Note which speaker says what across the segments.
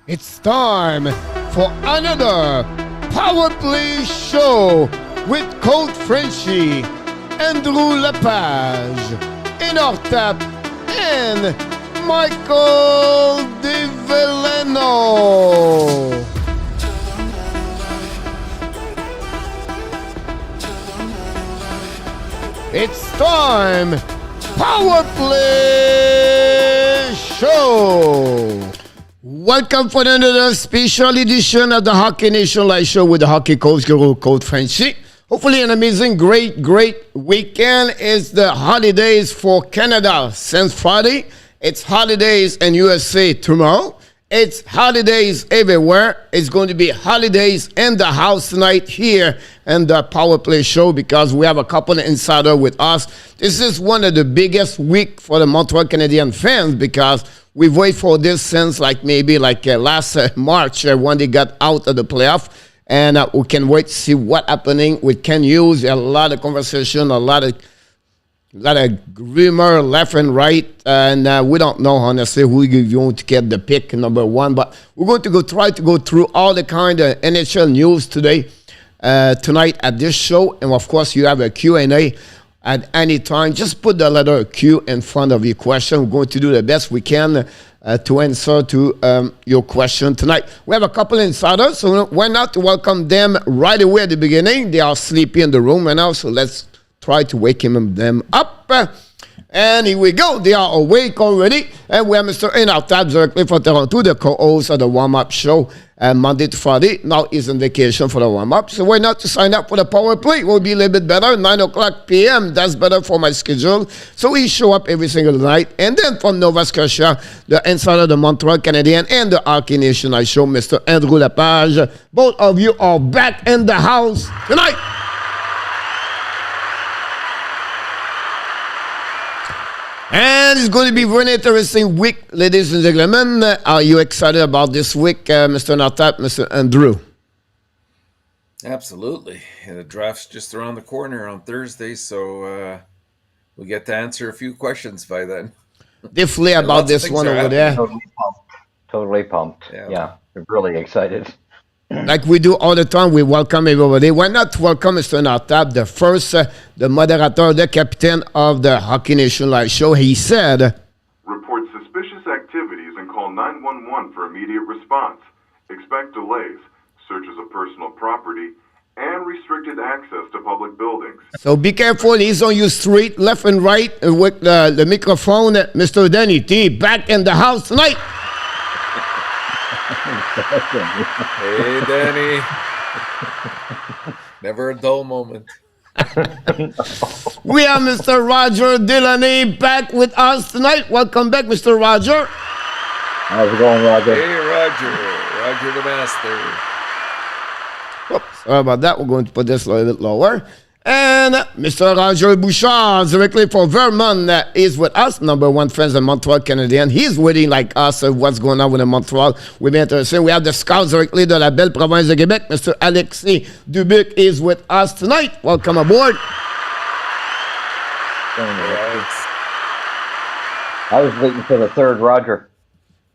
Speaker 1: It's time for another Power Play show with Coach Frenchy, Andrew Lepage, Inortap, and Michael DiVelleno. It's time, Power Play show. Welcome for another special edition of the Hockey Nation Live Show with the hockey coach, Guru Coach Frenchy. Hopefully an amazing, great weekend. It's the holidays for Canada since Friday. It's holidays in USA tomorrow. It's holidays everywhere. It's going to be holidays in the house tonight here in the Power Play show because we have a couple of insiders with us. This is one of the biggest week for the Montreal Canadian fans because we've waited for this since maybe last March when they got out of the playoff. And we can wait to see what's happening with Ken Hughes. A lot of conversation, a lot of rumor left and right, and we don't know honestly who is going to get the pick number one. But we're going to try to go through all the kind of NHL news today, tonight at this show, and of course you have a Q&A at any time. Just put the letter Q in front of your question. We're going to do the best we can to answer to your question tonight. We have a couple of insiders, so why not to welcome them right away at the beginning? They are sleepy in the room right now, so let's try to wake them up. And here we go. They are awake already. And we have Mr. Inortap directly from Toronto, the co-host of the warm-up show Monday to Friday. Now he's on vacation for the warm-up. So why not to sign up for the Power Play? It will be a little bit better. 9 o'clock p.m. That's better for my schedule. So he show up every single night. And then from Nova Scotia, the insider of the Montreal Canadian and the Hockey Nation I show, Mr. Andrew Lepage. Both of you are back in the house tonight. And it's going to be a very interesting week, ladies and gentlemen. Are you excited about this week, Mr. Inortap, Mr. Andrew?
Speaker 2: Absolutely. The draft's just around the corner on Thursday, so we get to answer a few questions by then.
Speaker 1: Definitely about this one over there.
Speaker 3: Totally pumped. Yeah, we're really excited.
Speaker 1: Like we do all the time, we welcome everybody. Why not welcome Mr. Inortap, the first, the moderator, the captain of the Hockey Nation Live Show. He said,
Speaker 4: report suspicious activities and call 911 for immediate response. Expect delays, searches of personal property, and restricted access to public buildings. So
Speaker 1: be careful, he's on your street, left and right, with the microphone. Mr. Danny T, back in the house tonight.
Speaker 2: Hey, Danny. Never a dull moment.
Speaker 1: We have Mr. Roger Delaney back with us tonight. Welcome back, Mr. Roger.
Speaker 3: How's it going, Roger?
Speaker 2: Hey, Roger. Roger the master.
Speaker 1: Oops, sorry about that. We're going to put this a little bit lower. And Mr. Roger Bouchard, directly from Vermont, is with us. Number one friends in Montreal Canadian. He's waiting like us what's going on with the Montreal. We've been interested. We have the scouts directly de la belle province de Québec. Mr. Alexis Dubuc is with us tonight. Welcome aboard.
Speaker 3: I was waiting for the third Roger.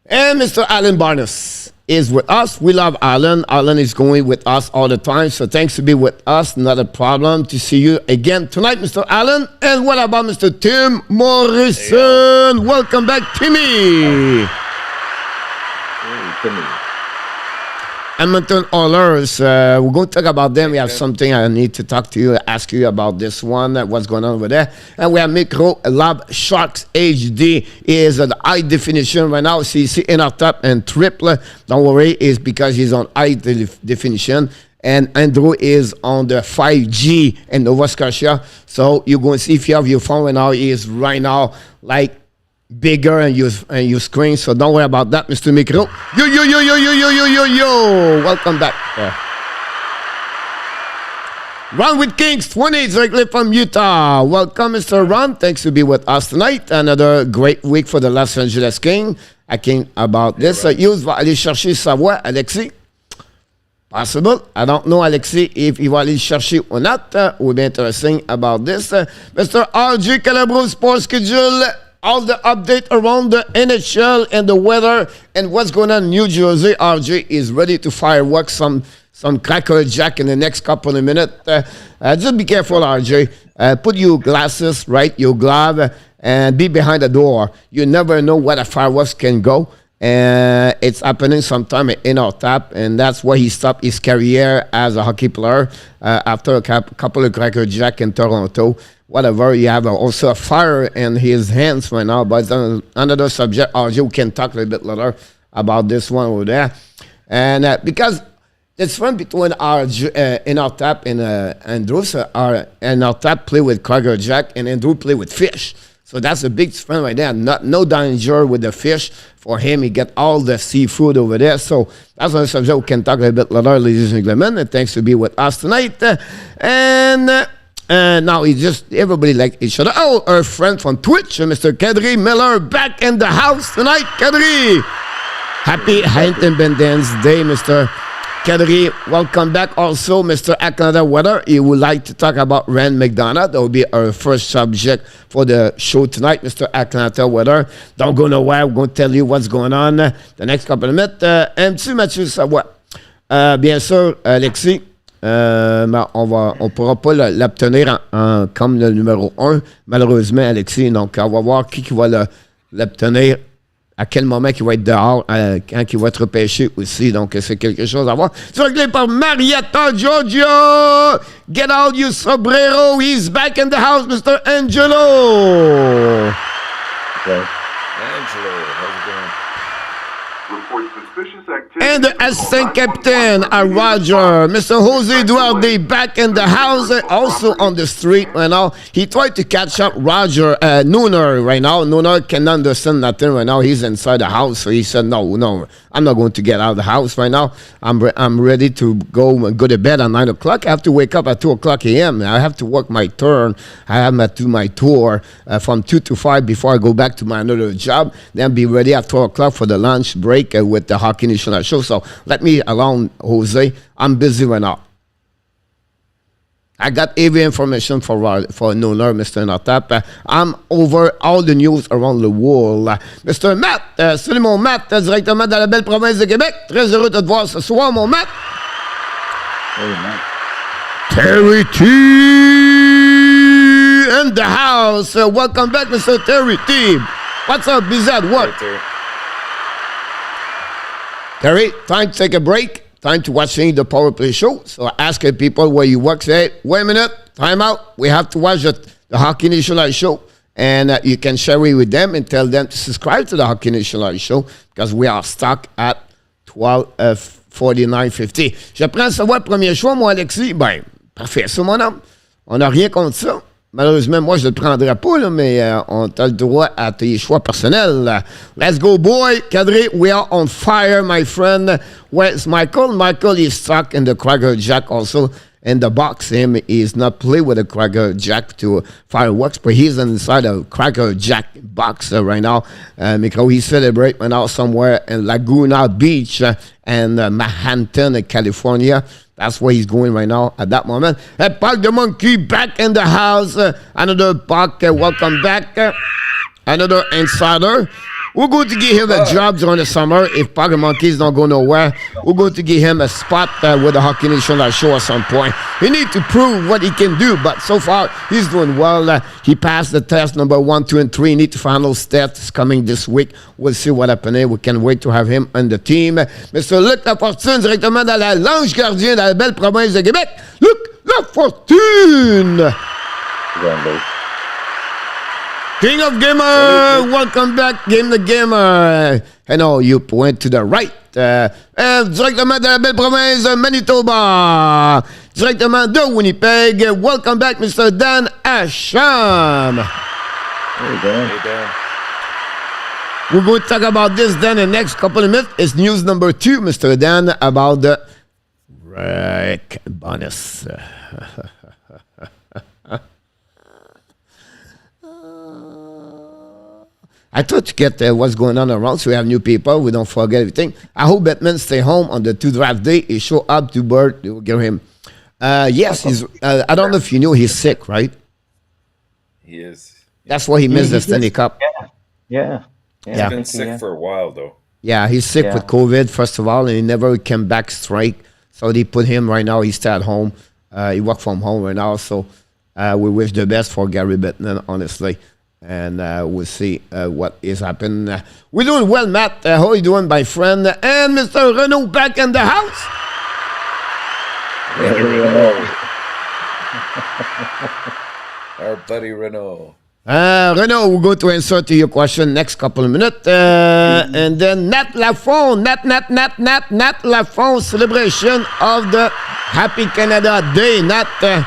Speaker 1: And Mr. Alan Barnes is with us. We love Alan. Alan is going with us all the time. So thanks to be with us. Not a problem to see you again tonight, Mr. Alan. And what about Mr. Tim Morrison? Welcome back, Timmy.
Speaker 3: Hey, Timmy.
Speaker 1: Edmonton Oilers. We're going to talk about them. We have something I need to talk to you, ask you about this one, what's going on over there. And we have Micro Lab Sharks HD is at high definition right now. So you see Inortap and Triple. Don't worry, it's because he's on high definition. And Andrew is on the 5G in Nova Scotia. So you're going to see if you have your phone right now, he is right now like bigger and your screen, so don't worry about that, Mr. Micro. Yo. Welcome back. Ron with Kings 20 directly from Utah. Welcome, Mr. Ron. Thanks to be with us tonight. Another great week for the Los Angeles Kings. I came about this. Hughes va aller chercher sa voix, Alexis. Possible. I don't know, Alexis, if he va aller chercher or not. We'll be interesting about this. Mr. RG Calabro Sports Schedule. all the update around the NHL and the weather and what's going on in New Jersey. RJ is ready to fireworks some Cracker Jack in the next couple of minutes. Just be careful, RJ. Put your glasses, right, your glove, and be behind the door. You never know where the fireworks can go. And it's happening sometime in our tap, and that's why he stopped his career as a hockey player after a couple of Cracker Jack in Toronto. Whatever, you have also a fire in his hands right now, but it's another subject. RJ, we can talk a little bit later about this one over there. And because it's fun between RJ, in our tap and Andrews, and our tap play with Cracker Jack, and Andrew play with fish. So that's a big friend right there. No danger with the fish. For him, he get all the seafood over there. So that's another subject we can talk a little bit later, ladies and gentlemen. And thanks to be with us tonight. And now everybody like each other. Oh, our friend from Twitch, Mr. Kadri Miller, back in the house tonight. Kadri, happy HUNTE Independence Day, Mr. Kadri, welcome back. Also, Mr. Atlanta Weather, he would like to talk about Rand McDonough. That will be our first subject for the show tonight, Mr. Atlanta Weather. Don't go nowhere. We're going to tell you what's going on the next couple of minutes. Un petit Mathieu Savoie. Bien sûr, Alexis, on ne pourra pas l'obtenir comme le numéro 1, malheureusement, Alexis. Donc, on va voir qui va l'obtenir. À quel moment il va être dehors, quand il va être repêché aussi. Donc, c'est quelque chose à voir. C'est réglé par Marietta Giorgio. Get out, you sombrero. He's back in the house, Mr. Angelo.
Speaker 2: Okay. Angelo, how's it going?
Speaker 4: Report suspicious activity.
Speaker 1: And the assistant captain, Roger. Mr. Jose Duarte back in the house, also on the street right now. He tried to catch up Roger Nooner right now. Nooner can understand nothing right now. He's inside the house, so he said, no, I'm not going to get out of the house right now. I'm ready to go to bed at 9 o'clock. I have to wake up at 2 o'clock a.m. I have to work my turn. I have to do my tour from 2 to 5 before I go back to my another job. Then be ready at 4 o'clock for the lunch break with the Hockey National Show. So let me alone, Jose. I'm busy right now. I got every information for Nooner, Mr. Notap. I'm over all the news around the world. Mr. Matt, salut mon Matt, directement dans la belle province de Québec. Très heureux de te voir ce soir, mon Matt.
Speaker 3: Hey, Matt.
Speaker 1: Terry T in the house. Welcome back, Mr. Terry T. What's up, Bizet? What?
Speaker 2: Hey,
Speaker 1: Terry, time to take a break. Time to watch the Power Play show. So ask people where you work. Say, wait a minute, time out. We have to watch the Hockey National Show. And you can share it with them and tell them to subscribe to the Hockey National Show because we are stuck at 49.50. Je prends ça, le premier choix, moi, Alexis. Ben, parfait, ça, mon homme. On n'a rien contre ça. Malheureusement, moi, je ne le prendrai pas, là, mais on a le droit à tes choix personnels. Let's go, boy. Kadri, we are on fire, my friend. Where's Michael? Michael is stuck in the Cracker Jack also in the box. He's not play with the Cracker Jack to fireworks, but he's inside a Cracker Jack box right now. Because he celebrates right now somewhere in Laguna Beach in Manhattan, California. That's where he's going right now at that moment. Park the Monkey back in the house. Another Park, welcome back. Another insider. We're going to give him a job during the summer. If Park the Monkeys don't go nowhere, we're going to give him a spot with the Hockey National Show at some point. He needs to prove what he can do, but so far he's doing well. He passed the test number 1, 2, and 3. He needs to final stats coming this week. We'll see what happens. We can't wait to have him on the team. Mr. Luc Lafortune, directement dans la l'ange gardien dans la belle province de Québec. Luc Lafortune! King of Gamer, welcome back, Game the Gamer. I know you went to the right. Directement de la belle province de Manitoba. Directement de Winnipeg. Welcome back, Mr. Dan Asham.
Speaker 3: Hey, Dan.
Speaker 2: Hey, Dan.
Speaker 1: We're going to talk about this, Dan, in the next couple of minutes. It's news number 2, Mr. Dan, about the Rec bonus. I thought to get what's going on around, so we have new people. We don't forget everything. I hope Batman stay home on the 2 draft day. He show up to Bert. They will get him. Yes, he's. I don't know if you know he's sick, right?
Speaker 2: He is.
Speaker 1: That's why he missed the Stanley Cup.
Speaker 3: Yeah. Yeah.
Speaker 2: He's been sick for a while, though.
Speaker 1: Yeah, he's sick with COVID, first of all, and he never came back straight. So they put him right now. He's still at home. He works from home right now. So we wish the best for Gary Bettman, honestly. And we'll see what is happening. We're doing well, Matt. How are you doing, my friend? And Mr. Renault back in the house.
Speaker 2: Our buddy Renault.
Speaker 1: Renault, we're going to answer to your question next couple of minutes. And then Nat Lafont, Nat Lafont, celebration of the Happy Canada Day. Nat, de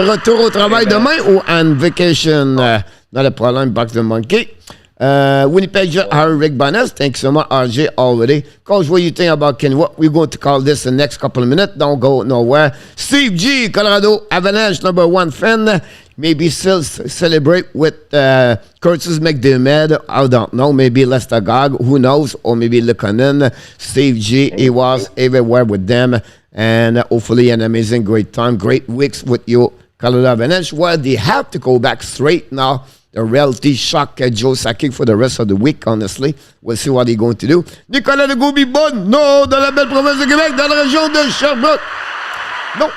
Speaker 1: retour au travail demain ou on vacation? Not a problem, back to the monkey. Winnipeg, Harry Rick Banas, thanks so much, RJ, already. Coach, what do you think about what we're going to call this the next couple of minutes? Don't go nowhere. Steve G, Colorado Avalanche, #1 fan. Maybe still celebrate with Curtis McDermott. I don't know. Maybe Lester Gog. Who knows? Or maybe Lucanen. Steve G, he was everywhere with them. And hopefully an amazing, great time. Great weeks with you, Colorado Avalanche. Well, they have to go back straight now. The reality shock Joe Sakic for the rest of the week, honestly. We'll see what he's going to do. Nicolas de Goubi-Bonne, non, dans la belle province de Québec, dans la région de Sherbrooke. Non.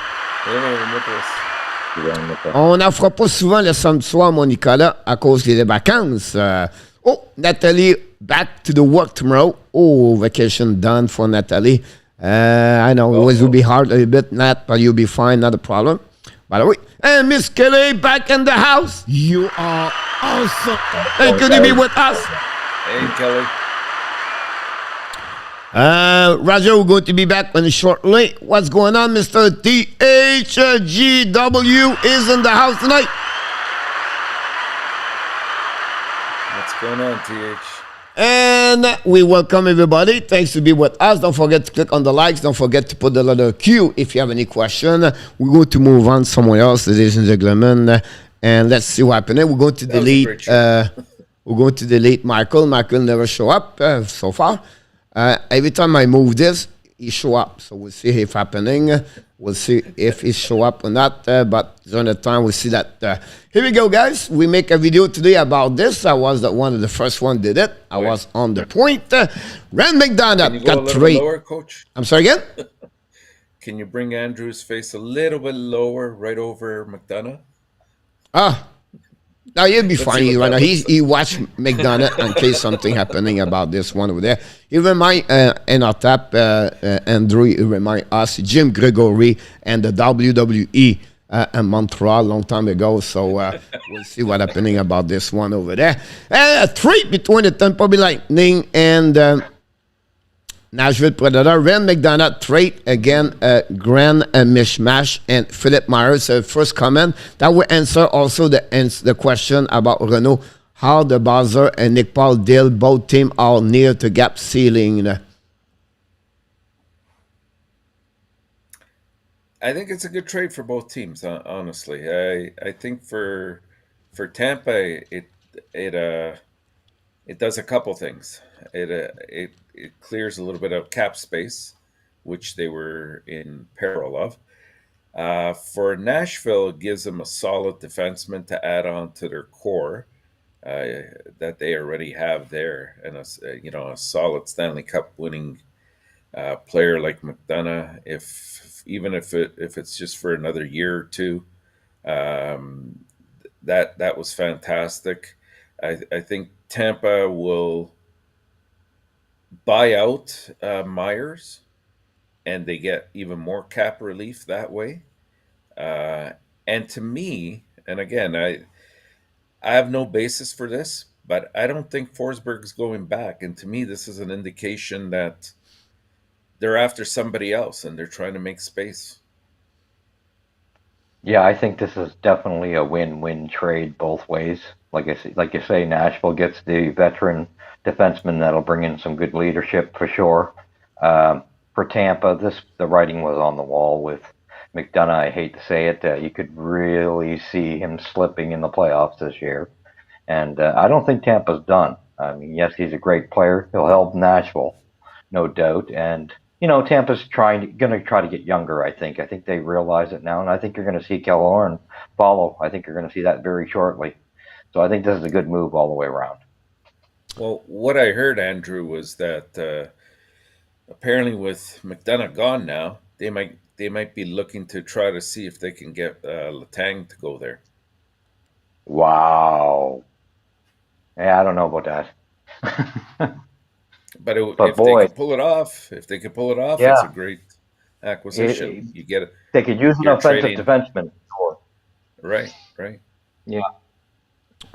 Speaker 1: On n'en fera pas souvent le samedi soir, mon Nicolas, à cause des vacances. Nathalie, back to the work tomorrow. Oh, vacation done for Nathalie. I know, it will be hard a bit, Nat, but you'll be fine, not a problem. By the way, and Miss Kelly back in the house. You are awesome. Hey, good to be with us.
Speaker 2: Hey, Kelly.
Speaker 1: Roger, we're going to be back shortly. What's going on, Mr. THGW is in the house tonight.
Speaker 2: What's going on, TH?
Speaker 1: And we welcome everybody. Thanks to be with us. Don't forget to click on the likes. Don't forget to put the letter Q if you have any question. We're going to move on somewhere else, ladies and gentlemen, and let's see what happens. We're going to delete. We're going to delete Michael. Michael never show up so far. Every time I move this, he show up. So we'll see if happening. We'll see if he show up or not. But during the time, we'll see that. Here we go, guys. We make a video today about this. I was one of the first one did it. I was on the point. Rand McDonald got three.
Speaker 2: Lower, Coach?
Speaker 1: I'm sorry again?
Speaker 2: Can you bring Andrew's face a little bit lower, right over McDonough?
Speaker 1: Now he'll be fine right now. He watched McDonough in case something happening about this one over there. He remind in our tap Andrew. He remind us Jim Gregory and the WWE in Montreal long time ago. So we'll see what happening about this one over there. A trade between the Tampa Bay Lightning and Nashville Predator. Rand McDonald trade again, grand mishmash, and Philip Myers. First comment that will answer also the question about Renault. How the Bowser and Nick Paul deal, both teams are near to gap ceiling.
Speaker 2: I think it's a good trade for both teams. Honestly, I think for Tampa, it does a couple things. It clears a little bit of cap space, which they were in peril of. For Nashville, it gives them a solid defenseman to add on to their core that they already have there, and a solid Stanley Cup winning player like McDonough. Even if it's just for another year or two, that was fantastic. I think Tampa will buy out Myers, and they get even more cap relief that way. And to me, and again, I have no basis for this, but I don't think Forsberg's going back. And to me, this is an indication that they're after somebody else and they're trying to make space.
Speaker 3: Yeah, I think this is definitely a win-win trade both ways. Like you say, Nashville gets the veteran defenseman that'll bring in some good leadership for sure. For Tampa, the writing was on the wall with McDonough. I hate to say it, you could really see him slipping in the playoffs this year. And I don't think Tampa's done. I mean, yes, he's a great player. He'll help Nashville, no doubt. And Tampa's going to try to get younger, I think. I think they realize it now, and I think you're going to see Killorn follow. I think you're going to see that very shortly. So I think this is a good move all the way around.
Speaker 2: Well, what I heard, Andrew, was that apparently with McDonough gone now, they might be looking to try to see if they can get Letang to go there.
Speaker 3: Wow. Yeah, I don't know about that.
Speaker 2: But
Speaker 3: But
Speaker 2: if they
Speaker 3: boy,
Speaker 2: could pull it off,
Speaker 3: yeah,
Speaker 2: it's a great acquisition.
Speaker 3: it,
Speaker 2: You get it.
Speaker 3: they could use an
Speaker 2: You're
Speaker 3: offensive
Speaker 2: trading
Speaker 3: defenseman. Sure.
Speaker 2: right, right.
Speaker 3: Yeah,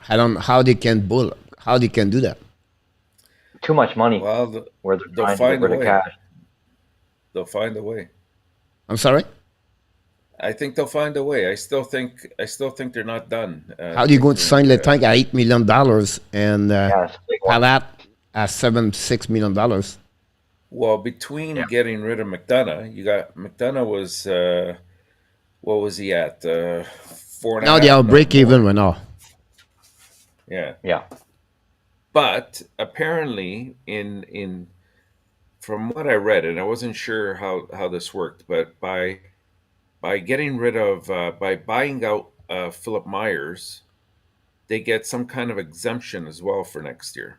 Speaker 1: I don't know how they can do that.
Speaker 3: too much money
Speaker 2: Well,
Speaker 3: where they're
Speaker 2: they'll
Speaker 3: trying to get
Speaker 2: find a
Speaker 3: rid of
Speaker 2: way.
Speaker 3: cash.
Speaker 2: They'll find a way.
Speaker 1: I'm sorry.
Speaker 2: I think they'll find a way. I still think they're not done.
Speaker 1: How are you going to sign Letang at $8 million and
Speaker 3: Yeah, it's a big one.
Speaker 1: Palat at $6 million?
Speaker 2: Well, between
Speaker 3: Yeah.
Speaker 2: getting rid of McDonough, you got McDonough was what was he at? Four and a
Speaker 1: Now
Speaker 2: half
Speaker 1: they are
Speaker 2: mil
Speaker 1: break even
Speaker 2: more.
Speaker 1: right now.
Speaker 2: Yeah,
Speaker 3: Yeah,
Speaker 2: but apparently, in from what I read, and I wasn't sure how this worked, but by getting rid of by buying out Philip Myers, they get some kind of exemption as well for next year.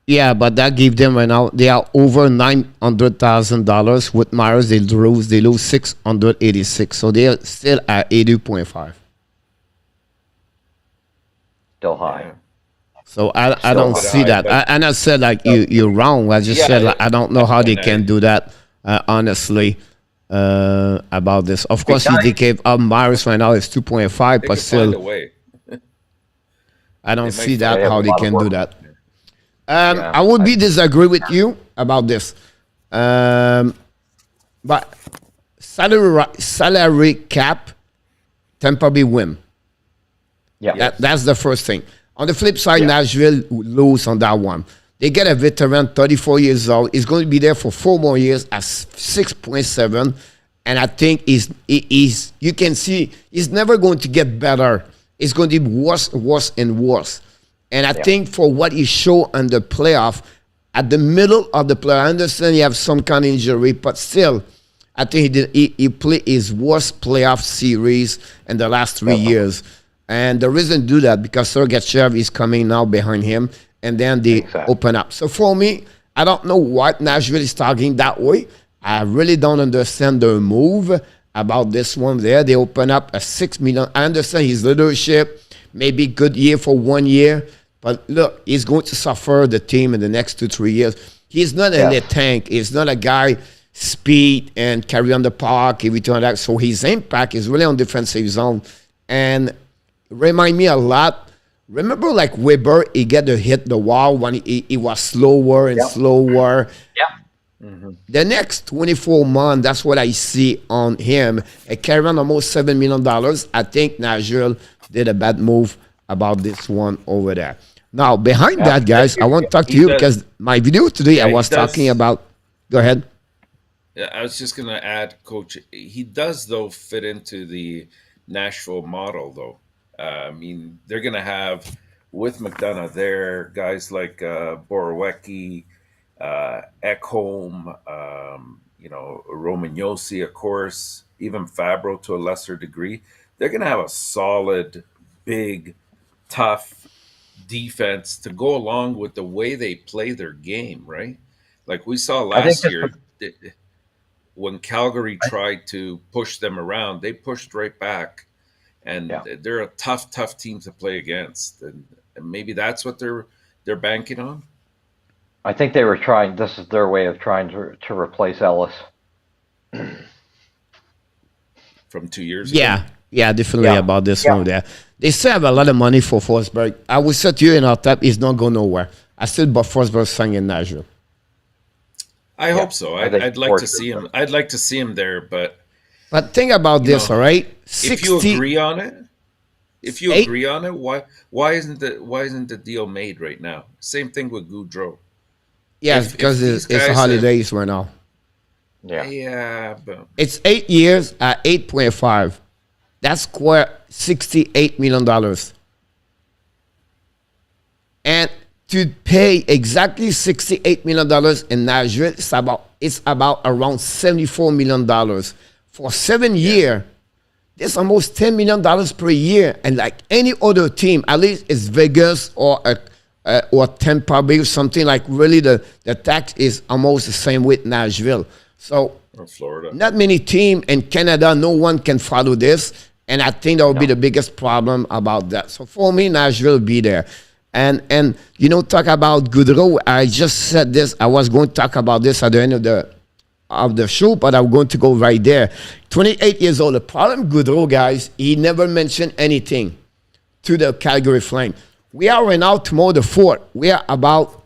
Speaker 1: Yeah, but that gave them right now. They are over $900,000 with Myers. They lose 686, so they are still at 80.5.
Speaker 3: still high.
Speaker 2: Yeah.
Speaker 1: So I
Speaker 3: Still
Speaker 1: don't
Speaker 3: high.
Speaker 1: see that.
Speaker 2: But
Speaker 1: And I said like you're wrong. I just
Speaker 2: yeah,
Speaker 1: said like, I don't know how they
Speaker 2: and
Speaker 1: can do that. Honestly, about this. Of course,
Speaker 3: Because
Speaker 1: they gave up Myers right now is 2.5,
Speaker 2: they
Speaker 1: but
Speaker 2: could find a
Speaker 1: still,
Speaker 2: way.
Speaker 1: I don't
Speaker 2: They
Speaker 1: see
Speaker 2: might
Speaker 1: that
Speaker 3: they
Speaker 2: find
Speaker 3: have
Speaker 1: how
Speaker 3: a
Speaker 1: they
Speaker 3: lot of
Speaker 1: can do
Speaker 3: work.
Speaker 1: that.
Speaker 3: Yeah,
Speaker 1: I would be disagree with you about this. But salary cap, Tampa Bay win.
Speaker 3: yeah,
Speaker 1: That's the first thing. On the flip side,
Speaker 3: Yeah.
Speaker 1: Nashville lose on that one. They get a veteran, 34 years old. He's going to be there for 4 more years at 6.7. And I think you can see he's never going to get better. It's going to be worse, worse, and worse. And I think for what he showed in the playoff, at the middle of the play, I understand he have some kind of injury, but still, I think he played his worst playoff series in the last 3 years. And the reason to do that because Sergachev is coming now behind him, and then they
Speaker 3: Exactly.
Speaker 1: open up. So for me, I don't know what Nashville is targeting that way. I really don't understand the move about this one there. They open up a $6 million. I understand his leadership, maybe good year for 1 year, but look, he's going to suffer the team in the next 2-3 years. He's not in the tank. He's not a guy speed and carry on the park, everything like that. So his impact is really on defensive zone. And remind me a lot. Remember, like Weber, he get to hit the wall when he was slower and slower.
Speaker 3: yeah.
Speaker 1: The next 24 months, that's what I see on him. He carried on almost $7 million. I think Nashville did a bad move about this one over there. Now, behind that, guys, I want to talk to
Speaker 2: He
Speaker 1: you
Speaker 2: does-
Speaker 1: because my video today, I
Speaker 2: he
Speaker 1: was
Speaker 2: does-
Speaker 1: talking about. Go ahead.
Speaker 2: Yeah, I was just going to add, Coach, he does, though, fit into the Nashville model, though. I mean, they're going to have, with McDonough there, guys like Borowiecki, Ekholm, Romagnosi, of course, even Fabro to a lesser degree. They're going to have a solid, big, tough defense to go along with the way they play their game, right? Like we saw
Speaker 3: I think
Speaker 2: last
Speaker 3: that's
Speaker 2: year, when Calgary tried to push them around, they pushed right back. And they're a tough team to play against. And maybe that's what they're banking on.
Speaker 3: I think they were trying. This is their way of trying to replace Ellis.
Speaker 2: From 2 years ago.
Speaker 1: Yeah, definitely
Speaker 3: Yeah.
Speaker 1: about this
Speaker 3: Yeah.
Speaker 1: one there. They still have a lot of money for Forsberg. I would say to you in our top, he's not going nowhere. I still bought Forsberg sign in Nashville.
Speaker 2: I hope so.
Speaker 3: I think
Speaker 2: I'd like to
Speaker 3: Forsberg-
Speaker 2: see him. I'd like to see him there, but
Speaker 1: But think about this,
Speaker 2: know,
Speaker 1: all right?
Speaker 2: if you agree on it,
Speaker 1: Eight-
Speaker 2: why isn't the deal made right now? Same thing with Goudreau.
Speaker 1: Yes,
Speaker 2: if
Speaker 1: because
Speaker 2: these
Speaker 1: it's
Speaker 2: guys
Speaker 1: holidays right now.
Speaker 3: Yeah,
Speaker 2: But
Speaker 1: It's 8 years at 8.5. That's square $68 million. And to pay exactly $68 million in Nashville, it's about around $74 million. For 7 years, that's almost $10 million per year. And like any other team, at least it's Vegas or or Tampa Bay or something like really the tax is almost the same with Nashville. So
Speaker 2: Or Florida.
Speaker 1: not many teams in Canada, no one can follow this. And I think that would be the biggest problem about that. So for me, Nashville will be there. And talk about Goodrow. I just said this. I was going to talk about this at the end of the show, but I'm going to go right there. 28 years old. The problem with Goodrow, guys, he never mentioned anything to the Calgary Flame. We are right now tomorrow the 4th. We are about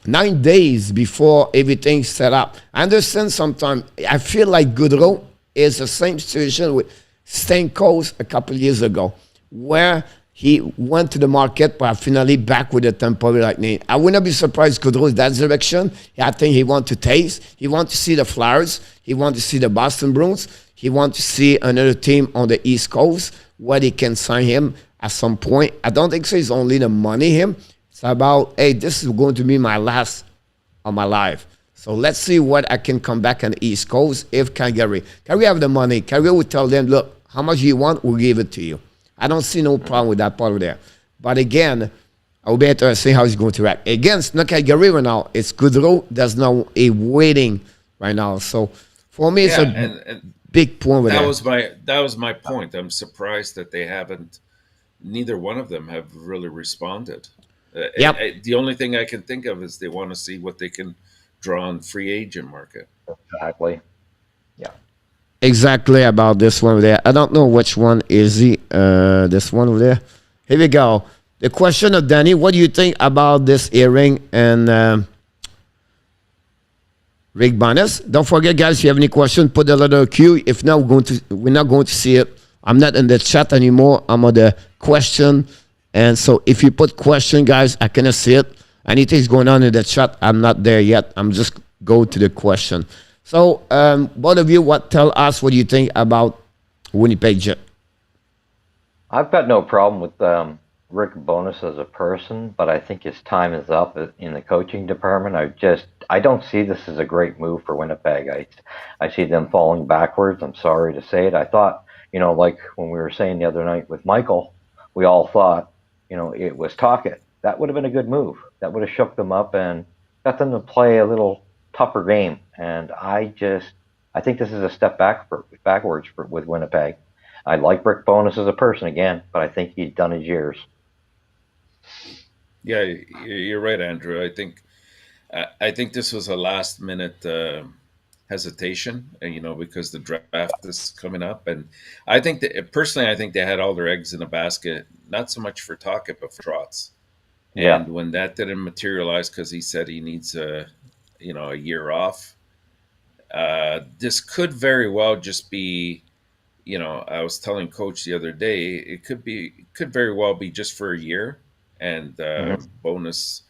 Speaker 1: 9 days before everything's set up. I understand sometimes. I feel like Goodrow is the same situation with Stamkos a couple years ago, where he went to the market, but finally back with the Tampa Bay Lightning. I would not be surprised Goodrow is that direction. I think he wants to taste. He wants to see the Flyers. He wants to see the Boston Bruins. He wants to see another team on the East Coast where they can sign him at some point. I don't think so. It's only the money him. It's about, hey, this is going to be my last of my life. So let's see what I can come back on the East Coast if Calgary have the money. Calgary will tell them, look, how much you want, we'll give it to you. I don't see no problem with that part of there. But again, I will be interested to see how he's going to react. Again, it's not Calgary right now. It's Goodrow. There's no a waiting right now. So for me, it's
Speaker 2: and
Speaker 1: big point with
Speaker 2: that was my point. I'm surprised that they haven't. Neither one of them have really responded. The only thing I can think of is they want to see what they can draw on free agent market.
Speaker 3: Exactly. Yeah.
Speaker 1: Exactly about this one over there. I don't know which one is this one over there. Here we go. The question of Danny, what do you think about this earring and Rick Bonus? Don't forget, guys, if you have any questions, put the letter Q. If not, we're not going to see it. I'm not in the chat anymore. I'm on the question. And so if you put question, guys, I cannot see it. Anything's going on in the chat, I'm not there yet. I'm just go to the question. So both of you, tell us what you think about Winnipeg Jet.
Speaker 3: I've got no problem with Rick Bonus as a person, but I think his time is up in the coaching department. I don't see this as a great move for Winnipeg. I see them falling backwards. I'm sorry to say it. I thought, like when we were saying the other night with Michael, we all thought, it was Tocchet. That would have been a good move. That would have shook them up and got them to play a little tougher game. And I think this is a step backwards with Winnipeg. I like Rick Bonus as a person again, but I think he's done his years.
Speaker 2: Yeah, you're right, Andrew. I think this was a last minute hesitation, because the draft is coming up, and I think that personally, I think they had all their eggs in a basket, not so much for Tocchet, but for Trotz.
Speaker 3: Yeah.
Speaker 2: And when that didn't materialize, because he said he needs a year off, this could very well just be, I was telling Coach the other day, it could very well be just for a year, and Bonus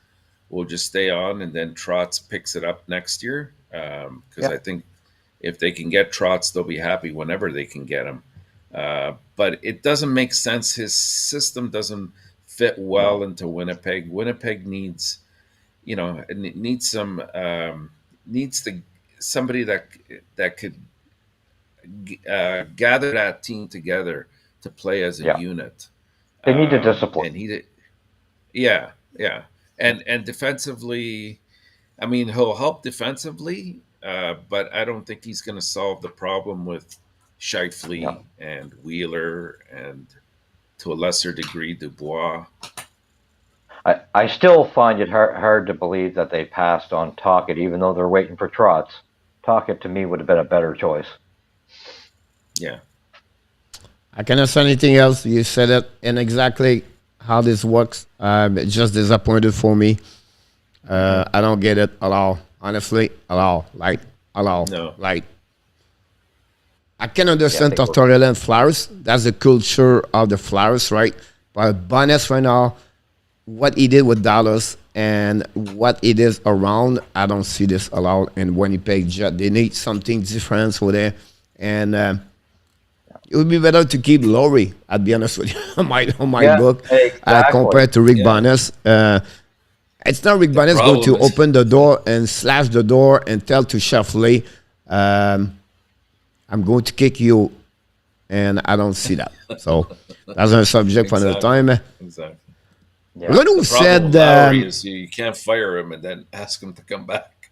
Speaker 2: will just stay on, and then Trotz picks it up next year. Because I think if they can get Trotz, they'll be happy whenever they can get him. But it doesn't make sense. His system doesn't fit well into Winnipeg. Winnipeg needs, needs somebody that could gather that team together to play as a unit.
Speaker 3: They need a discipline.
Speaker 2: And and defensively, I mean, he'll help defensively, but I don't think he's going to solve the problem with Scheifele and Wheeler and, to a lesser degree, Dubois.
Speaker 3: I still find it hard to believe that they passed on Tocchet, even though they're waiting for Trotz. Tocchet, to me, would have been a better choice.
Speaker 2: Yeah.
Speaker 1: I cannot say anything else. You said it, and exactly how this works. It's just disappointed for me. I don't get it at all. Honestly, at all.
Speaker 2: No.
Speaker 1: I can understand Tortorella and Flyers. That's the culture of the Flyers, right? But Bonus right now, what he did with Dallas and what it is around, I don't see this allowed in Winnipeg Jet. They need something different over there. And it would be better to keep Laurie, I'll be honest with you, on my book, compared to Rick Bonus. It's not Rick Bonus going to open the door and slash the door and tell to Scheifele, I'm going to kick you, and I don't see that. So that's a subject for another time.
Speaker 2: Exactly.
Speaker 3: Yeah.
Speaker 1: Renaud
Speaker 2: The problem
Speaker 1: said,
Speaker 2: with Lowry is you can't fire him and then ask him to come back.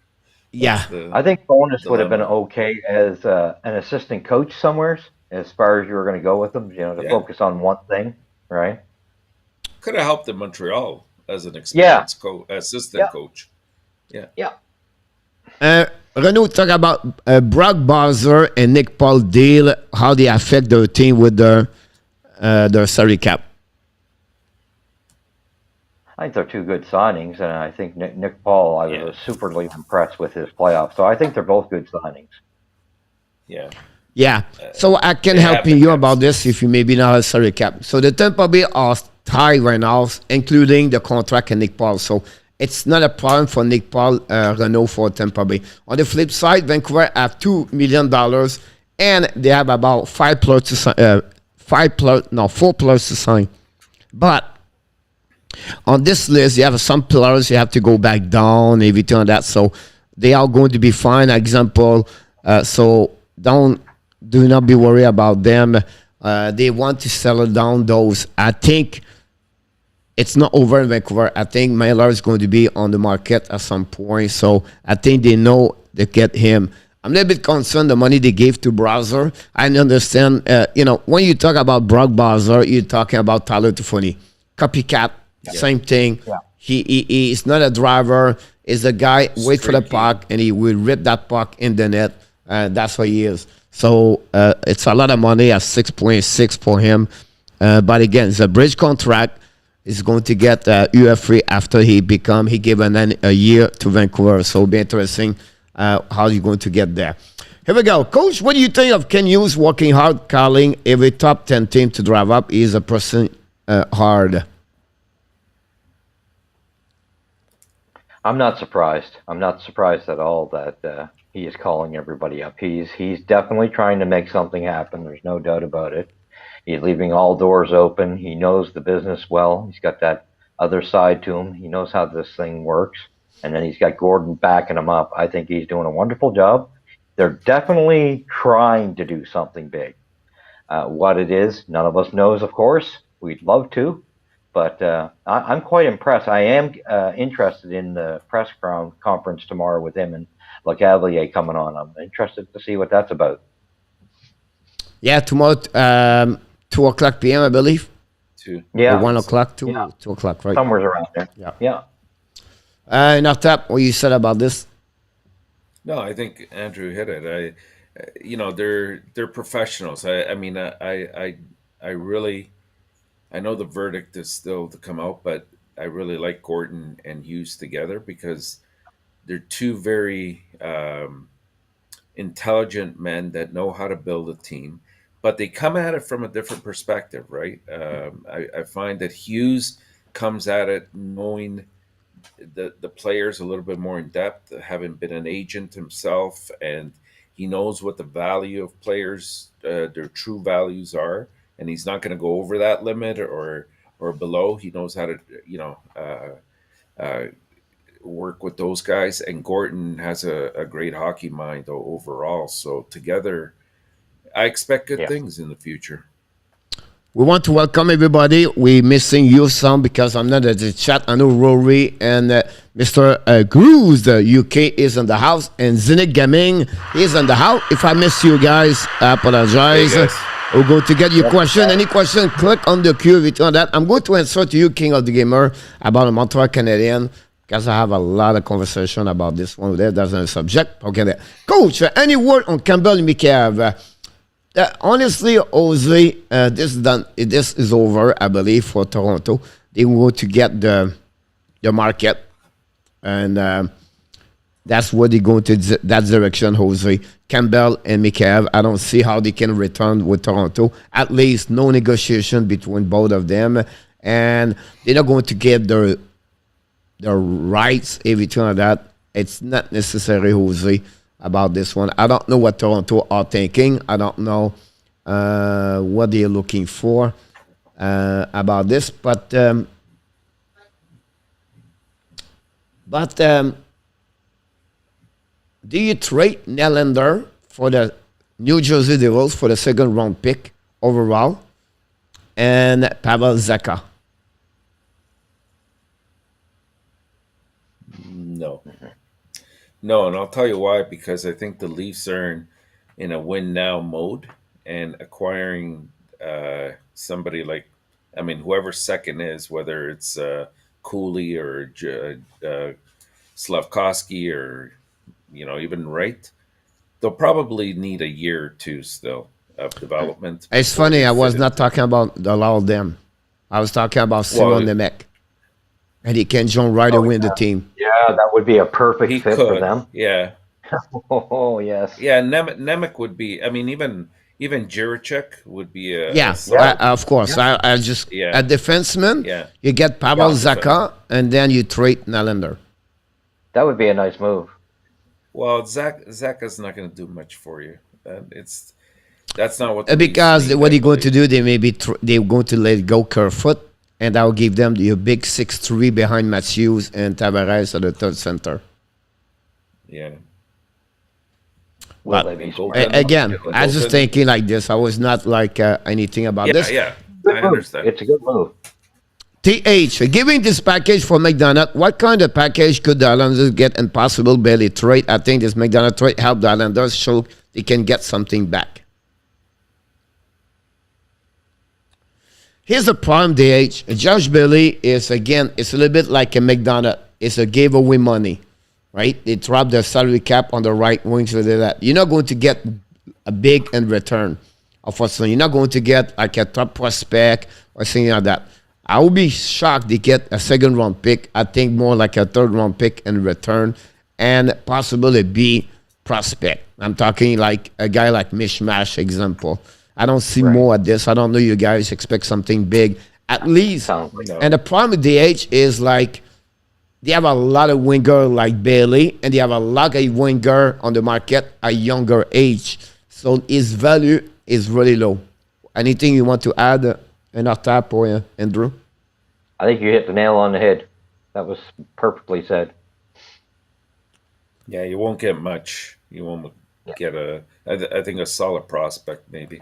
Speaker 1: yeah.
Speaker 3: I think Bonus would have been
Speaker 2: Dilemma.
Speaker 3: okay as an assistant coach somewhere, as far as you were going to go with him, to
Speaker 2: Yeah.
Speaker 3: focus on one thing, right?
Speaker 2: Could have helped in Montreal as an
Speaker 3: Yeah.
Speaker 2: experienced assistant coach. Yeah.
Speaker 3: Yeah.
Speaker 1: Renaud talk about Brock Bowser and Nick Paul deal, how they affect their team with their salary cap.
Speaker 3: I think they're two good signings, and I think Nick Paul, I was superly impressed with his playoff. So I think they're both good signings.
Speaker 2: Yeah.
Speaker 1: Yeah. So I can
Speaker 2: they
Speaker 1: help
Speaker 2: have the
Speaker 1: you
Speaker 2: caps.
Speaker 1: about this if you maybe not have salary cap. So the Tampa Bay are tied right now, including the contract and Nick Paul. So it's not a problem for Nick Paul, Renault for Tampa Bay. On the flip side, Vancouver have $2 million and they have about 4 plus to sign. But on this list, you have some players you have to go back down, everything like that. So they are going to be fine. Example, so do not be worried about them. They want to settle down those. I think it's not over in Vancouver. I think MEILLEUR is going to be on the market at some point. So I think they know they get him. I'm a little bit concerned the money they gave to Bowser. I understand, when you talk about Brock Bowser, you're talking about Tyler Toffoli. Copycat, same thing. Yeah. He is not a driver. He's a guy, wait for the puck, and he will rip that puck in the net. That's what he is. So it's a lot of money at 6.6 for him. But again, it's a bridge contract. He's going to get UF free after he gave a year to Vancouver. So it'll be interesting how you're going to get there. Here we go. Coach, what do you think of Ken Hughes working hard, calling every top 10 team to drive up? He's a person hard.
Speaker 3: I'm not surprised. I'm not surprised at all that he is calling everybody up. He's definitely trying to make something happen. There's no doubt about it. He's leaving all doors open. He knows the business well. He's got that other side to him. He knows how this thing works. And then he's got Gordon backing him up. I think he's doing a wonderful job. They're definitely trying to do something big. What it is, none of us knows, of course. We'd love to. But I'm quite impressed. I am interested in the press conference tomorrow with him and LeCavalier coming on. I'm interested to see what that's about.
Speaker 1: Yeah, tomorrow, 2 o'clock p.m., I believe.
Speaker 2: 2.
Speaker 1: Yeah. Or 1 o'clock, 2 o'clock, right?
Speaker 3: Somewhere around there. Yeah.
Speaker 1: Natap, what you said about this?
Speaker 2: No, I think Andrew hit it. They're professionals. I know the verdict is still to come out, but I really like Gordon and Hughes together because they're two very intelligent men that know how to build a team, but they come at it from a different perspective, right? I find that Hughes comes at it knowing the players a little bit more in depth, having been an agent himself, and he knows what the value of players, their true values are. And he's not going to go over that limit or below. He knows how to, work with those guys. And Gordon has a great hockey mind overall. So together, I expect good things in the future.
Speaker 1: We want to welcome everybody. We're missing you some because I'm not at the chat. I know Rory and Mr. Cruz, the UK, is in the house. And Zinnik Gaming is in the house. If I miss you guys, I apologize. Hey, we're going to get your question. Any question, click on the queue. On that, I'm going to answer to you, King of the Gamer, about the Montreal Canadian, because I have a lot of conversation about this one. That's a subject. Okay, Coach, any word on Campbell and Michael? Honestly, Jose, this is done. This is over, I believe, for Toronto. They want to get the market, and that's where they go to that direction, Jose. Campbell and Michael, I don't see how they can return with Toronto. At least no negotiation between both of them. And they're not going to get their rights, everything like that. It's not necessary, Jose, about this one. I don't know what Toronto are thinking. I don't know what they're looking for about this. But do you trade Nylander for the New Jersey Devils for the second round pick overall and Pavel Zacha?
Speaker 2: No, and I'll tell you why. Because I think the Leafs are in a win now mode, and acquiring somebody like, I mean, whoever second is, whether it's Cooley or Slavkovsky or even Wright, they'll probably need a year or two still of development.
Speaker 1: It's
Speaker 2: before
Speaker 1: funny,
Speaker 2: they
Speaker 1: I
Speaker 2: fit
Speaker 1: was not
Speaker 2: into.
Speaker 1: talking about the all of them. I was talking about Simon
Speaker 2: Well,
Speaker 1: Nemec. And he can join right
Speaker 3: Oh
Speaker 1: away in the team.
Speaker 3: yeah, that would be a perfect
Speaker 2: he
Speaker 3: fit for
Speaker 2: could,
Speaker 3: them.
Speaker 2: yeah.
Speaker 3: Oh yes.
Speaker 2: Yeah, Nemec would be. I mean, even Jiricek would be a
Speaker 1: Yeah,
Speaker 2: solid.
Speaker 1: of course. I just
Speaker 2: Yeah,
Speaker 1: a defenseman.
Speaker 2: yeah.
Speaker 1: You get Pavel
Speaker 3: Yeah.
Speaker 1: Zacha, and then you trade Nylander.
Speaker 3: That would be a nice move.
Speaker 2: Well, Zaka's not going to do much for you. That's not what the Leafs
Speaker 1: Because
Speaker 2: need,
Speaker 1: what
Speaker 2: I
Speaker 1: they're going to
Speaker 2: believe.
Speaker 1: do, they're going to let go Kerfoot, and that will give them the big 6-3 behind Matthews and Tavares at the third center.
Speaker 2: Yeah.
Speaker 3: Will
Speaker 1: But
Speaker 3: they be
Speaker 2: And go
Speaker 3: smart enough to
Speaker 1: again,
Speaker 3: do it?
Speaker 1: I was just thinking like this. I was not like anything about
Speaker 2: Yeah,
Speaker 1: this.
Speaker 2: yeah.
Speaker 3: Good
Speaker 2: I
Speaker 3: move.
Speaker 2: understand.
Speaker 3: It's a good move.
Speaker 1: TH, giving this package for McDonough, what kind of package could the Islanders get and possible Bailey trade? I think this McDonough trade helped the Islanders show they can get something back. Here's the problem, DH. Josh Bailey is, again, it's a little bit like a McDonough. It's a giveaway money, right? They drop the salary cap on the right wing, so that you're not going to get a big in return. Unfortunately, you're not going to get like a top prospect or something like that. I would be shocked they get a second round pick. I think more like a third round pick in return, and possibly a B prospect. I'm talking like a guy like Mishmash example. I don't see
Speaker 3: Right.
Speaker 1: more at this. I don't know you guys expect something big at least.
Speaker 3: Sounds like
Speaker 2: No.
Speaker 1: And the problem with DH is like they have a lot of winger like Bailey, and they have a lot of winger on the market at younger age. So his value is really low. Anything you want to add in our tap or Andrew?
Speaker 3: I think you hit the nail on the head. That was perfectly said.
Speaker 2: Yeah, you won't get much. You won't get I think a solid prospect maybe.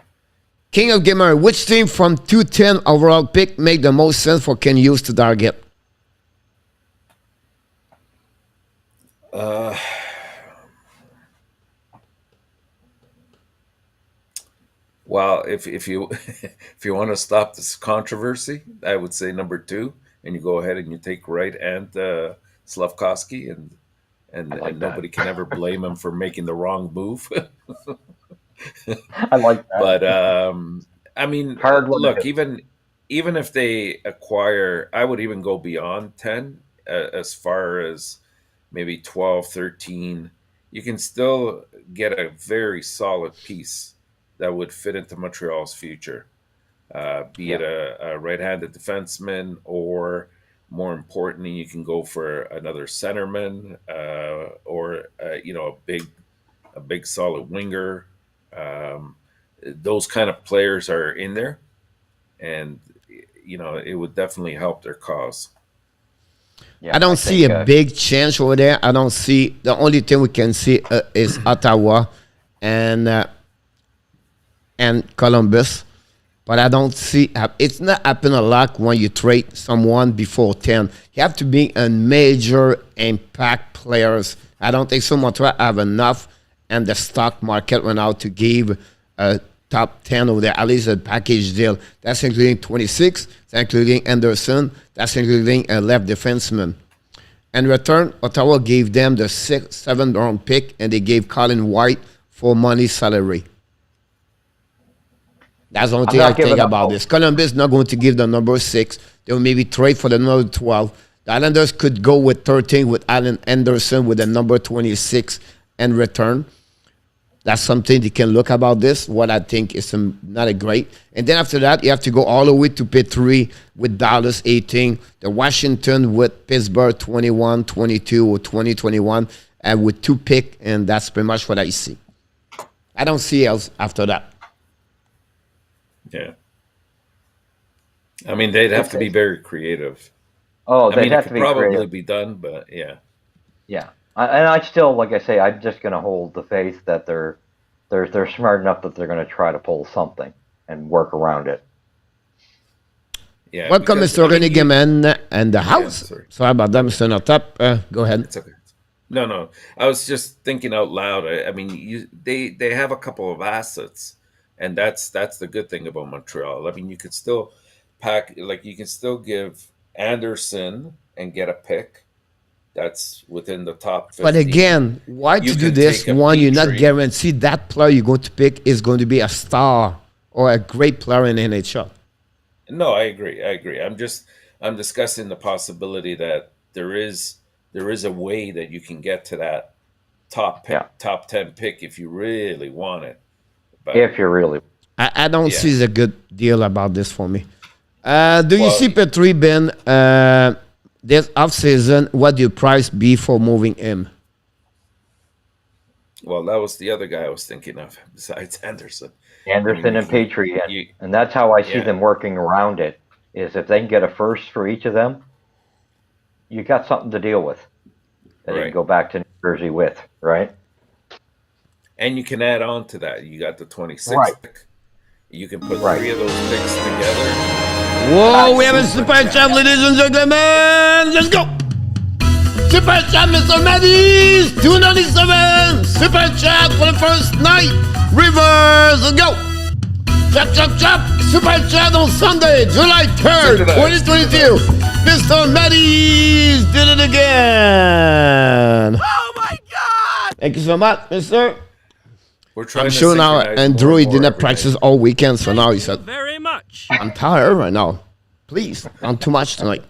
Speaker 1: King of Gamer, which team from 210 overall pick make the most sense for Ken Hughes to target?
Speaker 2: Well, if you if you want to stop this controversy, I would say number 2, and you go ahead and you take Wright and Slavkovsky, and
Speaker 3: I like
Speaker 2: and
Speaker 3: that.
Speaker 2: nobody can ever blame him for making the wrong move.
Speaker 3: I like that.
Speaker 2: But I mean,
Speaker 3: Hard one to
Speaker 2: look,
Speaker 3: do.
Speaker 2: even if they acquire, I would even go beyond 10, as far as maybe 12, 13. You can still get a very solid piece that would fit into Montreal's future, be it a right-handed defenseman, or more importantly, you can go for another centerman, or a big solid winger. Those kind of players are in there, and it would definitely help their cause.
Speaker 3: Yeah,
Speaker 1: I don't see
Speaker 3: think,
Speaker 1: a big change over there. I don't see, the only thing we can see is Ottawa and Columbus. But I don't see, it's not happen a lot when you trade someone before 10. You have to be a major impact players. I don't think so Montreal have enough, and the stock market went out to give a top 10 over there, at least a package deal. That's including 26, that's including Anderson, that's including a left defenseman. In return, Ottawa gave them the 6th, 7th round pick, and they gave Colin White for money salary. That's the only
Speaker 3: I'm
Speaker 1: thing I
Speaker 3: not giving
Speaker 1: think
Speaker 3: up
Speaker 1: about
Speaker 3: hope.
Speaker 1: this. Columbus is not going to give the number 6. They'll maybe trade for the number 12. The Islanders could go with 13 with Alan Anderson with the number 26 in return. That's something they can look about this. What I think is not a great. And then after that, you have to go all the way to pit 3 with Dallas 18, the Washington with Pittsburgh 21, 22, or 2021, and with 2 pick, and that's pretty much what I see. I don't see else after that.
Speaker 2: Yeah. I mean, they'd have to be very creative.
Speaker 3: Oh,
Speaker 2: I
Speaker 3: they'd
Speaker 2: mean, it
Speaker 3: have
Speaker 2: could
Speaker 3: to be
Speaker 2: probably
Speaker 3: creative.
Speaker 2: be done, but yeah.
Speaker 3: Yeah, and I still, like I say, I'm just going to hold the faith that they're smart enough that they're going to try to pull something and work around it.
Speaker 2: Yeah.
Speaker 1: Welcome,
Speaker 2: because,
Speaker 1: Mr.
Speaker 2: I mean,
Speaker 1: René Gamen and the house.
Speaker 2: sorry.
Speaker 1: Sorry about that, Mr. Notap. Go ahead.
Speaker 2: It's okay. No, no. I was just thinking out loud. I mean, they have a couple of assets, and that's the good thing about Montreal. I mean, you could still pack like you can still give Anderson and get a pick that's within the top
Speaker 1: But
Speaker 2: 15.
Speaker 1: again, why
Speaker 2: You
Speaker 1: to do
Speaker 2: can
Speaker 1: this?
Speaker 2: take a
Speaker 1: One, you're not
Speaker 2: Petrie.
Speaker 1: guaranteed that player you're going to pick is going to be a star or a great player in NHL.
Speaker 2: No, I agree. I agree. I'm discussing the possibility that there is a way that you can get to that top pick,
Speaker 3: Yeah.
Speaker 2: top 10 pick if you really want it. But
Speaker 3: If you're really
Speaker 1: I don't
Speaker 2: Yeah.
Speaker 1: see the good deal about this for me. Do you
Speaker 2: Well,
Speaker 1: see Petrie, Ben, this offseason, what do your price be for moving him?
Speaker 2: well, that was the other guy I was thinking of besides Anderson.
Speaker 3: Anderson
Speaker 2: you
Speaker 3: and
Speaker 2: can-
Speaker 3: Petrie,
Speaker 2: you-
Speaker 3: and that's how I see
Speaker 2: Yeah.
Speaker 3: them working around it. Is if they can get a first for each of them, you got something to deal with that you can
Speaker 2: Right.
Speaker 3: go back to New Jersey with, right?
Speaker 2: And you can add on to that. You got the 26th
Speaker 3: Right.
Speaker 2: pick. You can put
Speaker 3: Right.
Speaker 2: 3 of those picks together.
Speaker 1: Whoa, we have a super chat, ladies and gentlemen. Let's go. Super chat, Mr. Maddies, 297. Super chat for the first night. Reverse, let's go. Chop, chop, chop. Super chat on Sunday, July 3rd,
Speaker 2: Synchronized.
Speaker 1: 2022. Mr. Maddies did it again.
Speaker 5: Oh my God!
Speaker 1: Thank you so much, mister.
Speaker 2: We're trying
Speaker 1: I'm
Speaker 2: to
Speaker 1: sure now
Speaker 2: synchronize
Speaker 1: Andrew
Speaker 2: more
Speaker 1: he
Speaker 2: and
Speaker 1: did
Speaker 2: more
Speaker 1: not
Speaker 2: every
Speaker 1: practice
Speaker 2: day.
Speaker 1: all weekend, so now he said,
Speaker 5: Very much.
Speaker 1: I'm tired right now. Please, I'm too much tonight.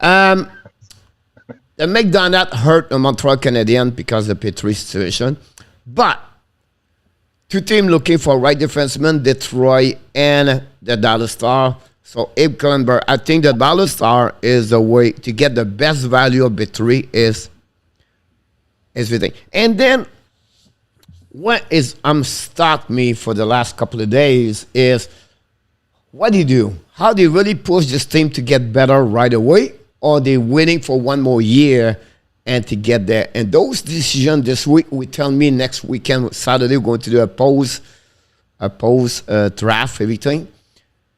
Speaker 1: The McDonald hurt the Montreal Canadiens because of the Petrie situation. But two teams looking for right defenseman, Detroit and the Dallas Star. So Abe Cullenberg, I think the Dallas Star is the way to get the best value of Petrie is everything. And then what is stuck me for the last couple of days is what do you do? How do you really push this team to get better right away? Or they waiting for one more year and to get there? And those decisions this week will tell me next weekend, Saturday, we're going to do a post draft, everything.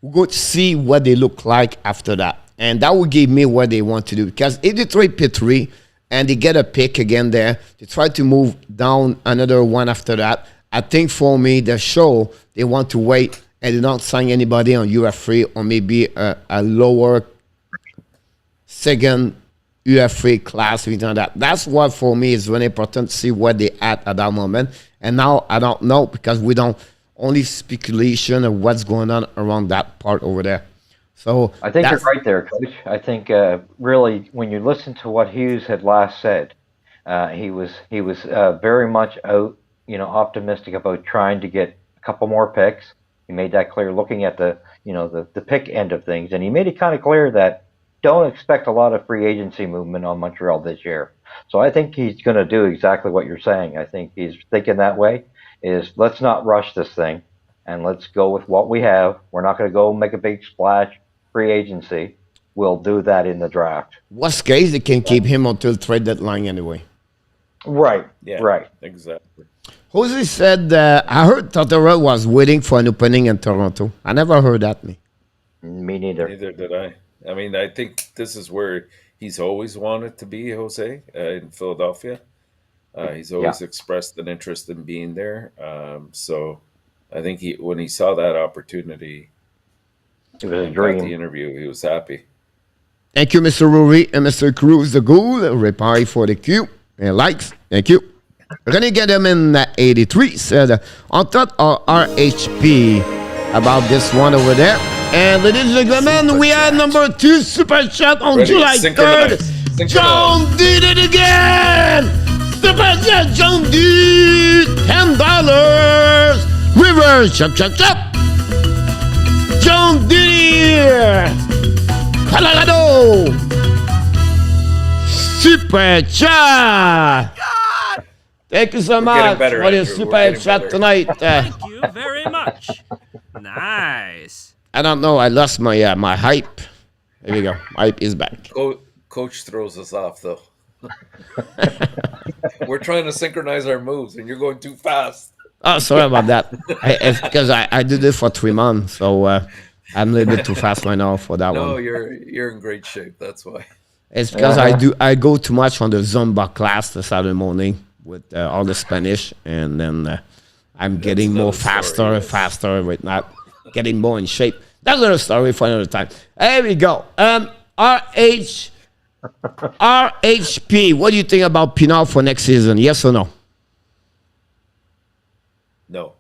Speaker 1: We're going to see what they look like after that. And that will give me what they want to do. Because if they trade Petrie and they get a pick again there, they try to move down another one after that. I think for me, the show, they want to wait and they don't sign anybody on UF3 or maybe a lower second UF3 class, something like that. That's what for me is really important to see what they at that moment. And now I don't know because we don't only speculation of what's going on around that part over there. So
Speaker 3: I think you're right there, Coach. I think really when you listen to what Hughes had last said, he was very much optimistic about trying to get a couple more picks. He made that clear looking at the pick end of things, and he made it kind of clear that don't expect a lot of free agency movement on Montreal this year. So I think he's going to do exactly what you're saying. I think he's thinking that way, is let's not rush this thing and let's go with what we have. We're not going to go make a big splash free agency. We'll do that in the draft.
Speaker 1: Worst case, they can keep him until trade deadline anyway.
Speaker 3: Right,
Speaker 2: Yeah,
Speaker 3: right.
Speaker 2: exactly.
Speaker 1: Jose said, I heard Tortorella was waiting for an opening in Toronto. I never heard that.
Speaker 3: Me neither.
Speaker 2: Neither did I. I mean, I think this is where he's always wanted to be, Jose, in Philadelphia. He's always expressed an interest in being there. So I think when he saw that opportunity,
Speaker 3: It was a
Speaker 2: and got the
Speaker 3: dream.
Speaker 2: interview, he was happy.
Speaker 1: Thank you, Mr. Rory and Mr. Cruz, the goal. Reply for the Q and likes. Thank you. René Gadamin 83 said, on thought of RHP about this one over there. And ladies and gentlemen, we are number 2 super chat on
Speaker 2: Ready?
Speaker 1: July 3rd.
Speaker 2: Synchronize.
Speaker 1: John did it again. Super chat, John D. $10. Reverse, chop, chop, chop. John Deere. Colorado. Super chat. Thank you so much
Speaker 2: better,
Speaker 1: for the
Speaker 2: Andrew. We're
Speaker 1: super
Speaker 2: getting
Speaker 1: chat
Speaker 2: better.
Speaker 1: tonight.
Speaker 5: Thank you very much. Nice.
Speaker 1: I don't know. I lost my my hype. Here we go. Hype is back.
Speaker 2: Coach throws us off, though. We're trying to synchronize our moves, and you're going too fast.
Speaker 1: Oh, sorry about that. It's because I did it for 3 months, so I'm a little bit too fast right now for that
Speaker 2: No,
Speaker 1: one.
Speaker 2: you're in great shape. That's why.
Speaker 1: It's because I go too much on the Zumba class the Saturday morning with all the Spanish, and then I'm getting more faster with not getting more in shape. That's another story for another time. There we go. RHP, what do you think about Pinot for next season? Yes or no?
Speaker 2: No.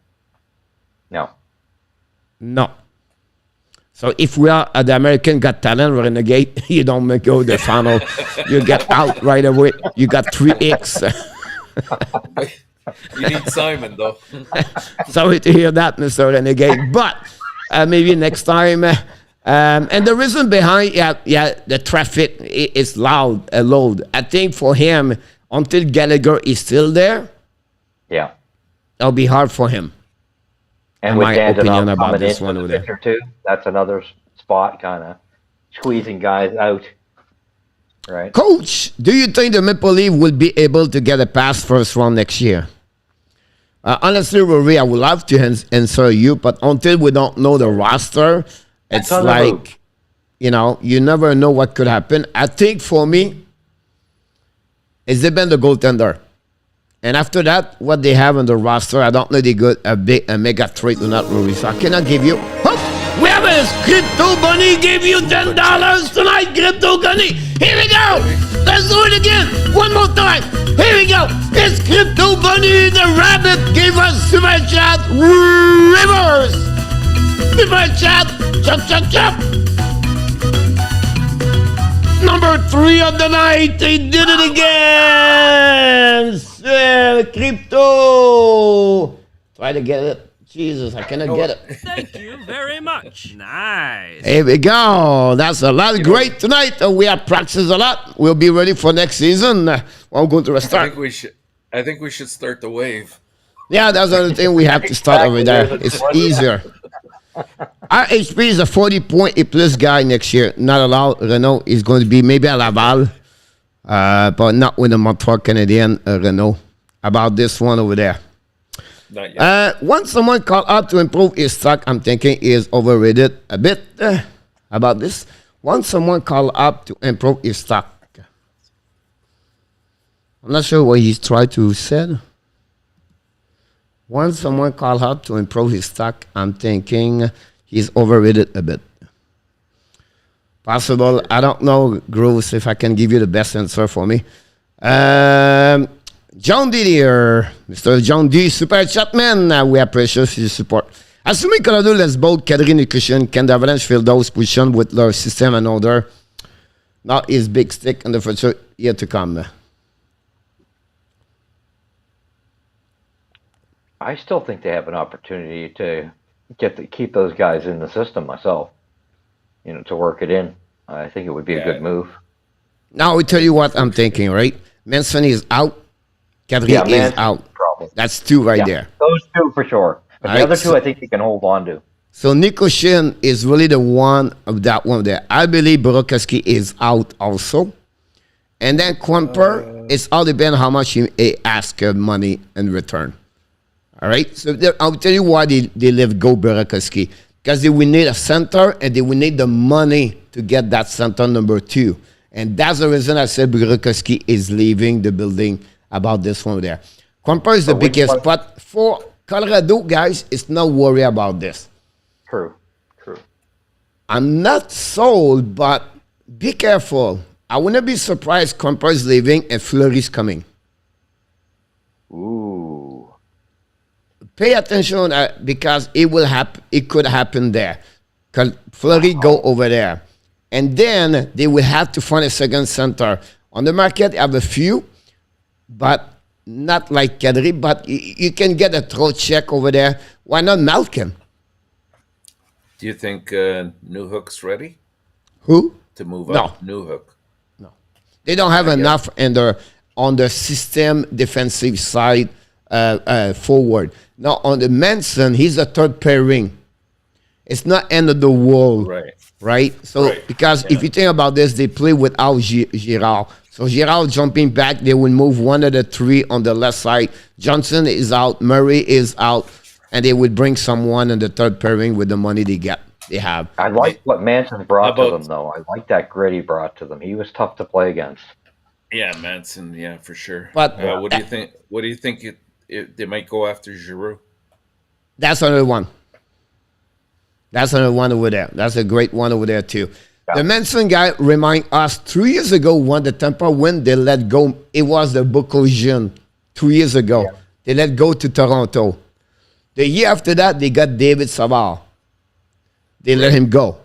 Speaker 3: No.
Speaker 1: So if we are at the American Got Talent Renegade, you don't make go the final. You get out right away. You got 3X.
Speaker 2: You need Simon, though.
Speaker 1: Sorry to hear that, Mr. Renegade. But maybe next time. And the reason behind, the traffic is loud. I think for him, until Gallagher is still there, it'll be hard for him.
Speaker 3: And with
Speaker 1: my
Speaker 3: Danton
Speaker 1: opinion about
Speaker 3: coming
Speaker 1: this
Speaker 3: in
Speaker 1: one
Speaker 3: for
Speaker 1: over
Speaker 3: the
Speaker 1: there.
Speaker 3: picture too, that's another spot kind of squeezing guys out. Right.
Speaker 1: Coach, do you think the Maple Leaf will be able to get a pass first round next year? Honestly, Rory, I would love to answer you, but until we don't know the roster, it's like, you never know what could happen. I think for me, it's depend the goaltender. And after that, what they have on the roster, I don't know they got a mega trade or not, Rory. So I cannot give you. Oh, we have a Crypto Bunny give you $10 tonight, Crypto Bunny. Here we go. Let's do it again. One more time. Here we go. It's Crypto Bunny. The rabbit gave us super chat. Reverse. Super chat. Chop, chop, chop. Number 3 of the night. They did it again. Crypto. Try to get it. Jesus, I cannot get it.
Speaker 5: Thank you very much. Nice.
Speaker 1: Here we go. That's a lot. Great tonight. We have practiced a lot. We'll be ready for next season. I'm going to restart.
Speaker 2: I think we should start the wave.
Speaker 1: Yeah, that's another thing we have to start over there. It's easier. Our HP is a 40-point A+ guy next year. Not allowed. Renault is going to be maybe at Laval, but not with the Montreal Canadian Renault. About this one over there.
Speaker 2: Not yet.
Speaker 1: Once someone called up to improve his stock, I'm thinking is overrated a bit. About this, once someone called up to improve his stock, I'm not sure what he's trying to say. Once someone called up to improve his stock, I'm thinking he's overrated a bit. Possible. I don't know, Gross, if I can give you the best answer for me. John D. here. Mr. John D. Super Chatman. We appreciate your support. Assuming Colorado lets both Kadri and Cushion, can the Avalanche fill those positions with their system and order? Not his big stick in the future yet to come.
Speaker 3: I still think they have an opportunity to keep those guys in the system myself. To work it in. I think it would be a good move.
Speaker 1: Now, I tell you what I'm thinking, right? Manson is out. Kadri is out.
Speaker 3: Problem.
Speaker 1: That's 2 right there.
Speaker 3: Those 2 for sure. But the other 2 I think you can hold on to.
Speaker 1: So Nico Shin is really the one of that one there. I believe Burakovsky is out also. And then Quamper, it's all depends how much he asks money in return. All right? So I'll tell you why they let go Burakovsky. Because they will need a center and they will need the money to get that center number 2. And that's the reason I said Burakovsky is leaving the building about this one there. Quamper is the biggest spot. For Colorado, guys, it's not worry about this.
Speaker 3: True.
Speaker 1: I'm not sold, but be careful. I wouldn't be surprised Quamper is leaving and Fleury's coming.
Speaker 3: Ooh.
Speaker 1: Pay attention because it will happen. It could happen there. Fleury go over there. And then they will have to find a second center. On the market, they have a few, but not like Kadri. But you can get a throat check over there. Why not Malkin?
Speaker 2: Do you think Newhook's ready?
Speaker 1: Who?
Speaker 2: To move up? Newhook.
Speaker 1: No. They don't have enough on the system defensive side forward. Now, on the Manson, he's a third pairing. It's not end of the world. Right? So, because if you think about this, they play without Girard. So, Girard jumping back, they will move one of the 3 on the left side. Johnson is out. Murray is out. And they would bring someone in the third pairing with the money they get. They have.
Speaker 3: I like what Manson
Speaker 2: How
Speaker 3: brought to them,
Speaker 2: about
Speaker 3: though. I like that grit he brought to them. He was tough to play against.
Speaker 2: yeah, Manson? Yeah, for sure.
Speaker 1: But
Speaker 2: What do you think? What do you think? They might go after Giroux.
Speaker 1: that's another one. That's another one over there. That's a great one over there too.
Speaker 3: Yeah.
Speaker 1: The Manson guy remind us 3 years ago when the Tampa win, they let go. It was the Bocosian 2 years ago.
Speaker 3: Yeah.
Speaker 1: They let go to Toronto. The year after that, they got David Savard. They let him go.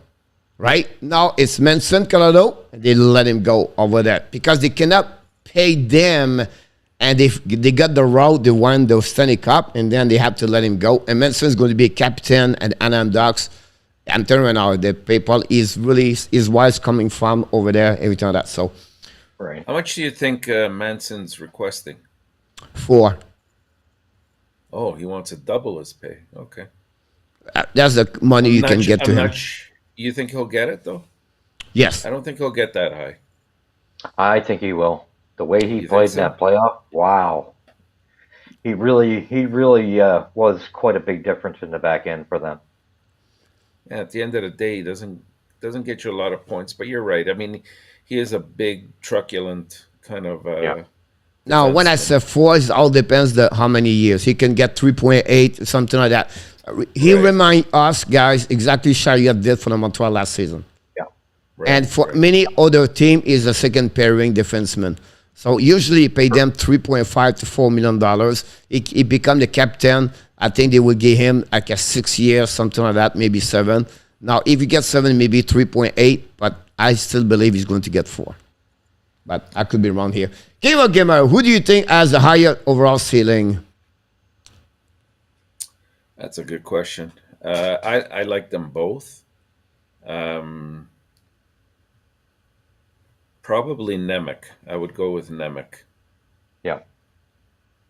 Speaker 1: Right? Now it's Manson, Colorado, and they let him go over there because they cannot pay them, and they got the route, they won the Stanley Cup, and then they have to let him go. And Manson's going to be a captain at Anaheim Ducks. I'm telling you now, the PayPal is really his wife's coming from over there, everything like that. So,
Speaker 3: Right.
Speaker 2: How much do you think Manson's requesting?
Speaker 1: 4.
Speaker 2: Oh, he wants to double his pay. Okay.
Speaker 1: That's the money you can get to him.
Speaker 2: You think he'll get it though?
Speaker 1: Yes.
Speaker 2: I don't think he'll get that high.
Speaker 3: I think he will. The way he
Speaker 2: You
Speaker 3: played
Speaker 2: think
Speaker 3: in
Speaker 2: so?
Speaker 3: that playoff, wow. He really was quite a big difference in the back end for them.
Speaker 2: Yeah, at the end of the day, he doesn't get you a lot of points. But you're right. I mean, he is a big, truculent kind of.
Speaker 3: Yeah.
Speaker 1: Now, when I
Speaker 2: defenseman.
Speaker 1: say 4, it all depends how many years. He can get 3.8, something like that. He
Speaker 2: Right.
Speaker 1: remind us, guys, exactly Chariot did for the Montreal last season.
Speaker 3: Yeah.
Speaker 2: Right,
Speaker 1: And for
Speaker 2: right.
Speaker 1: many other team is a second pairing defenseman. So usually you pay them $3.5 to $4 million. He become the captain. I think they will give him like a 6 years, something like that, maybe 7. Now, if you get 7, maybe 3.8, but I still believe he's going to get 4. But I could be wrong here. Gamer, who do you think has the higher overall ceiling?
Speaker 2: That's a good question. I like them both. Probably Nemec. I would go with Nemec
Speaker 3: Yeah.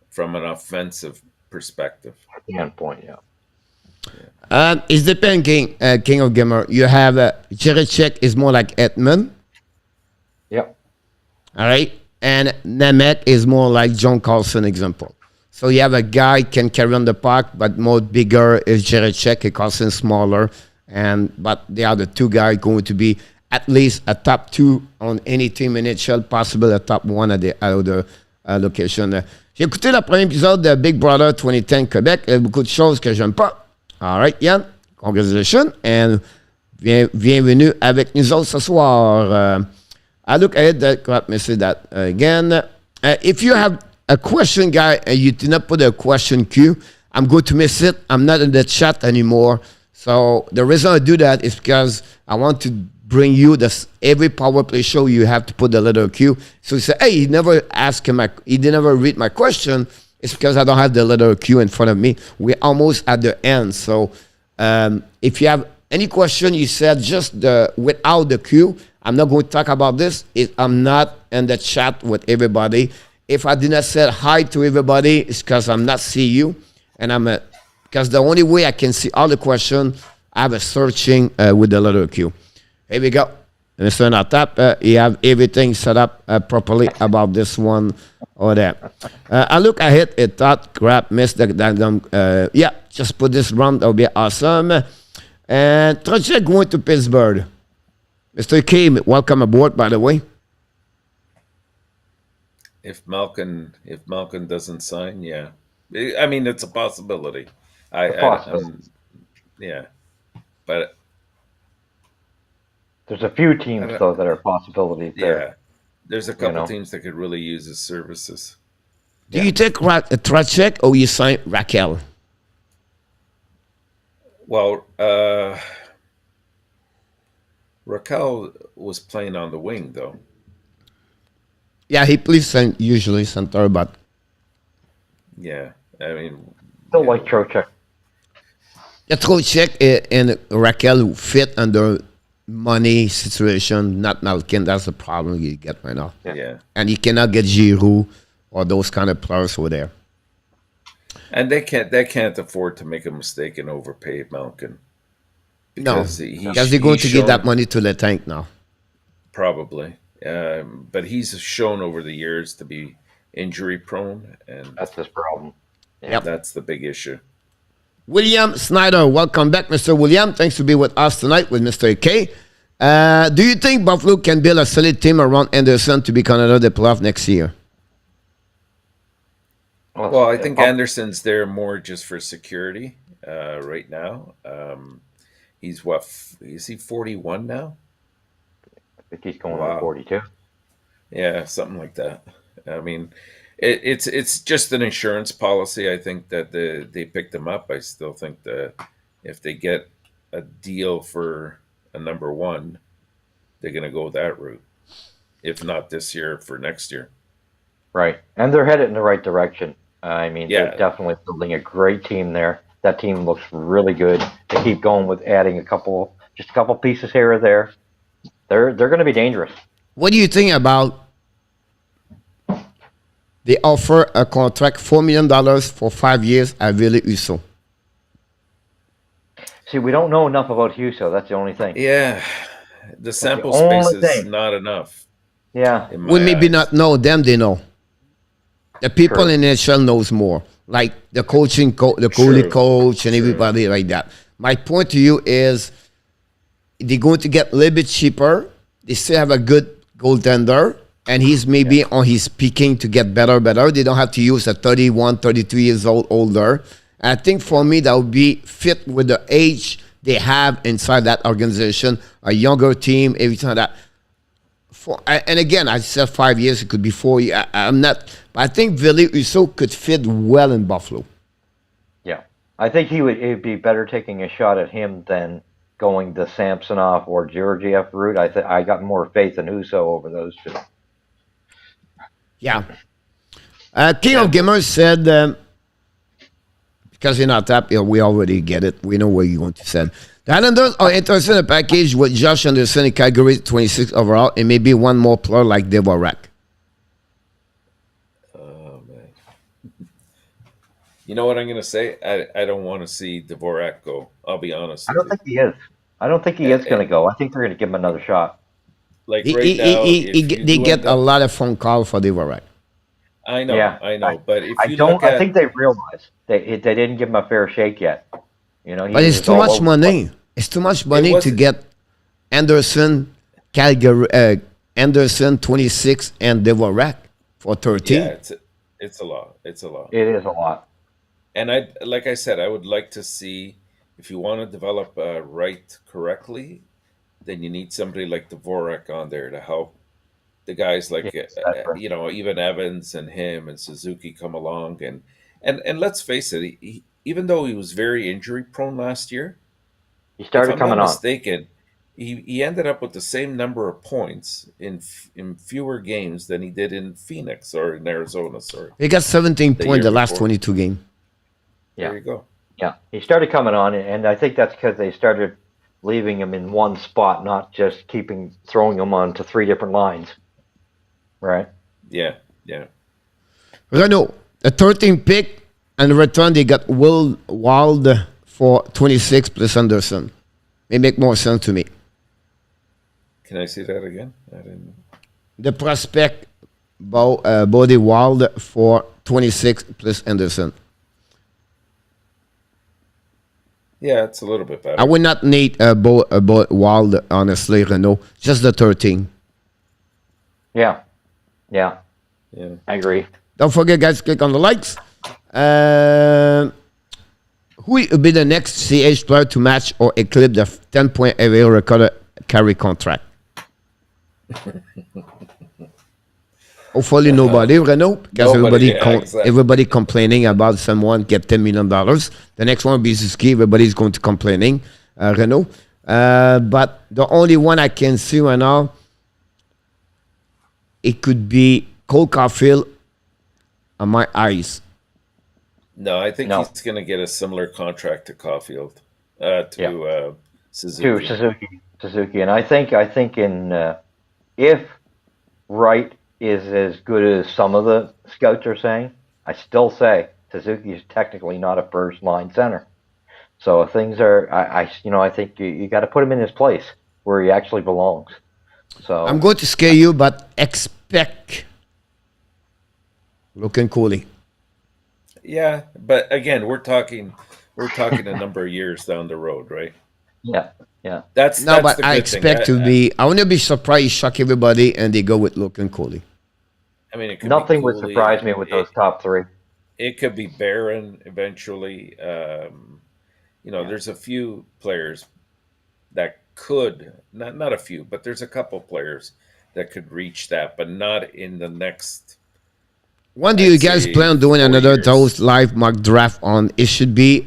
Speaker 2: from an offensive perspective.
Speaker 3: Standpoint, yeah.
Speaker 1: It's depending, King of Gamer. You have Jerichek is more like Edmund,
Speaker 3: Yep.
Speaker 1: all right? And Nemec is more like John Carlson example. So you have a guy can carry on the puck, but more bigger is Jerichek, and Carlson smaller. But they are the two guys going to be at least a top 2 on any team in NHL, possible a top 1 at the other location. J'ai écouté le premier épisode de Big Brother 2010 Québec. Il y a beaucoup de choses que j'aime pas. All right, Yann, congratulations, and bienvenue avec nous autres ce soir. I look ahead that, let me say that again. If you have a question, guy, and you did not put a question queue, I'm going to miss it. I'm not in the chat anymore. So the reason I do that is because I want to bring you this every power play show. You have to put the letter Q. So you say, hey, he never asked him. He did never read my question. It's because I don't have the letter Q in front of me. We're almost at the end. So if you have any question, you said just without the Q. I'm not going to talk about this. I'm not in the chat with everybody. If I did not say hi to everybody, it's because I'm not seeing you. And because the only way I can see all the questions, I have a searching with the letter Q. Here we go. Mr. Natap, you have everything set up properly about this one or that. I look ahead at that crap, missed the yeah, just put this round. That would be awesome. And Trocek going to Pittsburgh. Mr. K, welcome aboard, by the way.
Speaker 2: If Malkin doesn't sign, yeah. I mean, it's a possibility. Yeah, but
Speaker 3: there's a few teams though that are possibilities there.
Speaker 2: yeah, there's a couple teams that could really use his services.
Speaker 1: Do you take Trocek or you sign Raquel?
Speaker 2: Well, Raquel was playing on the wing, though.
Speaker 1: Yeah, he plays usually center, but
Speaker 2: Yeah, I mean,
Speaker 3: Still like Trocheck.
Speaker 1: yeah, Trocek and Raquel fit under money situation, not Malkin. That's the problem you get right now.
Speaker 2: yeah.
Speaker 1: And you cannot get Giroux or those kind of players over there.
Speaker 2: And they can't afford to make a mistake and overpay Malkin.
Speaker 1: Because they're going to give that money to the tank now.
Speaker 2: Probably. But he's shown over the years to be injury prone, and
Speaker 3: That's his problem.
Speaker 2: that's the big issue.
Speaker 1: William Snyder, welcome back, Mr. William. Thanks to be with us tonight with Mr. K. Do you think Buffalo can build a solid team around Anderson to be Canada the playoff next year?
Speaker 2: Well, I think Anderson's there more just for security right now. He's what? Is he 41 now?
Speaker 3: I think he's going on 42.
Speaker 2: Yeah, something like that. I mean, it's just an insurance policy. I think that they picked him up. I still think that if they get a deal for a number one, they're going to go that route. If not this year, for next year.
Speaker 3: Right, and they're headed in the right direction. I mean, they're definitely building a great team there. That team looks really good. They keep going with adding just a couple pieces here or there. They're going to be dangerous.
Speaker 1: What do you think about they offer a contract $4 million for 5 years at Ville Husso?
Speaker 3: See, we don't know enough about Husso. That's the only thing.
Speaker 2: Yeah, the sample space is not enough.
Speaker 3: Yeah,
Speaker 1: we maybe not know them. They know. The people in NHL knows more, like the coaching, the goalie coach, and everybody like that. My point to you is, they're going to get a little bit cheaper. They still have a good goaltender, and he's maybe on his peaking to get better. They don't have to use a 31, 32 years old older. And I think for me, that would be fit with the age they have inside that organization, a younger team, everything like that. And again, I said 5 years, it could be 4 years. I'm not, but I think Ville Husso could fit well in Buffalo.
Speaker 3: Yeah, I think it'd be better taking a shot at him than going the Samsonov or Georgiev route. I got more faith in Husso over those two.
Speaker 1: Yeah. King of Gamers said, because you're not happy, we already get it. We know what you're going to say. The Islanders are interested in a package with Josh Anderson in Calgary, 26 overall, and maybe one more player like DUARTE.
Speaker 2: Oh, man. You know what I'm going to say? I don't want to see DUARTE go. I'll be honest.
Speaker 3: I don't think he is. I don't think he is going to go. I think they're going to give him another shot.
Speaker 2: Like right now,
Speaker 1: they get a lot of phone calls for DUARTE.
Speaker 2: I know, I know. But if you
Speaker 3: I think they realize they didn't give him a fair shake yet. You know,
Speaker 1: but it's too much money. It's too much money to get Anderson, Calgary, Anderson 26, and DUARTE for 13.
Speaker 2: Yeah, it's a lot. It's a lot.
Speaker 3: It is a lot.
Speaker 2: And like I said, I would like to see, if you want to develop right correctly, then you need somebody like DUARTE on there to help the guys like even Evans and him and Suzuki come along and let's face it, even though he was very injury prone last year,
Speaker 3: he started coming on.
Speaker 2: If I'm not mistaken, he ended up with the same number of points in fewer games than he did in Phoenix or in Arizona. Sorry,
Speaker 1: he got 17 points the last 22 games.
Speaker 3: Yeah,
Speaker 2: there you go.
Speaker 3: Yeah, he started coming on, and I think that's because they started leaving him in one spot, not just throwing him onto 3 different lines. Right. Yeah.
Speaker 1: Renault, a 13th pick, and in return they got Will Wild for 26 plus Anderson. It make more sense to me.
Speaker 2: Can I see that again? I didn't.
Speaker 1: The prospect Body Wild for 26 plus Anderson.
Speaker 2: Yeah, it's a little bit better.
Speaker 1: I would not need Wild, honestly, Renault. Just the 13.
Speaker 3: Yeah. I agree.
Speaker 1: Don't forget, guys, click on the likes. Who will be the next CH player to match or eclipse the 10-point area record carry contract? Hopefully nobody, Renault, because everybody complaining about someone get $10 million. The next one will be Suzuki. Everybody's going to complaining, Renault. But the only one I can see right now, it could be Cole Caulfield on my eyes.
Speaker 2: No, I think he's going to get a similar contract to Caulfield, to Suzuki.
Speaker 3: To Suzuki. And I think in if Wright is as good as some of the scouts are saying, I still say Suzuki is technically not a first line center. So if things are, I think you got to put him in his place where he actually belongs. So
Speaker 1: I'm going to scare you, but expect looking coolly.
Speaker 2: Yeah, but again, we're talking we're talking a number of years down the road, right?
Speaker 3: Yeah, yeah.
Speaker 2: That's
Speaker 1: No, but
Speaker 2: the
Speaker 1: I
Speaker 2: good thing.
Speaker 1: expect to be. I want to be surprised, shock everybody, and they go with Logan Cooley.
Speaker 2: I mean, it could
Speaker 3: Nothing
Speaker 2: be
Speaker 3: would
Speaker 2: Cooley.
Speaker 3: surprise me with those top three.
Speaker 2: It could be Barron eventually. There's a few players that could not a few, but there's a couple players that could reach that, but not in the next.
Speaker 1: When do you guys plan on doing
Speaker 2: 4
Speaker 1: another
Speaker 2: years.
Speaker 1: those live mock draft on? It should be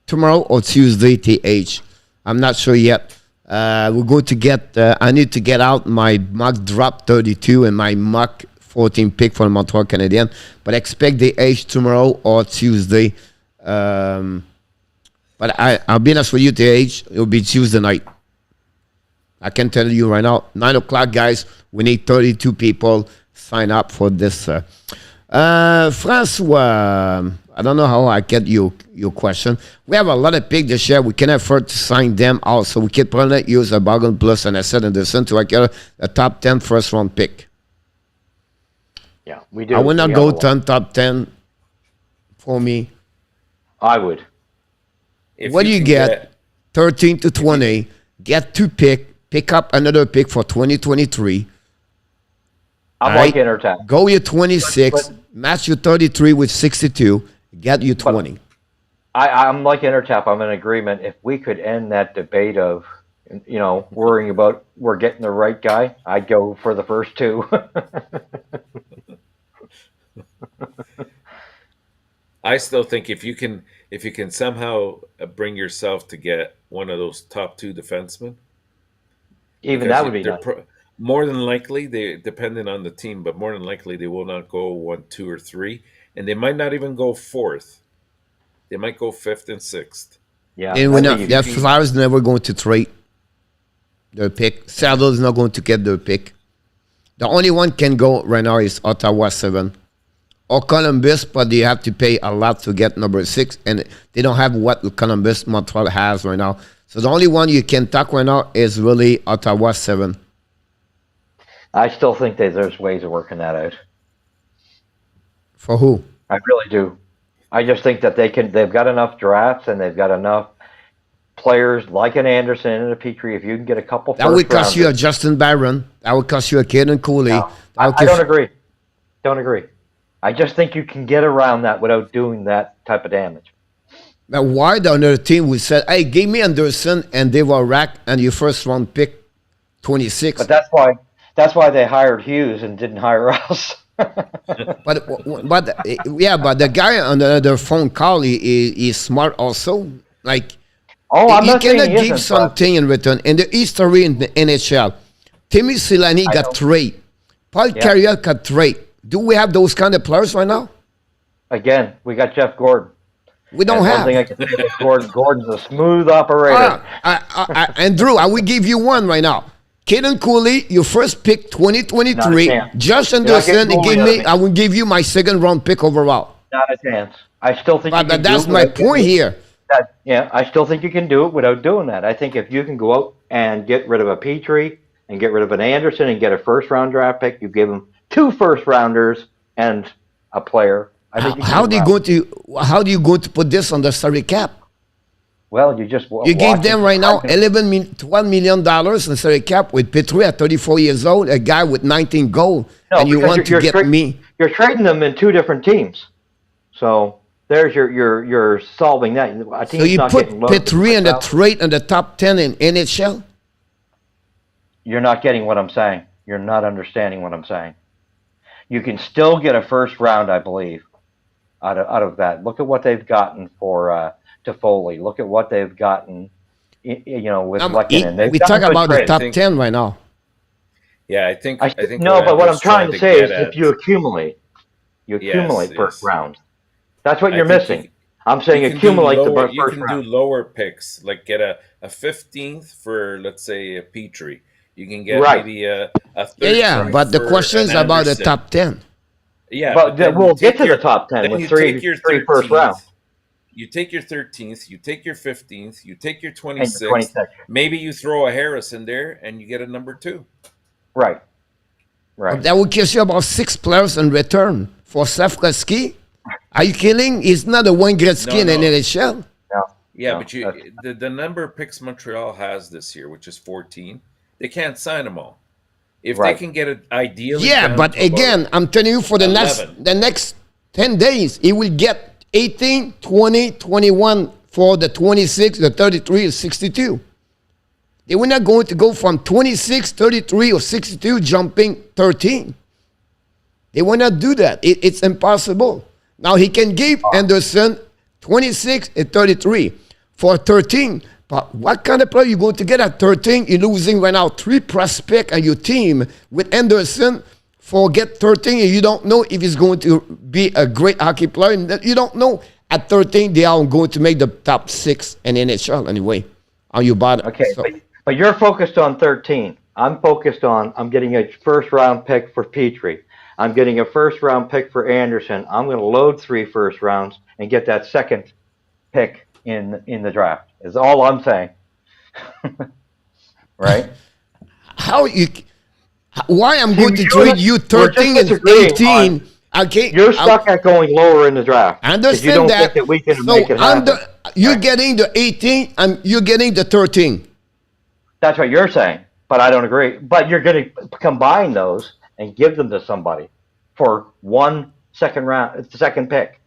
Speaker 1: tomorrow or Tuesday, TH. I'm not sure yet. We're going to get. I need to get out my mock drop 32 and my mock 14 pick for the Montreal Canadiens, but expect the H tomorrow or Tuesday. But I'll be honest with you, TH. It'll be Tuesday night. I can tell you right now, 9 o'clock, guys. We need 32 people sign up for this. Francois, I don't know how I get your question. We have a lot of picks this year. We can afford to sign them out, so we can probably use a bargain plus and a set in the center to acquire a top 10 first round pick.
Speaker 3: Yeah, we do.
Speaker 1: I will not go top 10 for me.
Speaker 3: I would.
Speaker 1: What do you get? 13 to 20. Get 2 pick up another pick for 2023.
Speaker 3: I'm like Intertap.
Speaker 1: Go your 26, match your 33 with 62, get you 20.
Speaker 3: I'm like Intertap. I'm in agreement. If we could end that debate of, worrying about we're getting the right guy, I'd go for the first 2.
Speaker 2: I still think if you can somehow bring yourself to get one of those top 2 defensemen,
Speaker 3: even that would be nice.
Speaker 2: More than likely, they depending on the team, but more than likely they will not go 1, 2, or 3, and they might not even go 4th. They might go 5th and 6th.
Speaker 3: Yeah,
Speaker 1: and Flowers never going to trade their pick. Saddle is not going to get their pick. The only one can go right now is Ottawa 7 or Columbus, but they have to pay a lot to get number 6, and they don't have what Columbus Montreal has right now. So the only one you can talk right now is really Ottawa 7.
Speaker 3: I still think that there's ways of working that out.
Speaker 1: For who?
Speaker 3: I really do. I just think that they've got enough drafts and they've got enough players like an Anderson and a Petrie. If you can get a couple
Speaker 1: that would cost you a Justin Barron. That would cost you a Caden Cooley.
Speaker 3: No, I don't agree. Don't agree. I just think you can get around that without doing that type of damage.
Speaker 1: Now, why the other team would say, hey, give me Anderson and Dave Rack and your first round pick 26.
Speaker 3: But that's why they hired Hughes and didn't hire us.
Speaker 1: but the guy on the other phone call is smart also. Like,
Speaker 3: I'm
Speaker 1: you
Speaker 3: not saying
Speaker 1: cannot
Speaker 3: he
Speaker 1: give
Speaker 3: isn't,
Speaker 1: something in return. In the history in the NHL, Timmy Silani got trade. Paul Carrier got trade. Do we have those kind of players right now?
Speaker 3: Again, we got Jeff Gordon.
Speaker 1: We don't have.
Speaker 3: One thing I can say is Gordon's a smooth operator.
Speaker 1: Andrew, I will give you one right now. Caden Cooley, your first pick 2023. Josh Anderson, I will give you my second round pick overall.
Speaker 3: Not a chance. I still think.
Speaker 1: But that's my point here.
Speaker 3: I still think you can do it without doing that. I think if you can go out and get rid of a Petrie and get rid of an Anderson and get a first round draft pick, you give them 2 first rounders and a player. I think how do
Speaker 1: you go to put this on the salary cap?
Speaker 3: Well, you
Speaker 1: gave them right now $12 million in salary cap with Petrie at 34 years old, a guy with 19 goals, and you want to get me.
Speaker 3: You're trading them in 2 different teams, so there's you're solving that.
Speaker 1: So you put Petrie in the trade in the top 10 in NHL.
Speaker 3: You're not getting what I'm saying. You're not understanding what I'm saying. You can still get a first round, I believe, out of that. Look at what they've gotten for Toffoli. Look at what they've gotten, with Lehkonen.
Speaker 1: We talk about the top 10 right now.
Speaker 2: Yeah, I think.
Speaker 3: No, but what I'm trying to say is, if you accumulate, first rounds. That's what you're missing. I'm saying accumulate the first round.
Speaker 2: You can do lower picks, like get a 15th for, let's say, a Petrie. You can get maybe a 13th.
Speaker 1: But the question is about the top 10.
Speaker 2: Yeah,
Speaker 3: but we'll get to the top 10 with three first rounds.
Speaker 2: You take your 13th, you take your 15th, you take your 26th. Maybe you throw a Harris in there and you get a number 2.
Speaker 3: Right.
Speaker 1: That would cost you about 6 players in return for Safkaski. Are you kidding? He's not a Wayne Gretzky in
Speaker 2: No,
Speaker 1: an
Speaker 2: no.
Speaker 1: NHL.
Speaker 2: Yeah,
Speaker 3: No,
Speaker 2: but the number of picks Montreal has this year, which is 14, they can't sign them all. If
Speaker 3: Right.
Speaker 2: they can get it ideally
Speaker 1: Yeah,
Speaker 2: down
Speaker 1: but
Speaker 2: to about
Speaker 1: again, I'm telling you, for the
Speaker 2: 11.
Speaker 1: next 10 days, he will get 18, 20, 21 for the 26, the 33, or 62. They were not going to go from 26, 33, or 62 jumping 13. They will not do that. It's impossible. Now he can give Anderson 26 and 33 for 13. But what kind of player you going to get at 13? You're losing right now 3 prospects on your team with Anderson for get 13, and you don't know if he's going to be a great hockey player. You don't know at 13 they are going to make the top 6 in NHL anyway on your bottom.
Speaker 3: Okay,
Speaker 1: So,
Speaker 3: but you're focused on 13. I'm focused on, I'm getting a first-round pick for Petrie. I'm getting a first-round pick for Anderson. I'm going to load 3 first rounds and get that second pick in the draft. Is all I'm saying. Right?
Speaker 1: why I'm going to
Speaker 3: you
Speaker 1: trade
Speaker 3: and-
Speaker 1: you
Speaker 3: we're just
Speaker 1: 13 and
Speaker 3: disagreeing
Speaker 1: 18? Okay,
Speaker 3: You're stuck at going lower in the draft.
Speaker 1: I
Speaker 3: 'cause you
Speaker 1: understand
Speaker 3: don't
Speaker 1: that.
Speaker 3: think that we can
Speaker 1: So
Speaker 3: make it happen.
Speaker 1: you're getting the 18 and you're getting the 13.
Speaker 3: That's what you're saying, but I don't agree. But you're going to combine those and give them to somebody for 1 second pick.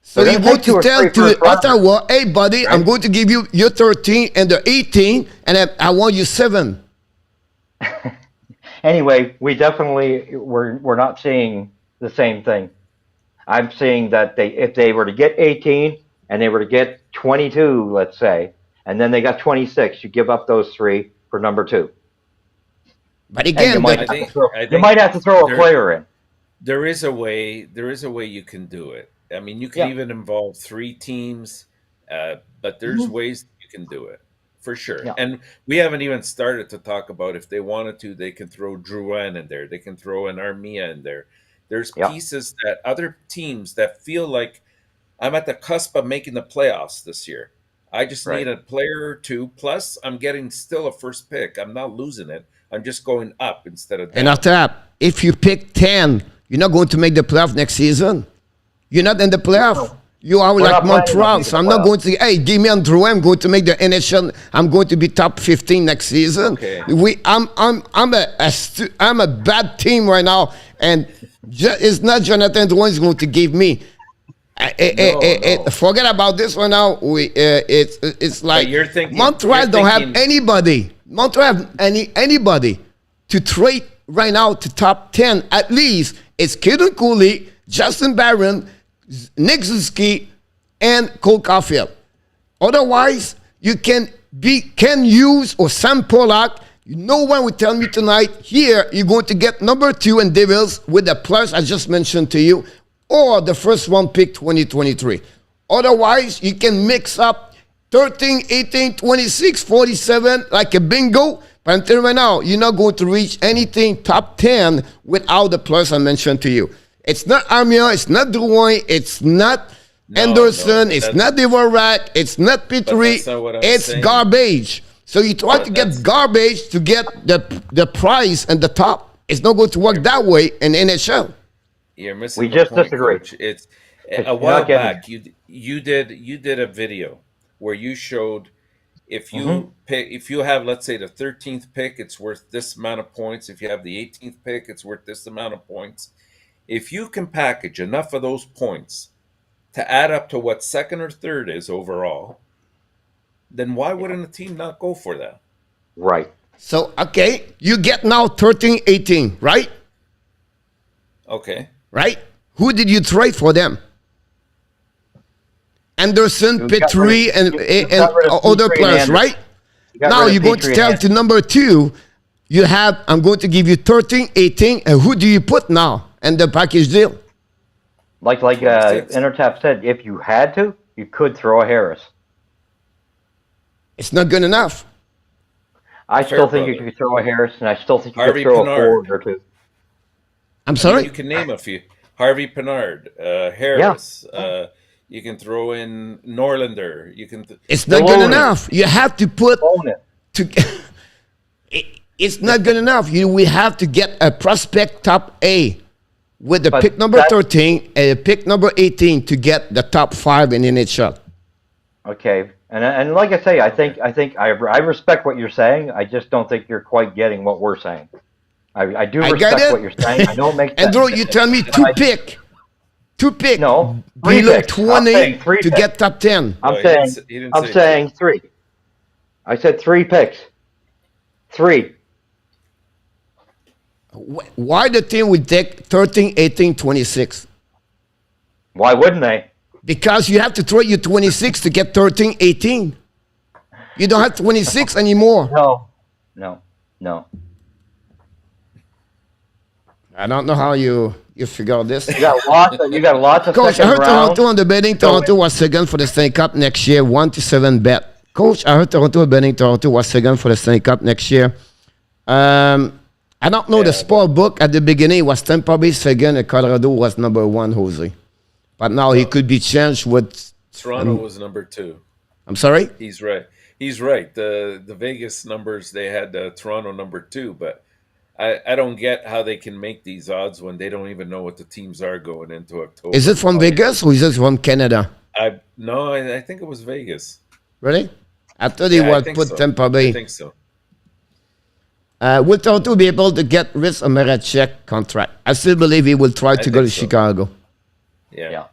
Speaker 1: So
Speaker 3: They're
Speaker 1: you
Speaker 3: gonna
Speaker 1: go
Speaker 3: take 2
Speaker 1: to
Speaker 3: or
Speaker 1: tell
Speaker 3: 3
Speaker 1: to
Speaker 3: first rounders.
Speaker 1: Ottawa, hey buddy, I'm
Speaker 3: Right.
Speaker 1: going to give you your 13 and the 18, and I want you 7.
Speaker 3: Anyway, we're not seeing the same thing. I'm seeing that if they were to get 18 and they were to get 22, let's say, and then they got 26, you give up those 3 for number 2.
Speaker 1: But
Speaker 3: And
Speaker 1: again,
Speaker 3: you might,
Speaker 2: I think-
Speaker 3: you might have to throw a
Speaker 2: there-
Speaker 3: player in.
Speaker 2: There is a way. There is a way you can do it. I mean, you can
Speaker 3: Yeah.
Speaker 2: even involve 3 teams, but there's ways you can do it for sure.
Speaker 3: Yeah.
Speaker 2: And we haven't even started to talk about if they wanted to, they can throw Drouin in there. They can throw an Armia in there. There's
Speaker 3: Yeah.
Speaker 2: pieces that other teams that feel like I'm at the cusp of making the playoffs this year. I just
Speaker 3: Right.
Speaker 2: need a player or 2. Plus, I'm getting still a first pick. I'm not losing it. I'm just going up instead of down.
Speaker 1: and after that, if you pick 10, you're not going to make the playoff next season. You're not in the playoff. You are
Speaker 3: We're
Speaker 1: like
Speaker 3: not planning on
Speaker 1: Montreal,
Speaker 3: making
Speaker 1: so
Speaker 3: the
Speaker 1: I'm not
Speaker 3: playoff.
Speaker 1: going to. Hey, give me Andrew. I'm going to make the NHL. I'm going to be top 15 next season.
Speaker 2: Okay.
Speaker 1: I'm a bad team right now, and it's not Jonathan Drouin is going to give me.
Speaker 2: No.
Speaker 1: Forget about this one now. It's like
Speaker 2: you're thinking-
Speaker 1: Montreal
Speaker 2: you're
Speaker 1: don't have
Speaker 2: thinking-
Speaker 1: anybody. Montreal have anybody to trade right now to top 10. At least it's Kaden Cooley, Justin Barron, Nick Zuski, and Cole Caulfield. Otherwise, you can be Ken Hughes or Sam Pollock. No one will tell me tonight, here, you're going to get number 2 and Devils with the plus I just mentioned to you, or the first one pick 2023. Otherwise, you can mix up 13, 18, 26, 47 like a bingo. But I'm telling you right now, you're not going to reach anything top 10 without the plus I mentioned to you. It's not Armia, it's not Drouin, it's not Anderson, it's not Dvorak, it's not Petrie,
Speaker 2: that's not what I'm
Speaker 1: it's
Speaker 2: saying.
Speaker 1: garbage. So you try to get garbage to get the prize and the top. It's not going to work that way in NHL.
Speaker 2: You're missing.
Speaker 3: We
Speaker 2: the
Speaker 3: just
Speaker 2: point,
Speaker 3: disagree.
Speaker 2: Coach. It's
Speaker 3: You're
Speaker 2: a while
Speaker 3: not getting
Speaker 2: back. You did a video where you showed if you pick, if you have, let's say, the 13th pick, it's worth this amount of points. If you have the 18th pick, it's worth this amount of points. If you can package enough of those points to add up to what second or third is overall, then why wouldn't a team not go for that?
Speaker 3: Right.
Speaker 1: So, okay, you get now 13, 18, right?
Speaker 2: Okay.
Speaker 1: Right? Who did you trade for them? Anderson,
Speaker 3: You got
Speaker 1: Petrie,
Speaker 3: rid
Speaker 1: and
Speaker 3: of- you got rid of
Speaker 1: other
Speaker 3: Petrie and
Speaker 1: players,
Speaker 3: Anderson.
Speaker 1: right?
Speaker 3: You got
Speaker 1: Now
Speaker 3: rid of
Speaker 1: you're going to
Speaker 3: Petrie
Speaker 1: tell
Speaker 3: and
Speaker 1: to number 2, you have, I'm going to give you 13, 18, and who do you put now in the package deal?
Speaker 3: Like
Speaker 2: 26.
Speaker 3: Intertap said, if you had to, you could throw a Harris.
Speaker 1: It's not good enough.
Speaker 3: I still think
Speaker 2: brother.
Speaker 3: you could throw a Harris, and I still think you
Speaker 2: Harvey
Speaker 3: could throw
Speaker 2: Pinard.
Speaker 3: a forward or 2.
Speaker 1: I'm
Speaker 2: I mean,
Speaker 1: sorry?
Speaker 2: you can name a few. Harvey Pinard, Harris. You can throw in Norlander. You can.
Speaker 1: It's not good
Speaker 3: Maloney.
Speaker 1: enough. You have to put
Speaker 3: Own it.
Speaker 1: to. It's not good enough. We have to get a prospect top A. with the
Speaker 3: But
Speaker 1: pick number 13 and pick number 18 to get the top 5 in NHL.
Speaker 3: Okay, and like I say, I think I respect what you're saying. I just don't think you're quite getting what we're saying. I do respect what you're saying. I know it makes sense.
Speaker 1: Andrew, you tell me to pick.
Speaker 3: No,
Speaker 1: below
Speaker 3: picks.
Speaker 1: 20 to
Speaker 3: picks.
Speaker 1: get top 10.
Speaker 3: I'm
Speaker 2: He didn't
Speaker 3: saying 3. I said 3 picks. 3.
Speaker 1: Why the team would take 13, 18, 26?
Speaker 3: Why wouldn't they?
Speaker 1: Because you have to throw your 26 to get 13, 18. You don't have 26 anymore.
Speaker 3: No.
Speaker 1: I don't know how you figure out this.
Speaker 3: You got lots of
Speaker 1: Coach, I
Speaker 3: second
Speaker 1: heard
Speaker 3: round.
Speaker 1: Toronto on the betting. Toronto was second for the Stanley Cup next year, 1-7 bet. Coach, I heard Toronto betting. Toronto was second for the Stanley Cup next year. I don't know the sport book at the beginning was Tampa Bay second and Colorado was number 1, Jose. But now he could be changed with
Speaker 2: Toronto was number 2.
Speaker 1: I'm sorry?
Speaker 2: He's right. He's right. The Vegas numbers, they had Toronto number 2, but I don't get how they can make these odds when they don't even know what the teams are going into October.
Speaker 1: Is it from Vegas or is it from Canada?
Speaker 2: No, I think it was Vegas.
Speaker 1: Really? I thought he would put
Speaker 2: so.
Speaker 1: Tampa Bay.
Speaker 2: I think so.
Speaker 1: Will Toronto be able to get rid of Marachek contract? I still believe he will try to go to Chicago.
Speaker 2: Yeah.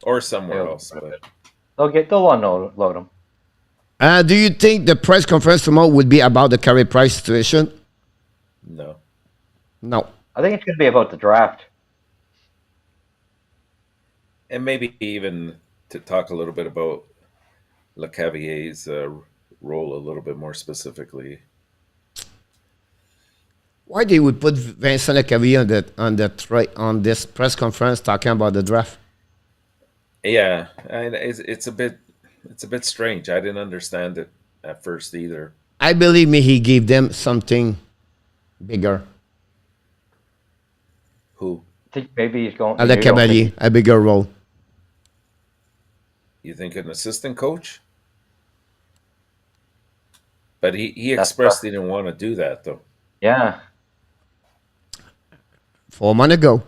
Speaker 2: Or somewhere else. But.
Speaker 3: They'll unload him.
Speaker 1: Do you think the press conference tomorrow would be about the Carey Price situation? No.
Speaker 3: I think it's going to be about the draft.
Speaker 2: And maybe even to talk a little bit about Lecavier's role a little bit more specifically.
Speaker 1: Why they would put Vincent Lecavier on this press conference talking about the draft?
Speaker 2: Yeah, and it's a bit strange. I didn't understand it at first either.
Speaker 1: I believe me, he gave them something bigger.
Speaker 2: Who?
Speaker 3: I think maybe he's going.
Speaker 1: Lecavalier, a bigger role.
Speaker 2: You think an assistant coach? But he expressed he didn't want to do that though.
Speaker 3: Yeah.
Speaker 1: 4 months ago.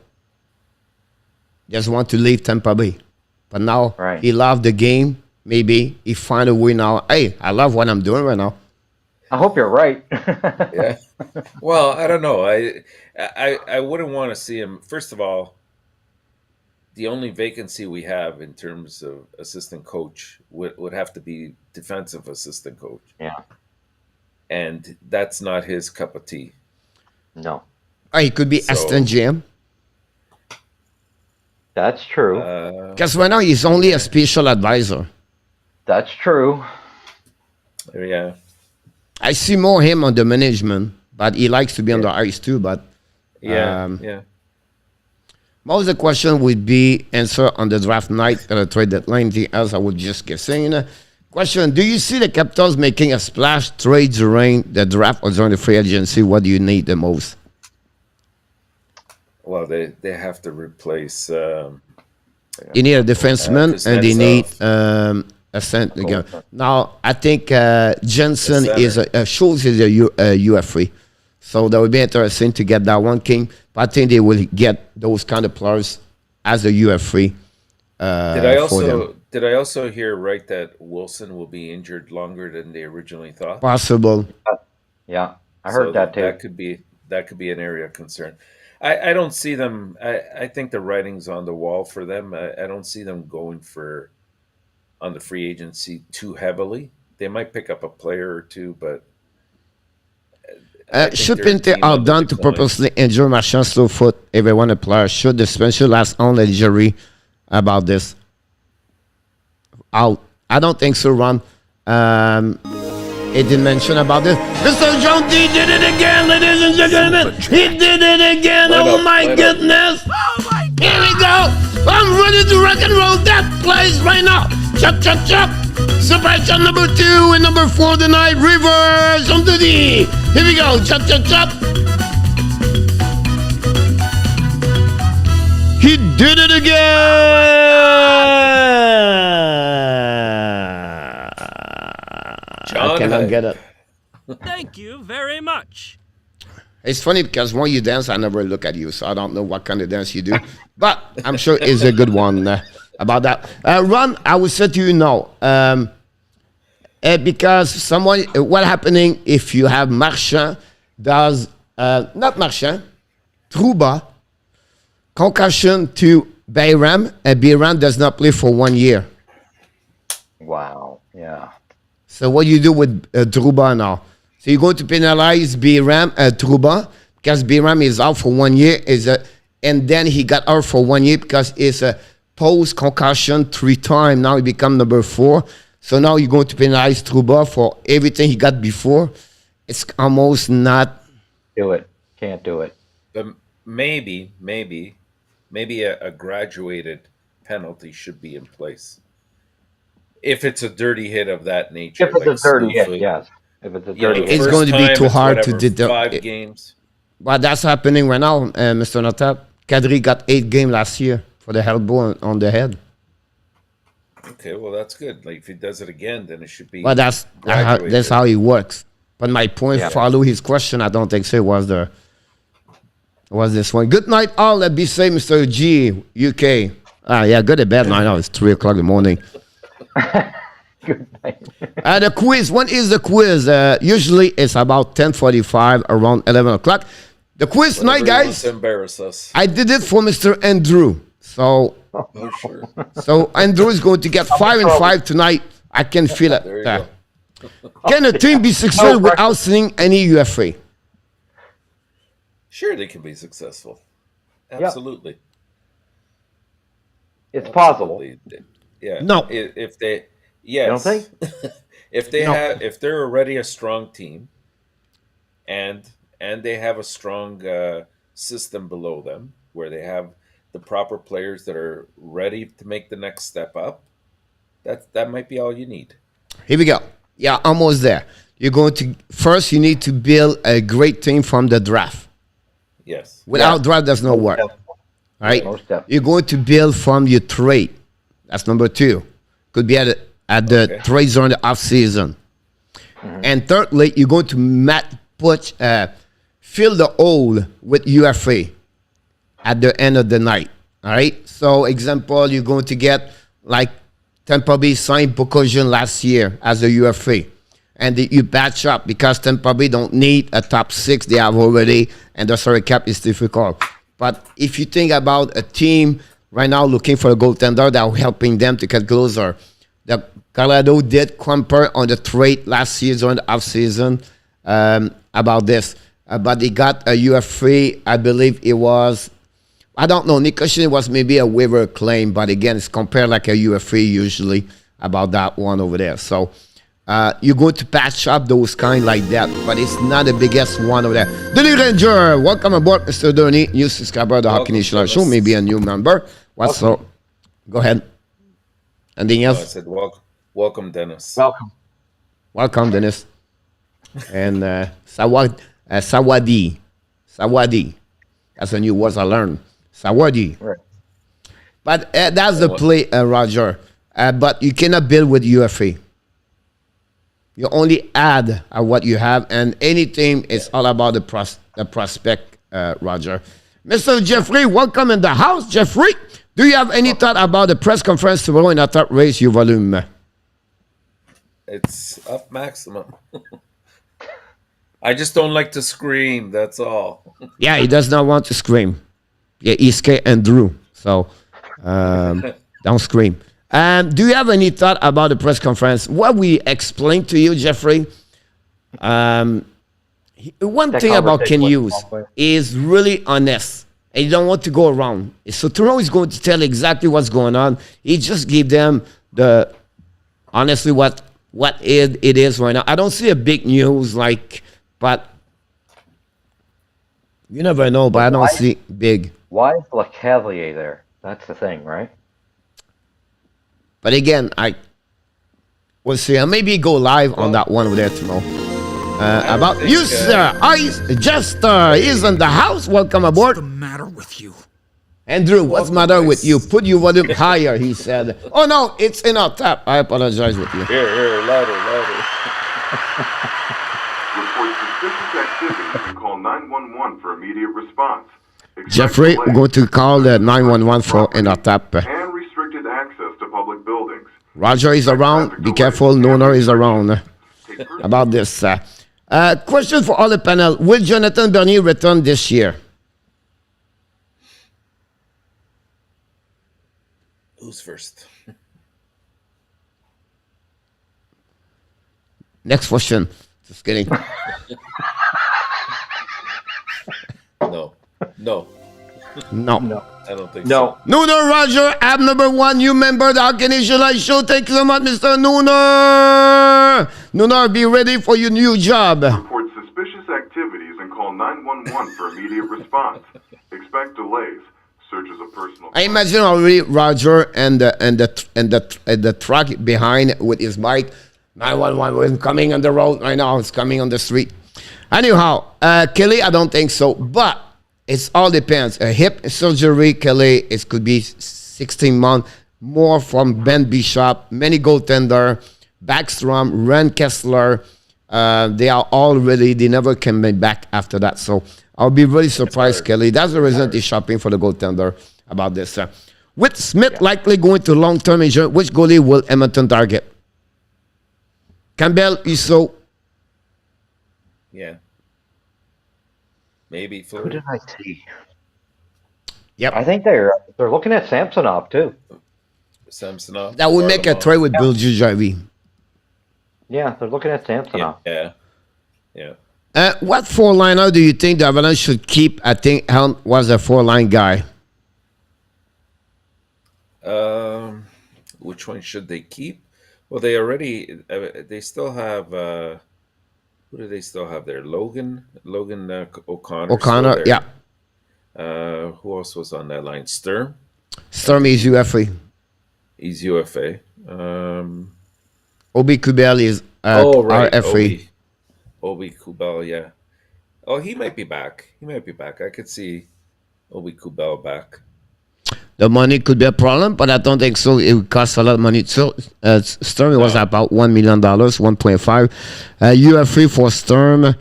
Speaker 1: Just want to leave Tampa Bay. But now he loved the game. Maybe he find a way now. Hey, I love what I'm doing right now.
Speaker 3: I hope you're right.
Speaker 2: Yeah. Well, I don't know. I wouldn't want to see him. First of all, the only vacancy we have in terms of assistant coach would have to be defensive assistant coach.
Speaker 3: Yeah.
Speaker 2: And that's not his cup of tea.
Speaker 3: No.
Speaker 1: He could be assistant GM.
Speaker 3: That's true.
Speaker 1: Because right now he's only a special advisor.
Speaker 3: That's true.
Speaker 2: Yeah.
Speaker 1: I see more him on the management, but he likes to be on the ice too. But
Speaker 2: yeah.
Speaker 1: Most of the question would be answered on the draft night at the trade deadline. The else I would just get saying. Question: do you see the Capitals making a splash trade during the draft or during the free agency? What do you need the most?
Speaker 2: Well, they have to replace.
Speaker 1: You need a defenseman, and they need a center. Now, I think Jensen is Schultz is a UFA, so that would be interesting to get that one king. But I think they will get those kind of players as a UFA.
Speaker 2: Did I also hear right that Wilson will be injured longer than they originally thought?
Speaker 1: Possible.
Speaker 3: Yeah, I heard that too.
Speaker 2: That could be an area of concern. I don't see them. I think the writing's on the wall for them. I don't see them going on the free agency too heavily. They might pick up a player or two, but
Speaker 1: should Pinter out done to purposely injure Marchand's slow foot? Everyone a player should the special last on the jury about this. Out. I don't think so, Ron. He didn't mention about this. Mr. Jones, he did it again, ladies and gentlemen. He did it again. Oh my goodness. Here we go. I'm ready to rock and roll that place right now. Chop, chop, chop. Separation number 2 and number 4 tonight. Reverse on the D. Here we go. Chop, chop, chop. He did it again. I cannot get it.
Speaker 5: Thank you very much.
Speaker 1: It's funny because when you dance, I never look at you, so I don't know what kind of dance you do. But I'm sure it's a good one about that. Ron, I will say to you now, because someone, what happening if you have Marchand does, not Marchand, Trouba, concussion to Bayram, and Bayram does not play for 1 year.
Speaker 3: Wow. Yeah.
Speaker 1: So what do you do with Trouba now? So you're going to penalize Bayram Trouba because Bayram is out for 1 year, and then he got out for 1 year because it's a post-concussion 3 times. Now he become number 4. So now you're going to penalize Trouba for everything he got before. It's almost not...
Speaker 3: Do it. Can't do it.
Speaker 2: Maybe a graduated penalty should be in place. If it's a dirty hit of that nature.
Speaker 3: If it's a dirty hit, yes. If it's a dirty hit.
Speaker 1: It's going to be too hard to determine.
Speaker 2: 5 games.
Speaker 1: But that's happening right now, Mr. Notap. Kadri got 8 games last year for the elbow on the head.
Speaker 2: Okay, well, that's good. Like, if he does it again, then it should be...
Speaker 1: Well, that's how it works. But my point, follow his question, I don't think so, was this one. Good night, all. Let me say, Mr. G, UK. Yeah, go to bed now. I know it's 3 o'clock in the morning.
Speaker 3: Good night.
Speaker 1: The quiz. When is the quiz? Usually it's about 10:45, around 11 o'clock. The quiz tonight, guys.
Speaker 2: Embarrass us.
Speaker 1: I did it for Mr. Andrew. So,
Speaker 2: Sure.
Speaker 1: so Andrew is going to get 5 and 5 tonight. I can feel it.
Speaker 2: There you go.
Speaker 1: Can a team be successful without seeing any UFA?
Speaker 2: Sure, they can be successful. Absolutely.
Speaker 3: It's possible.
Speaker 2: Yeah.
Speaker 1: No.
Speaker 2: If they, yes.
Speaker 3: You don't think?
Speaker 2: if they're already a strong team, and they have a strong system below them where they have the proper players that are ready to make the next step up, that might be all you need.
Speaker 1: Here we go. Yeah, almost there. You're going to first. You need to build a great team from the draft.
Speaker 2: Yes.
Speaker 1: Without draft, does not work. All right. You're going to build from your trade. That's number 2. Could be at the trade zone the off season. And thirdly, you're going to fill the hole with UFA at the end of the night. All right. So, example, you're going to get like Tampa Bay signed Bocosian last year as a UFA. And you batch up because Tampa Bay don't need a top 6. They have already, and the salary cap is difficult. But if you think about a team right now looking for a goaltender that are helping them to get closer, the Colorado did compare on the trade last season, the offseason, about this. But they got a UFA, I believe it was, I don't know, Nicosia was maybe a waiver claim, but again, it's compared like a UFA usually about that one over there. So you're going to patch up those kind like that, but it's not the biggest one over there. Danny Ranger, welcome aboard, Mr. Danny, new subscriber of the Hockey National Show, maybe a new member. What's up? Go ahead. Anything else?
Speaker 2: I said, welcome, Dennis.
Speaker 1: Welcome, Dennis. And Sawadi. That's a new word I learned. Sawadi.
Speaker 3: Right.
Speaker 1: But that's the play, Roger. But you cannot build with UFA. You only add what you have, and anything is all about the prospect, Roger. Mr. Jeffrey, welcome in the house, Jeffrey. Do you have any thought about the press conference tomorrow in that raise your volume?
Speaker 2: It's up maximum. I just don't like to scream, that's all.
Speaker 1: Yeah, he does not want to scream. Yeah, he's scared and Drew. So don't scream. Do you have any thought about the press conference? What we explained to you, Jeffrey, one thing about Ken Hughes is really honest. And you don't want to go around. So Toronto is going to tell exactly what's going on. He just gave them honestly what it is right now. I don't see a big news but you never know, but I don't see big.
Speaker 3: Why is LeCavalier there? That's the thing, right?
Speaker 1: But again, we'll see. I'll maybe go live on that one over there tomorrow. About you, sir. Ice Jester is in the house. Welcome aboard.
Speaker 5: What's the matter with you?
Speaker 1: Andrew, what's the matter with you? Put your volume higher, he said. Oh, no, it's in our tap. I apologize with you.
Speaker 2: Here, louder.
Speaker 4: Report suspicious activities and call 911 for immediate response. Expect
Speaker 1: Jeffrey, we're
Speaker 4: delays,
Speaker 1: going to call the
Speaker 4: searches of
Speaker 1: 911 for
Speaker 4: property,
Speaker 1: in our tap.
Speaker 4: and restricted access to public buildings.
Speaker 1: Roger is around. Be careful. Nona is around about this. Question for all the panel. Will Jonathan Bernier return this year?
Speaker 2: Who's first?
Speaker 1: Next question. Just kidding.
Speaker 2: No.
Speaker 1: No.
Speaker 2: I don't think
Speaker 3: No.
Speaker 2: so.
Speaker 1: Nooner Roger, ab number 1, new member of the Arcanation Light Show. Thank you so much, Mr. Nooner. Nooner, be ready for your new job.
Speaker 4: Report suspicious activities and call 911 for immediate response. Expect delays. Searches of personal.
Speaker 1: I imagine already Roger and the truck behind with his bike. 911 was coming on the road right now. It's coming on the street. Anyhow, Kelly, I don't think so. But it all depends. A hip surgery, Kelly, it could be 16 months. More from Ben Bishop, many goaltender, Backstrom, Ren Kessler. They are all ready. They never came back after that. So I'll be really surprised, Kelly. That's the reason he's shopping for the goaltender about this. With Smith likely going to long-term injury, which goalie will Edmonton target? Campbell, Iso.
Speaker 2: Yeah. Maybe
Speaker 3: Who
Speaker 2: Fleury.
Speaker 3: did I see?
Speaker 1: Yep.
Speaker 3: I think they're looking at Samsonov too.
Speaker 2: Samsonov.
Speaker 1: That would make a trade with Bill Jujavi.
Speaker 3: Yeah, they're looking at Samsonov.
Speaker 2: Yeah.
Speaker 1: What four-liner do you think the Avalanche should keep? I think Hunt was a four-line guy.
Speaker 2: Which one should they keep? Well, they already. They still have. Who do they still have there? Logan O'Connor.
Speaker 1: O'Connor, yeah.
Speaker 2: Who else was on that line? Sturm.
Speaker 1: Sturm is UFA.
Speaker 2: He's UFA.
Speaker 1: Obi Kubel is RFA.
Speaker 2: Obi Kubel, yeah. Oh, he might be back. I could see Obi Kubel back.
Speaker 1: The money could be a problem, but I don't think so. It would cost a lot of money. So Sturm was about $1 million, 1.5. UFA for Sturm,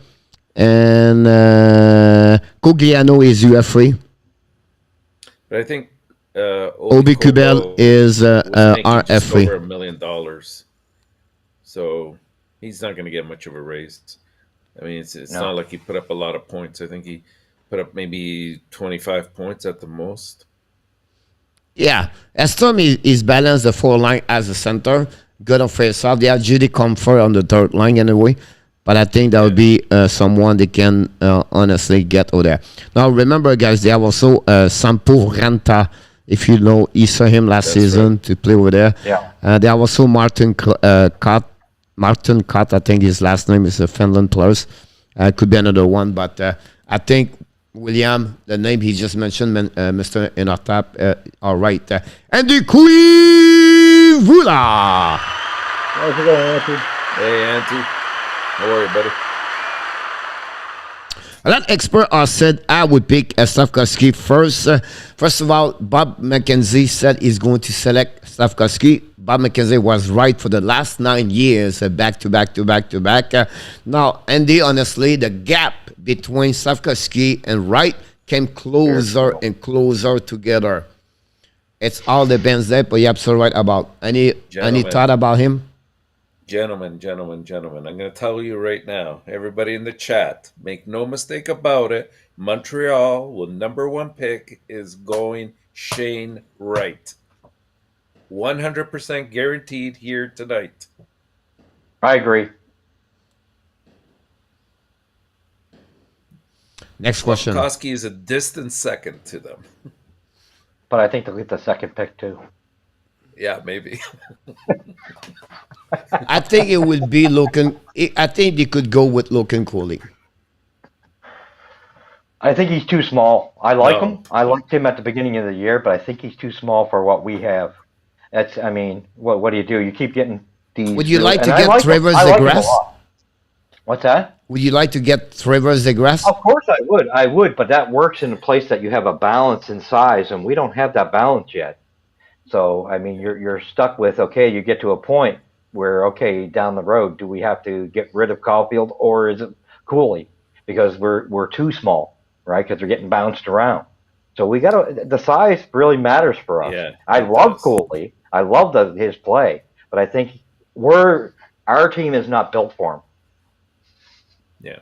Speaker 1: and Cogliano is UFA.
Speaker 2: But I think
Speaker 1: Obi Kubel is RFA.
Speaker 2: Over $1 million. So he's not going to get much of a raise. I mean, it's not like he put up a lot of points. I think he put up maybe 25 points at the most.
Speaker 1: Yeah, Sturm is balanced the four line as a center. Good on face off. They have Judy Comfort on the third line anyway. But I think that would be someone they can honestly get over there. Now, remember, guys, they have also Sampo Ranta. If you know, you saw him last season to play over there.
Speaker 3: Yeah.
Speaker 1: They have also Martin Kott. Martin Kott, I think his last name is a Finland player. Could be another one. But I think William, the name he just mentioned, Mr. Inartap, all right. And the Kuivula.
Speaker 2: Hey, Auntie. Don't worry, buddy.
Speaker 1: A lot of experts are said I would pick Slavkovsky first. First of all, Bob McKenzie said he's going to select Slavkovsky. Bob McKenzie was right for the last 9 years, back to back. Now, Andy, honestly, the gap between Slavkovsky and Wright came closer and closer together. It's all depends there, but you're absolutely right about. Any thought about him?
Speaker 2: Gentlemen. I'm going to tell you right now, everybody in the chat, make no mistake about it. Montreal, with #1 pick, is going Shane Wright. 100% guaranteed here tonight.
Speaker 3: I agree.
Speaker 1: Next question.
Speaker 2: Koski is a distant second to them.
Speaker 3: But I think they'll get the second pick too.
Speaker 2: Yeah, maybe.
Speaker 1: I think it would be Logan. I think they could go with Logan Cooley.
Speaker 3: I think he's too small. I like him. I liked him at the beginning of the year, but I think he's too small for what we have. That's, I mean, what do? You keep getting these.
Speaker 1: Would you like to
Speaker 3: and
Speaker 1: get Trevor Zegras?
Speaker 3: What's that?
Speaker 1: Would you like to get Trevor Zegras?
Speaker 3: Of course I would. I would, but that works in a place that you have a balance in size, and we don't have that balance yet. So, I mean, you're stuck with, okay, you get to a point where, okay, down the road, do we have to get rid of Caulfield, or is it Cooley, because we're too small, right? Because they're getting bounced around. So we got to. The size really matters for us.
Speaker 2: Yeah,
Speaker 3: I
Speaker 2: it
Speaker 3: love
Speaker 2: does.
Speaker 3: Cooley. I love his play, but I think our team is not built for him.
Speaker 2: Yeah.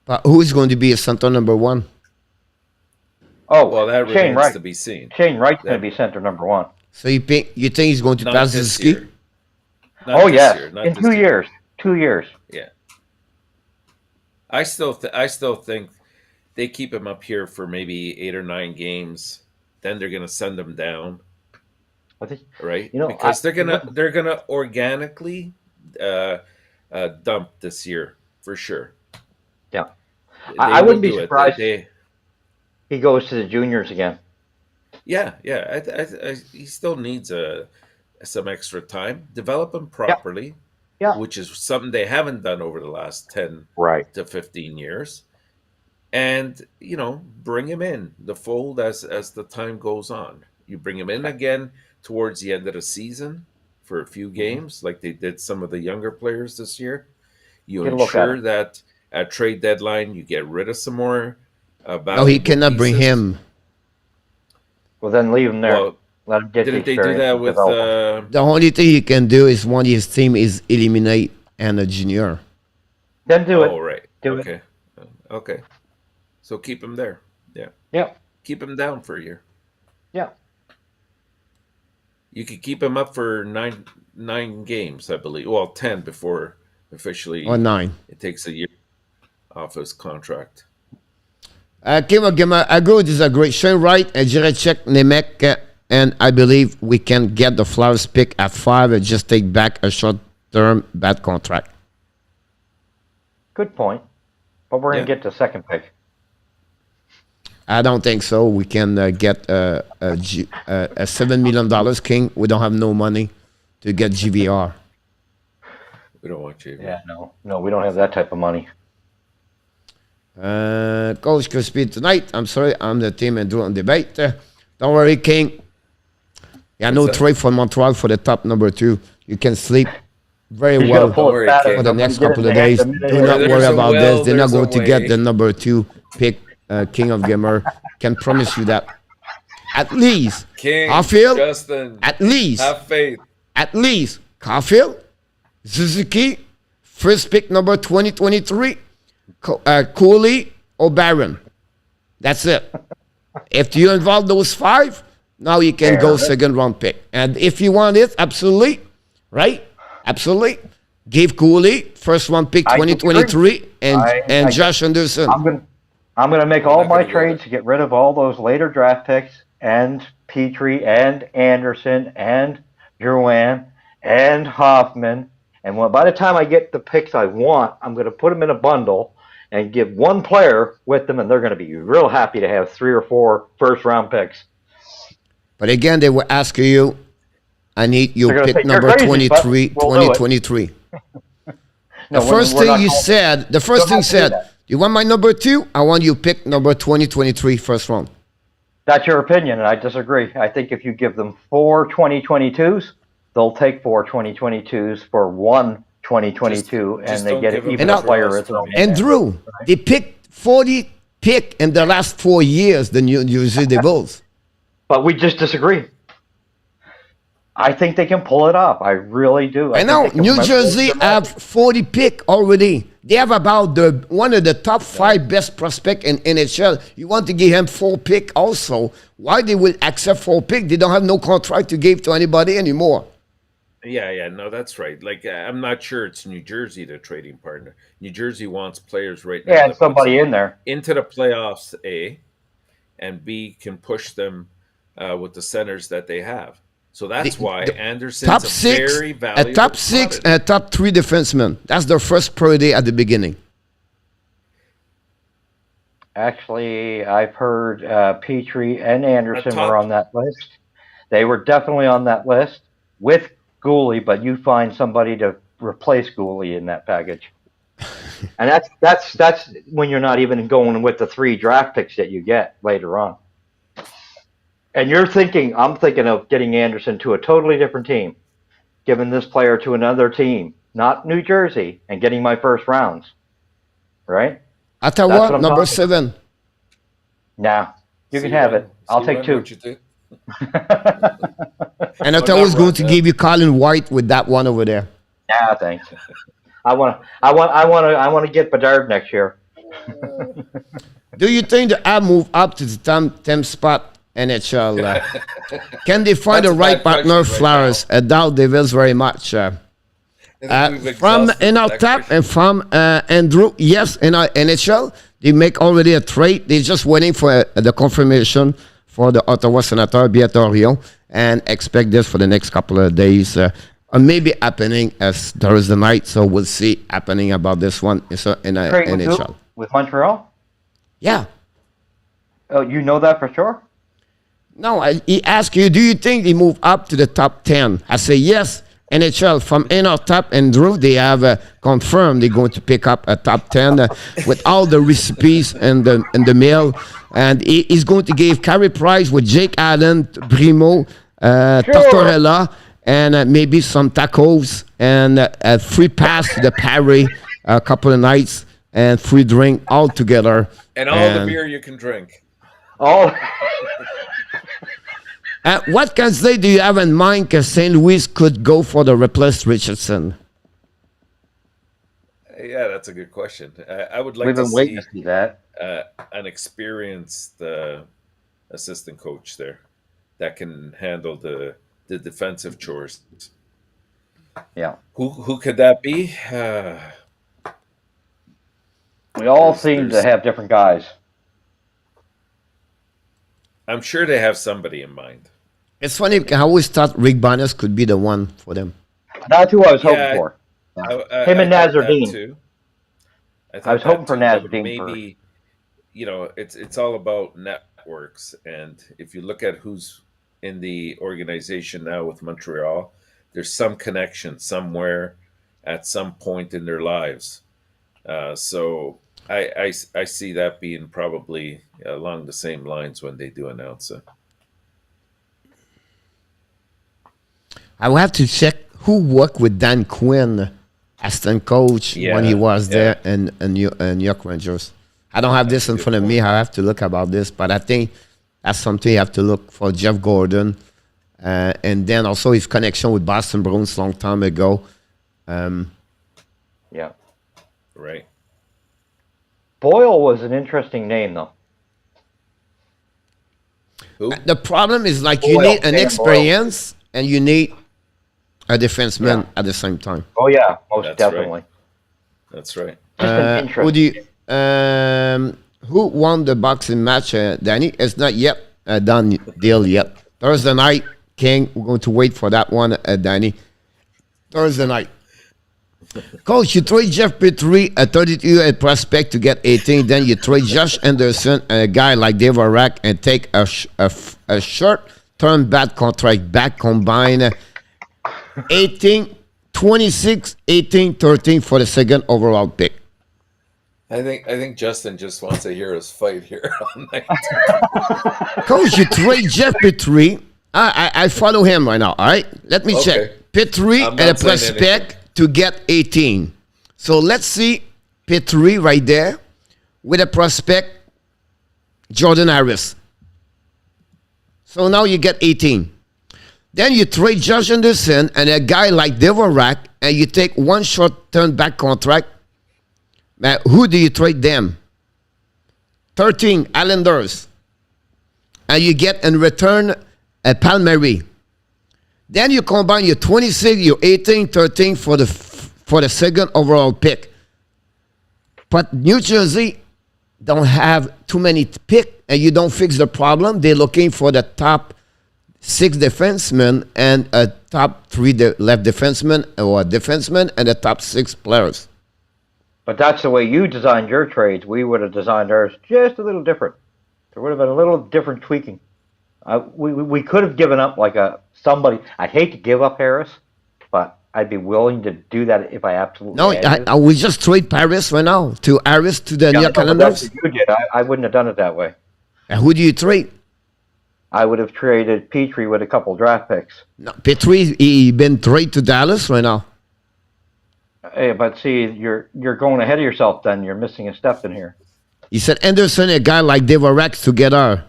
Speaker 1: But who is going to be a center number 1?
Speaker 3: Oh,
Speaker 2: Well, that
Speaker 3: Shane
Speaker 2: remains
Speaker 3: Wright.
Speaker 2: to be seen.
Speaker 3: Shane Wright's
Speaker 2: That-
Speaker 3: going to be center number 1.
Speaker 1: So you think he's going to
Speaker 2: Not
Speaker 1: pass
Speaker 2: this
Speaker 1: Suzuki?
Speaker 2: year. Not
Speaker 3: Oh
Speaker 2: this
Speaker 3: yes,
Speaker 2: year, not
Speaker 3: in
Speaker 2: this
Speaker 3: 2
Speaker 2: year.
Speaker 3: years. 2 years.
Speaker 2: Yeah. I still think they keep him up here for maybe 8 or 9 games. Then they're gonna send him down,
Speaker 3: I think
Speaker 2: right?
Speaker 3: You know,
Speaker 2: Because they're gonna organically dump this year for sure.
Speaker 3: Yeah.
Speaker 2: They
Speaker 3: I
Speaker 2: will
Speaker 3: wouldn't be
Speaker 2: do it.
Speaker 3: surprised
Speaker 2: They-
Speaker 3: he goes to the juniors again.
Speaker 2: yeah. He still needs some extra time. Develop him properly,
Speaker 3: Yeah.
Speaker 2: which is something they haven't done over the last 10
Speaker 3: Right.
Speaker 2: to 15 years. And, bring him in the fold as the time goes on. You bring him in again towards the end of the season for a few games, like they did some of the younger players this year. You
Speaker 3: Get a look at
Speaker 2: ensure
Speaker 3: him.
Speaker 2: that at trade deadline you get rid of some more.
Speaker 1: No, he
Speaker 2: valuable
Speaker 1: cannot bring
Speaker 2: pieces.
Speaker 1: him.
Speaker 3: Well, then leave him there.
Speaker 2: Well,
Speaker 3: Let him get the
Speaker 2: didn't they
Speaker 3: experience.
Speaker 2: do that
Speaker 3: and
Speaker 2: with?
Speaker 3: develop.
Speaker 1: The only thing he can do is one his team is eliminate and a junior.
Speaker 3: Then do it.
Speaker 2: Oh, right.
Speaker 3: Do it.
Speaker 2: okay. Okay. So keep him there. Yeah.
Speaker 3: Yeah.
Speaker 2: Keep him down for a year.
Speaker 3: Yeah.
Speaker 2: You could keep him up for nine games, I believe. Well, 10 before officially
Speaker 1: Or 9.
Speaker 2: it takes a year off his contract.
Speaker 1: Kim Gamer, I agree with disagree. Shane Wright and Jirechek Nemec, and I believe we can get the Flyers pick at 5 and just take back a short-term bad contract.
Speaker 3: Good point. But we're going to
Speaker 2: Yeah.
Speaker 3: get the second pick.
Speaker 1: I don't think so. We can get a $7 million King. We don't have no money to get GVR.
Speaker 2: We don't want you.
Speaker 3: Yeah, no, we don't have that type of money.
Speaker 1: Coach Crispy tonight. I'm sorry, I'm the team and do on debate. Don't worry, King. Yeah, no
Speaker 2: What's that?
Speaker 1: trade for Montreal for the top number 2. You can sleep very
Speaker 3: He's
Speaker 1: well
Speaker 3: gonna pull
Speaker 2: Don't
Speaker 3: his
Speaker 2: worry,
Speaker 3: bat
Speaker 2: King.
Speaker 3: out
Speaker 1: for the
Speaker 3: and
Speaker 1: next
Speaker 3: get it
Speaker 1: couple
Speaker 3: in
Speaker 1: of
Speaker 3: the hand
Speaker 1: days.
Speaker 3: the minute
Speaker 1: Do
Speaker 3: he-
Speaker 1: not
Speaker 2: There's
Speaker 1: worry
Speaker 2: a
Speaker 1: about
Speaker 2: will,
Speaker 1: this. They're not
Speaker 2: there's a
Speaker 1: going to get
Speaker 2: way.
Speaker 1: the number 2 pick, King of Gamer. Can promise you that. At least,
Speaker 2: King,
Speaker 1: Caulfield,
Speaker 2: Justin,
Speaker 1: at least,
Speaker 2: have faith.
Speaker 1: Caulfield, Suzuki, first pick number 2023, Cooley or Barron. That's it. If you involve those 5, now you can go second round pick. And if you want it, absolutely, right? Absolutely. Give Cooley first round pick
Speaker 3: I
Speaker 1: 2023 and
Speaker 3: I-
Speaker 1: Josh Anderson.
Speaker 3: I'm gonna make all
Speaker 2: not
Speaker 3: my
Speaker 2: gonna do
Speaker 3: trades
Speaker 2: that.
Speaker 3: to get rid of all those later draft picks and Petrie and Anderson and Drouin and Hoffman. And by the time I get the picks I want, I'm gonna put them in a bundle and give one player with them, and they're gonna be real happy to have 3 or 4 first round picks.
Speaker 1: But again, they will ask you, I need your
Speaker 3: They're gonna
Speaker 1: pick
Speaker 3: think you're
Speaker 1: number
Speaker 3: crazy, but
Speaker 1: 23,
Speaker 3: we'll do it.
Speaker 1: 2023.
Speaker 3: No,
Speaker 1: The first
Speaker 3: we're
Speaker 1: thing
Speaker 3: not
Speaker 1: you
Speaker 3: going-
Speaker 1: said, the first
Speaker 3: Don't
Speaker 1: thing
Speaker 3: have to do
Speaker 1: said,
Speaker 3: that.
Speaker 1: you want my number 2? I want you pick number 2023 first round.
Speaker 3: That's your opinion, and I disagree. I think if you give them 4 2022s, they'll take 4 2022s for 1 2022,
Speaker 2: Just
Speaker 3: and they
Speaker 2: don't
Speaker 3: get
Speaker 2: give them
Speaker 3: even
Speaker 1: the
Speaker 3: a player
Speaker 2: draws
Speaker 3: as
Speaker 2: for
Speaker 3: well.
Speaker 2: me.
Speaker 1: And Drew, they picked 40 pick in the last 4 years, the New Jersey Devils.
Speaker 3: But we just disagree. I think they can pull it off. I really do.
Speaker 1: I
Speaker 3: think
Speaker 1: know
Speaker 3: they can
Speaker 1: New
Speaker 3: remember
Speaker 1: Jersey
Speaker 3: their
Speaker 1: have
Speaker 3: magic.
Speaker 1: 40 pick already. They have about one of the top 5 best prospect in NHL. You want to give him 4 pick also. Why they will accept 4 pick? They don't have no contract to give to anybody anymore.
Speaker 2: Yeah, no, that's right. Like, I'm not sure it's New Jersey, the trading partner. New Jersey wants players right now.
Speaker 3: Yeah,
Speaker 2: that
Speaker 3: and
Speaker 2: puts
Speaker 3: somebody
Speaker 2: them
Speaker 3: in there.
Speaker 2: into the playoffs, A, and B, can push them with the centers that they have. So that's why Anderson's
Speaker 1: Top
Speaker 2: a
Speaker 1: 6,
Speaker 2: very
Speaker 1: a
Speaker 2: valuable
Speaker 1: top 6,
Speaker 2: commodity.
Speaker 1: and a top 3 defenseman. That's their first priority at the beginning.
Speaker 3: Actually, I've heard Petrie and Anderson
Speaker 2: top-
Speaker 3: were on that list. They were definitely on that list with Gooley, but you find somebody to replace Gooley in that package. And that's when you're not even going with the 3 draft picks that you get later on. And I'm thinking of getting Anderson to a totally different team, giving this player to another team, not New Jersey, and getting my first rounds. Right?
Speaker 1: Ottawa,
Speaker 3: what I'm
Speaker 1: number
Speaker 3: talking
Speaker 1: 7.
Speaker 3: Nah, you can
Speaker 2: See,
Speaker 3: have
Speaker 2: Ren?
Speaker 3: it. I'll
Speaker 2: See,
Speaker 3: take
Speaker 2: Ren,
Speaker 3: 2.
Speaker 2: what you did?
Speaker 1: And
Speaker 2: Oh,
Speaker 1: Ottawa's
Speaker 2: not
Speaker 1: going
Speaker 2: Ren,
Speaker 1: to give you Colin White with that one over there.
Speaker 3: Nah, thanks. I want to get Bedard next year.
Speaker 1: Do you think the Habs move up to the 10th spot NHL? Can they find
Speaker 2: That's
Speaker 1: the
Speaker 2: a
Speaker 1: right
Speaker 2: bad
Speaker 1: partner,
Speaker 2: question right
Speaker 1: Flowers? I doubt Devils very much. From in our top and from Andrew, yes, in our NHL, they make already a trade. They're just waiting for the confirmation for the Ottawa Senator, Biatorio, and expect this for the next couple of days. Maybe happening as Thursday night, so we'll see happening about this one in
Speaker 3: Trade with
Speaker 1: NHL.
Speaker 3: who? With Montreal?
Speaker 1: Yeah.
Speaker 3: Oh, you know that for sure?
Speaker 1: No, he asked you, do you think they move up to the top 10? I say yes. NHL from in our top and Drew, they have confirmed they're going to pick up a top 10 with all the recipes in the mail. And he's going to give Carey Price with Jake Allen, Brimo, Tortorella, and maybe some tacos and a free pass to the Paris a couple of nights and free drink all together.
Speaker 2: And all the beer you can drink.
Speaker 3: Oh.
Speaker 1: What candidate do you have in mind because St. Louis could go for the replace Richardson?
Speaker 2: Yeah, that's a good question. I would like
Speaker 3: We've
Speaker 2: to
Speaker 3: been waiting to see that.
Speaker 2: an experienced assistant coach there that can handle the defensive chores.
Speaker 3: Yeah.
Speaker 2: Who could that be?
Speaker 3: We all seem to have different guys.
Speaker 2: I'm sure they have somebody in mind.
Speaker 1: It's funny because I always thought Rick Barnes could be the one for them.
Speaker 3: That's who I was hoping
Speaker 2: Yeah,
Speaker 3: for.
Speaker 2: Him
Speaker 3: and Nazardine.
Speaker 2: I
Speaker 3: was hoping for
Speaker 2: but
Speaker 3: Nazardine
Speaker 2: maybe, it's all about networks. And if you look at who's in the organization now with Montreal, there's some connection somewhere at some point in their lives. So I see that being probably along the same lines when they do announce it.
Speaker 1: I will have to check who worked with Dan Quinn, assistant coach, when he was there in New York Rangers. I don't have this in front of me. I have to look about this, but I think that's something you have to look for Jeff Gordon. And then also his connection with Boston Bruins long time ago.
Speaker 3: Yeah.
Speaker 2: Right.
Speaker 3: Boyle was an interesting name, though.
Speaker 2: Who?
Speaker 1: The problem is like you need an experience and you need a defenseman at the same time.
Speaker 3: Oh, yeah, most
Speaker 2: That's
Speaker 3: definitely.
Speaker 2: right. That's right.
Speaker 1: Who won the boxing match, Danny? It's not yet a done deal yet. Thursday night, King. We're going to wait for that one, Danny. Thursday night. Coach, you trade Jeff Petrie, a 32-year prospect, to get 18. Then you trade Josh Anderson, a guy like Dave Arack, and take a short-term bad contract back, combine 26, 18, 13 for the second overall pick.
Speaker 2: I think Justin just wants to hear us fight here all night.
Speaker 1: Coach, you trade Jeff Petrie. I follow him right now, all right? Let me check. Petrie and a prospect to get 18. So let's see Petrie right there with a prospect, Jordan Harris. So now you get 18. Then you trade Josh Anderson and a guy like Devorak, and you take one short-term back contract. Who do you trade them? 13, Islanders. And you get in return a Palmieri. Then you combine your 26, your 18, 13 for the second overall pick. But New Jersey don't have too many pick, and you don't fix the problem. They're looking for the top 6 defensemen and a top 3 left defenseman or defenseman and the top 6 players.
Speaker 3: But that's the way you designed your trades. We would have designed ours just a little different. There would have been a little different tweaking. We could have given up like somebody. I'd hate to give up Harris, but I'd be willing to do that if I absolutely had to.
Speaker 1: We just trade Paris right now to Harris to the New York Islanders.
Speaker 3: That's what you did. I wouldn't have done it that way.
Speaker 1: And who do you trade?
Speaker 3: I would have traded Petrie with a couple draft picks.
Speaker 1: No, Petrie, he been traded to Dallas right now.
Speaker 3: Hey, but see, you're going ahead of yourself. Then you're missing a step in here.
Speaker 1: He said Anderson, a guy like Devorex together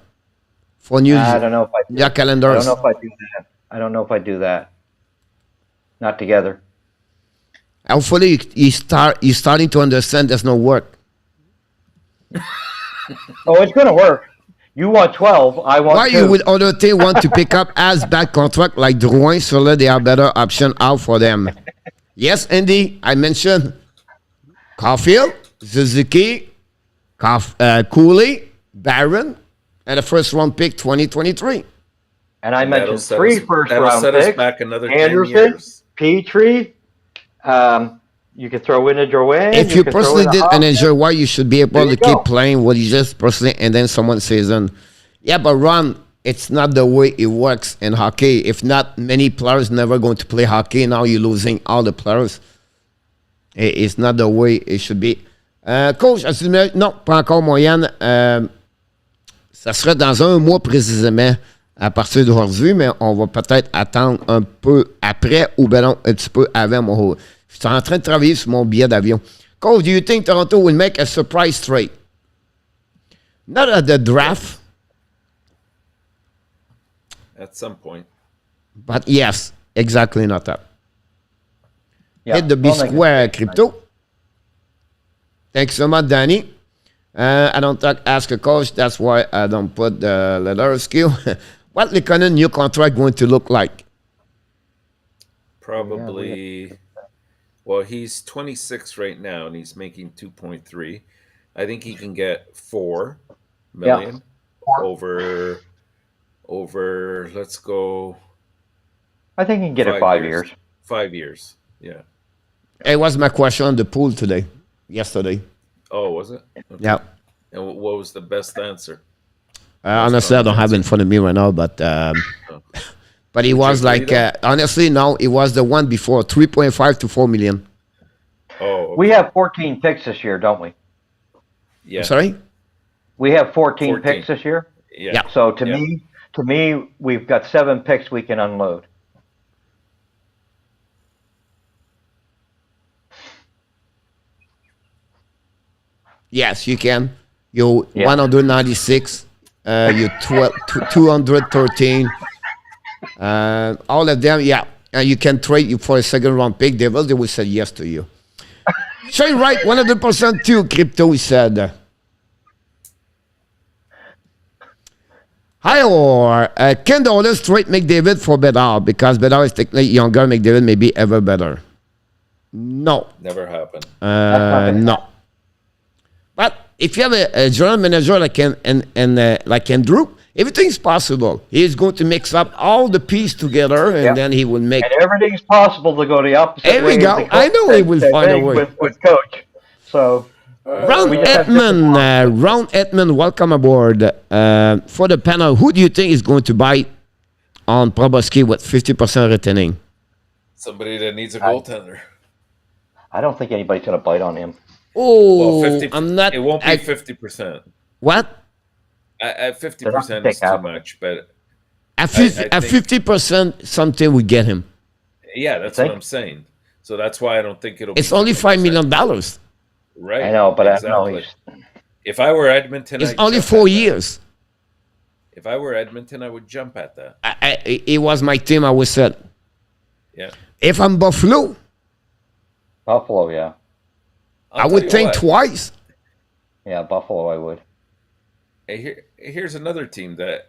Speaker 1: for new
Speaker 3: I don't know if I do.
Speaker 1: calendars.
Speaker 3: I don't know if I do that. I don't know if I do that. Not together.
Speaker 1: Hopefully, you're starting to understand there's no work.
Speaker 3: Oh, it's going to work. You want 12, I want
Speaker 1: Why
Speaker 3: 2.
Speaker 1: you would other team want to pick up as bad contract like Drouin, so that they have better option out for them? Yes, Andy, I mentioned Caulfield, Suzuki, Cooley, Barron, and a first round pick 2023.
Speaker 3: And I mentioned 3 first
Speaker 2: that'll
Speaker 3: round
Speaker 2: set us
Speaker 3: picks.
Speaker 2: back another 10
Speaker 3: Anderson,
Speaker 2: years.
Speaker 3: Petrie. You could throw in a Drouin.
Speaker 1: If you personally did an injury, why you should be able
Speaker 3: There
Speaker 1: to
Speaker 3: you
Speaker 1: keep
Speaker 3: go.
Speaker 1: playing what you just personally, and then someone says, yeah, but Ron, it's not the way it works in hockey. If not, many players never going to play hockey. Now you're losing all the players. It's not the way it should be. Coach, non, pas encore moyenne. Ça serait dans un mois précisément à partir d'aujourd'hui, mais on va peut-être attendre un peu après ou ben non, un petit peu avant. Je suis en train de travailler sur mon billet d'avion. Coach, do you think Toronto will make a surprise trade? Not at the draft,
Speaker 2: At some point.
Speaker 1: but yes, exactly not that.
Speaker 3: Yeah,
Speaker 1: Hit the B
Speaker 3: well,
Speaker 1: square, Crypto. Thanks so much, Danny. I don't ask a coach. That's why I don't put the letter skill. What Lekonen new contract going to look like?
Speaker 2: Probably. Well, he's 26 right now, and he's making 2.3. I think he can get 4 million over. Let's go.
Speaker 3: I think you can get it 5 years.
Speaker 2: 5 years. Yeah.
Speaker 1: It was my question on the pool yesterday.
Speaker 2: Oh, was it? Okay.
Speaker 1: Yeah.
Speaker 2: And what was the best answer?
Speaker 1: Honestly, I don't have it in front of me right now, but but it was like honestly, no, it was the one before 3.5 to 4 million.
Speaker 2: Oh, okay.
Speaker 3: We have 14 picks this year, don't we?
Speaker 2: Yeah.
Speaker 1: Sorry?
Speaker 3: We have 14
Speaker 2: 14.
Speaker 3: picks this year.
Speaker 2: Yeah.
Speaker 3: So to me, we've got 7 picks we can unload.
Speaker 1: Yes, you can. You're 196. You're 213. All of them, yeah. And you can trade you for a second round pick. They will say yes to you. Shane Wright, 100% too. Crypto, he said. Hi, or can the others trade McDavid for Bedard? Because Bedard is technically younger. McDavid may be ever better. No.
Speaker 2: Never happened.
Speaker 1: No. But if you have a general manager like like Andrew, everything's possible. He's going to mix up all the pieces together, and then he will make.
Speaker 3: And everything's possible to go the opposite
Speaker 1: There we
Speaker 3: way.
Speaker 1: go. I know he will find a way.
Speaker 3: With coach. So.
Speaker 1: Ron Edmond, welcome aboard. For the panel, who do you think is going to bite on Proboski with 50% retaining?
Speaker 2: Somebody that needs a goaltender.
Speaker 3: I don't think anybody's going to bite on him.
Speaker 1: Oh,
Speaker 2: Well, 50,
Speaker 1: I'm not.
Speaker 2: It won't be 50%.
Speaker 1: What?
Speaker 2: At 50% is too much, but
Speaker 1: At
Speaker 2: I think-
Speaker 1: 50%, something would get him.
Speaker 2: yeah, that's what I'm saying. So that's why I don't think it'll.
Speaker 1: It's
Speaker 2: be
Speaker 1: only $5
Speaker 2: 50%.
Speaker 1: million.
Speaker 2: Right.
Speaker 3: I know, but
Speaker 2: exactly.
Speaker 3: I know he's.
Speaker 2: If I were Edmonton,
Speaker 1: It's
Speaker 2: I'd
Speaker 1: only
Speaker 2: jump
Speaker 1: 4
Speaker 2: at that.
Speaker 1: years.
Speaker 2: If I were Edmonton, I would jump at that.
Speaker 1: It was my team. I was said,
Speaker 2: Yeah.
Speaker 1: if I'm Buffalo,
Speaker 3: Buffalo, yeah.
Speaker 1: I would think twice.
Speaker 3: Yeah, Buffalo, I would.
Speaker 2: Here's another team that,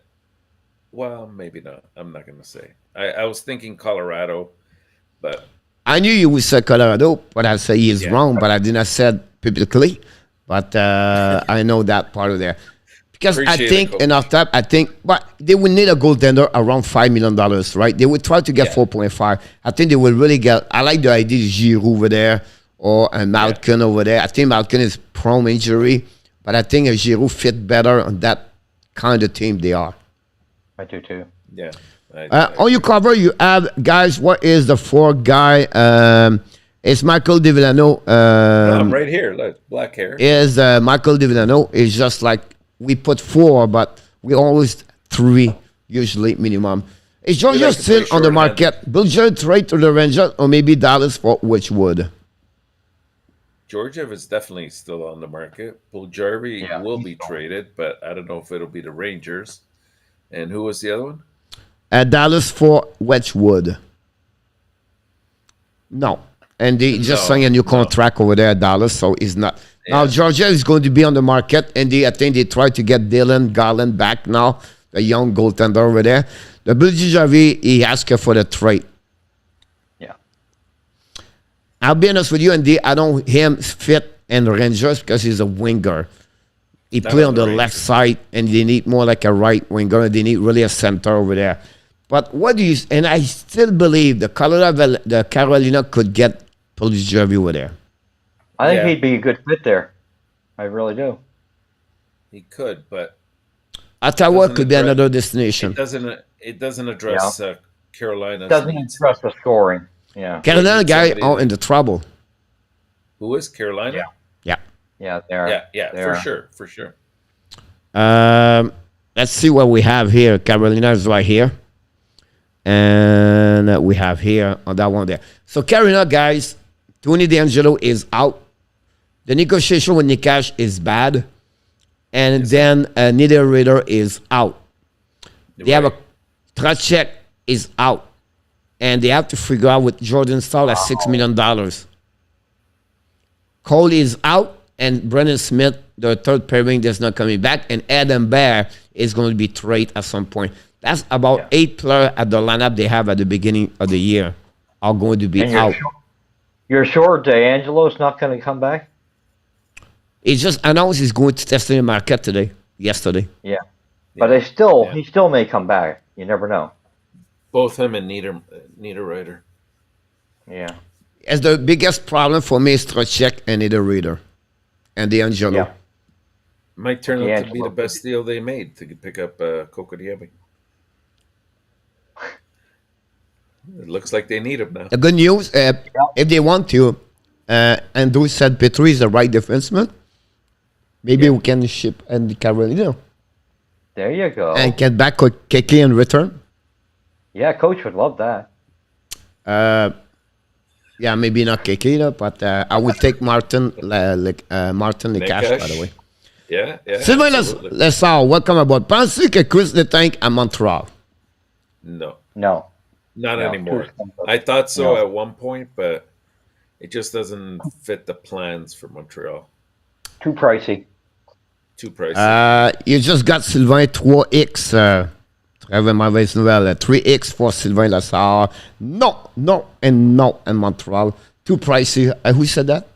Speaker 2: well, maybe not. I'm not going to say. I was thinking Colorado, but
Speaker 1: I knew you would say Colorado, but I say he is wrong, but I did not say it publicly. But I know that part of there. Because
Speaker 2: Appreciate
Speaker 1: I think
Speaker 2: it,
Speaker 1: enough time, but they would need a goaltender around $5 million, right? They would try to get 4.5. I think they will really get, I like the idea of Giroux over there or Malkin over there. I think Malkin is prone injury, but I think Giroux fit better on that kind of team they are.
Speaker 3: I do too.
Speaker 2: yeah.
Speaker 1: On your cover, you have, guys, what is the fourth guy? It's Michael DiVillano.
Speaker 2: I'm right here. Look, black hair.
Speaker 1: Is Michael DiVillano. It's just like we put 4, but we always 3, usually minimum. Is Georgia
Speaker 2: like to
Speaker 1: still
Speaker 2: play
Speaker 1: on the
Speaker 2: shorthanded.
Speaker 1: market? Will you trade to the Rangers or maybe Dallas for Whichwood?
Speaker 2: Georgiev is definitely still on the market. Puljujarvi
Speaker 3: Yeah,
Speaker 2: will
Speaker 3: he's
Speaker 2: be
Speaker 3: gone.
Speaker 2: traded, but I don't know if it'll be the Rangers. And who was the other one?
Speaker 1: Dallas for Wedgwood. No. And they just signed a new contract over there at Dallas, so he's not. Now, Georgia is going to be on the market, and I think they try to get Dylan Garland back now, the young goaltender over there. The Puljujarvi, he asked for the trade.
Speaker 3: Yeah.
Speaker 1: I'll be honest with you, and I don't him fit in Rangers because he's a winger. He play on the left side, and they need more like a right winger. They need really a center over there. But what do you? And I still believe the Carolina could get Puljujarvi over there.
Speaker 3: I think he'd be a good fit there. I really do.
Speaker 2: He could, but
Speaker 1: Ottawa could be another destination.
Speaker 2: It doesn't address Carolina's
Speaker 3: Doesn't
Speaker 2: needs.
Speaker 3: address the scoring. Yeah.
Speaker 1: Carolina guy are in the trouble.
Speaker 2: Who is Carolina?
Speaker 3: Yeah.
Speaker 1: Yeah.
Speaker 3: Yeah, they're
Speaker 2: For sure.
Speaker 1: Let's see what we have here. Carolina is right here. And we have here on that one there. So Carolina, guys, Tony DeAngelo is out. The negotiation with Nikash is bad. And then Niederreiter is out. They have a Tracek is out. And they have to figure out with Jordan Stahl at $6 million. Cole is out. And Brendan Smith, the third pairing, is not coming back. And Adam Bear is going to be traded at some point. That's about 8 players at the lineup they have at the beginning of the year are going to be out.
Speaker 3: You're sure DeAngelo's not going to come back?
Speaker 1: He just announced he's going to test in the market yesterday.
Speaker 3: Yeah. But he still may come back. You never know.
Speaker 2: Both him and Niederreiter.
Speaker 3: Yeah.
Speaker 1: As the biggest problem for me is Tracek and Niederreiter and DeAngelo.
Speaker 3: Yeah.
Speaker 2: Might turn out to be the best deal they made to pick up Kotkaniemi. It looks like they need him now.
Speaker 1: The good news, if they want to, Andrew said Petrie is the right defenseman. Maybe we can ship Andy Carolina.
Speaker 3: There you go.
Speaker 1: And get back KK in return.
Speaker 3: Yeah, coach would love that.
Speaker 1: Yeah, maybe not KK, but I would take Martin Nikash, by the way.
Speaker 2: Yeah.
Speaker 1: Sylvain Lessard, welcome aboard. Pensez que Chris Letang à Montreal?
Speaker 2: No.
Speaker 3: No,
Speaker 2: Anymore. I thought so at one point, but it just doesn't fit the plans for Montreal.
Speaker 3: Too pricey.
Speaker 1: You just got Sylvain 3X. Très mauvaise nouvelle. 3X for Sylvain Lessard. No, and Montreal. Too pricey. Who said that?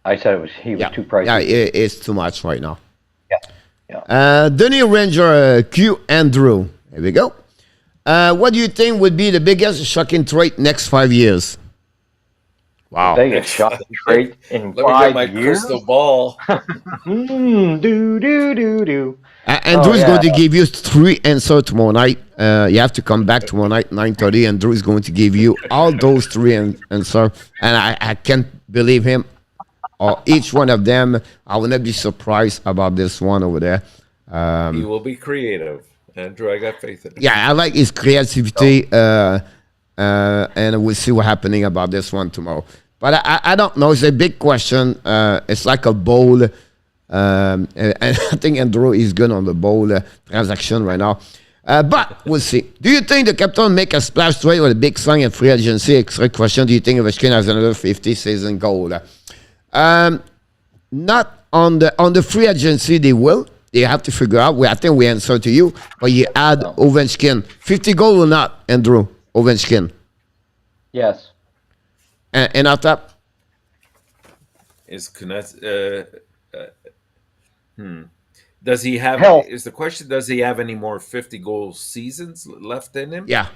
Speaker 3: I said he was too pricey.
Speaker 1: Yeah, it's too much right now.
Speaker 3: Yeah.
Speaker 1: Danny Ranger, Q Andrew. Here we go. What do you think would be the biggest shocking trade next 5 years? Wow.
Speaker 3: Biggest shocking trade in 5 years?
Speaker 2: Let me get my crystal ball.
Speaker 1: Andrew's going to give you 3 answers tomorrow night. You have to come back tomorrow night, 9:30. Andrew is going to give you all those 3 answers. And I can't believe him. Or each one of them, I will not be surprised about this one over there.
Speaker 2: He will be creative. Andrew, I got faith in him.
Speaker 1: Yeah, I like his creativity, and we'll see what's happening about this one tomorrow. But I don't know. It's a big question. It's like a bowl. And I think Andrew is good on the bowl transaction right now. But we'll see. Do you think the Capitals make a splash trade with a big sign in free agency? Extra question. Do you think Ovechkin has another 50 season goal? Not on the free agency, they will. They have to figure out. I think we answer to you. But you add Ovechkin. 50 goal or not, Andrew? Ovechkin.
Speaker 3: Yes.
Speaker 1: And after that?
Speaker 2: Is Kunets, Does he have? Is the question? Does he have any more 50-goal seasons left in him?
Speaker 1: Yeah.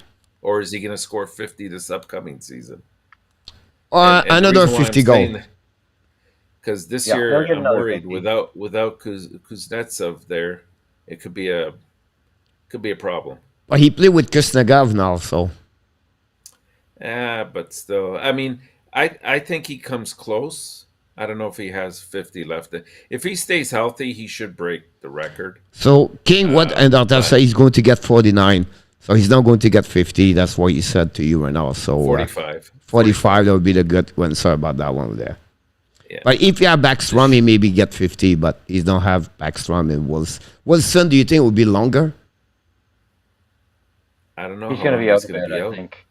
Speaker 2: Or is he going to score 50 this upcoming season?
Speaker 1: Another 50 goal.
Speaker 2: Because this year I'm worried 50. without Kuznetsov there, it could be a problem.
Speaker 1: But he played with Kuznetsov now, so.
Speaker 2: But still, I mean, I think he comes close. I don't know if he has 50 left. If he stays healthy, he should break the record.
Speaker 1: So King, and Arthur said he's going to get 49. So he's not going to get 50. That's what he said to you right now. So
Speaker 2: 45.
Speaker 1: 45, that would be the good one. Sorry about that one there.
Speaker 2: Yeah.
Speaker 1: But if you have Backstrom, he maybe get 50, but he don't have Backstrom and Wilson, do you think it will be longer?
Speaker 2: I don't know.
Speaker 3: He's
Speaker 2: how
Speaker 3: going to
Speaker 2: long
Speaker 3: be out
Speaker 2: he's
Speaker 3: of
Speaker 2: gonna
Speaker 3: it,
Speaker 2: be
Speaker 3: I
Speaker 2: out.
Speaker 3: think.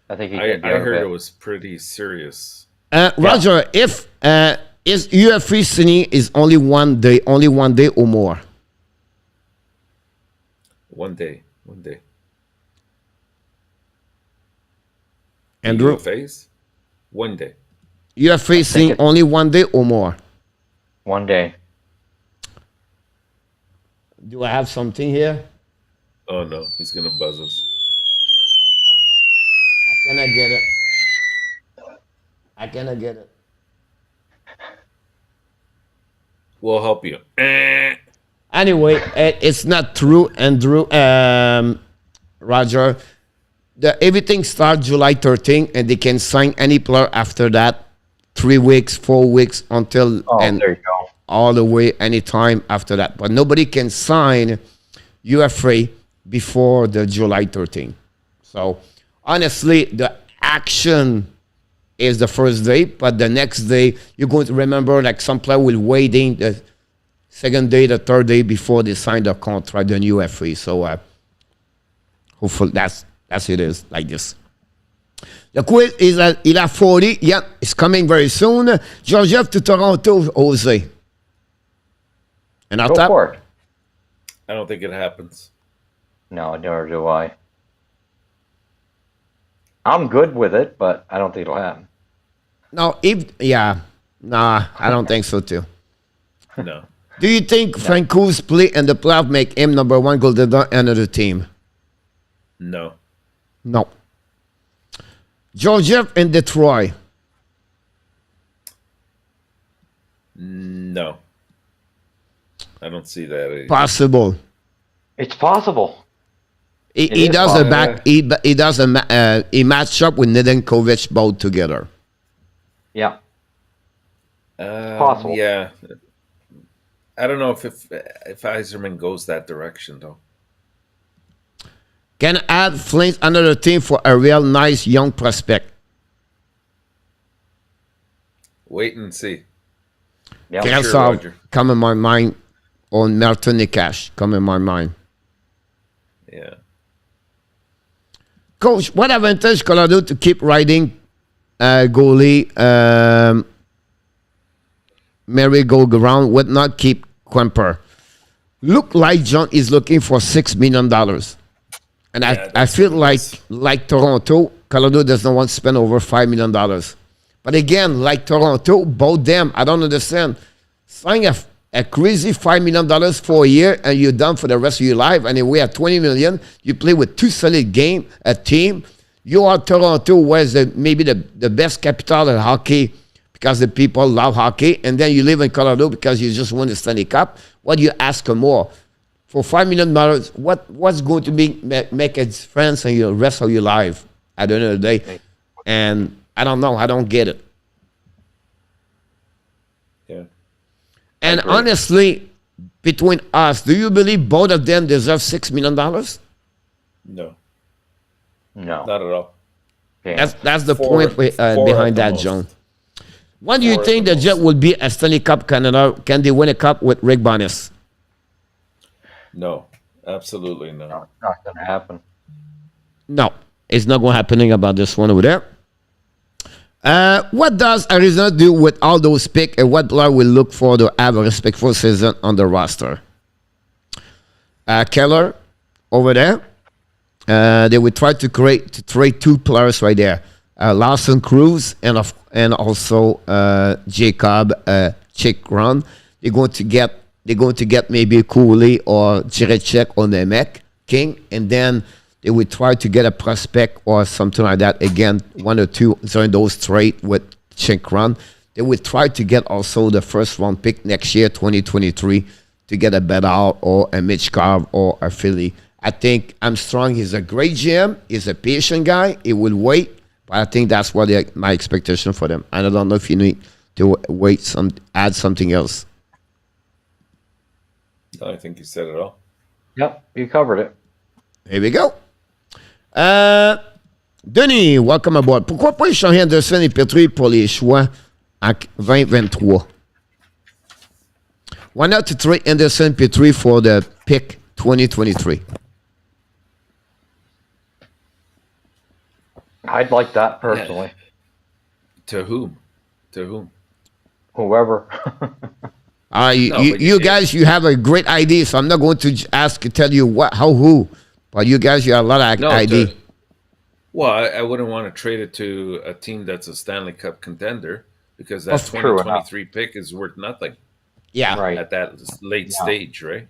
Speaker 3: I think he's going to be out
Speaker 2: I
Speaker 3: of
Speaker 2: heard
Speaker 3: it.
Speaker 2: it was pretty serious.
Speaker 1: Roger, if is UF3 signing is only 1 day or more?
Speaker 2: 1 day.
Speaker 1: Andrew,
Speaker 2: UFAs? 1 day.
Speaker 1: UF3 signing only 1 day or more?
Speaker 3: 1 day.
Speaker 1: Do I have something here?
Speaker 2: Oh no, he's gonna buzz us.
Speaker 1: I cannot get it.
Speaker 2: We'll help you.
Speaker 1: Anyway, it's not true, Andrew. Roger, everything starts July 13, and they can sign any player after that, 3 weeks, 4 weeks, until
Speaker 3: There you go.
Speaker 1: all the way anytime after that. But nobody can sign UFA before the July 13. So honestly, the action is the first day, but the next day you're going to remember like some player will waiting the second day, the third day before they sign the contract, the new UFA. So hopefully that's it is like this. The quiz is at 40. Yeah, it's coming very soon. Georgiev to Toronto, Jose. And I'll
Speaker 3: Go for it.
Speaker 2: I don't think it happens.
Speaker 3: No, nor do I. I'm good with it, but I don't think it'll happen.
Speaker 1: No, I don't think so too.
Speaker 2: No.
Speaker 1: Do you think Francouz play in the playoff make him number 1 goal to another team?
Speaker 2: No.
Speaker 1: No. Georgiev in Detroit.
Speaker 2: No. I don't see that either.
Speaker 1: Possible.
Speaker 3: It's possible.
Speaker 1: He
Speaker 3: is
Speaker 1: does
Speaker 3: possible.
Speaker 1: he does a match up with Nedeljkovic both together.
Speaker 3: Yeah. Possible.
Speaker 2: Yeah. I don't know if Yzerman goes that direction though.
Speaker 1: Can add Flames another team for a real nice young prospect.
Speaker 2: Wait and see.
Speaker 3: Yeah.
Speaker 1: Can
Speaker 2: sure, Roger.
Speaker 1: come in my mind on Martin Nikash. Come in my mind.
Speaker 2: Yeah.
Speaker 1: Coach, what advantage Colorado to keep riding goalie merry-go-round would not keep Quemper? Look like John is looking for $6 million. And I feel like Toronto, Colorado does not want to spend over $5 million. But again, like Toronto, both them, I don't understand. Sign a crazy $5 million for a year and you're done for the rest of your life. And we at $20 million, you play with 2 solid games, a team. You are Toronto, where's maybe the best capital in hockey because the people love hockey. And then you live in Colorado because you just won the Stanley Cup. What do you ask for more? For $5 million, what's going to make a difference in the rest of your life at the end of the day? And I don't know. I don't get it.
Speaker 2: Yeah.
Speaker 1: And honestly, between us, do you believe both of them deserve $6 million?
Speaker 2: No.
Speaker 3: No.
Speaker 2: Not at all.
Speaker 3: Yeah.
Speaker 1: That's the
Speaker 2: Four-
Speaker 1: point
Speaker 2: four
Speaker 1: behind
Speaker 2: at the
Speaker 1: that,
Speaker 2: most.
Speaker 1: John. What do you
Speaker 2: Four at
Speaker 1: think
Speaker 2: the
Speaker 1: the Jet
Speaker 2: most.
Speaker 1: will be a Stanley Cup Canada? Can they win a cup with Rick Bonus?
Speaker 2: No. Absolutely no.
Speaker 3: No, it's not going to happen.
Speaker 1: No, it's not going to happening about this one over there. What does Arizona do with all those picks, and what player will look for to have a respectful season on the roster? Keller over there. They will try to trade 2 players right there, Lawson Cruz and also Jacob Chikron. They're going to get maybe Cooley or Jiricek or Nemec King, and then they will try to get a prospect or something like that. Again, 1 or 2 during those trade with Chikron. They will try to get also the first round pick next year, 2023, to get a Bedard or a Mitch Carr or a Philly. I think Armstrong is a great GM. He's a patient guy. He will wait, but I think that's what my expectation for them. And I don't know if you need to add something else.
Speaker 2: No, I think you said it all.
Speaker 3: Yep, you covered it.
Speaker 1: Here we go. Denis, welcome aboard. Pourquoi pas échanger Anderson et Petrie pour les choix en 2023. Why not to trade Anderson Petrie for the pick 2023?
Speaker 3: I'd like that personally.
Speaker 2: To whom? To whom?
Speaker 3: Whoever.
Speaker 1: You guys, you have a great idea, so I'm not going to tell you what, how, who, but you guys, you have a lot of idea.
Speaker 2: Well, I wouldn't want to trade it to a team that's a Stanley Cup contender because that 2023 pick is worth nothing.
Speaker 1: Yeah,
Speaker 3: right.
Speaker 2: At that late stage, right?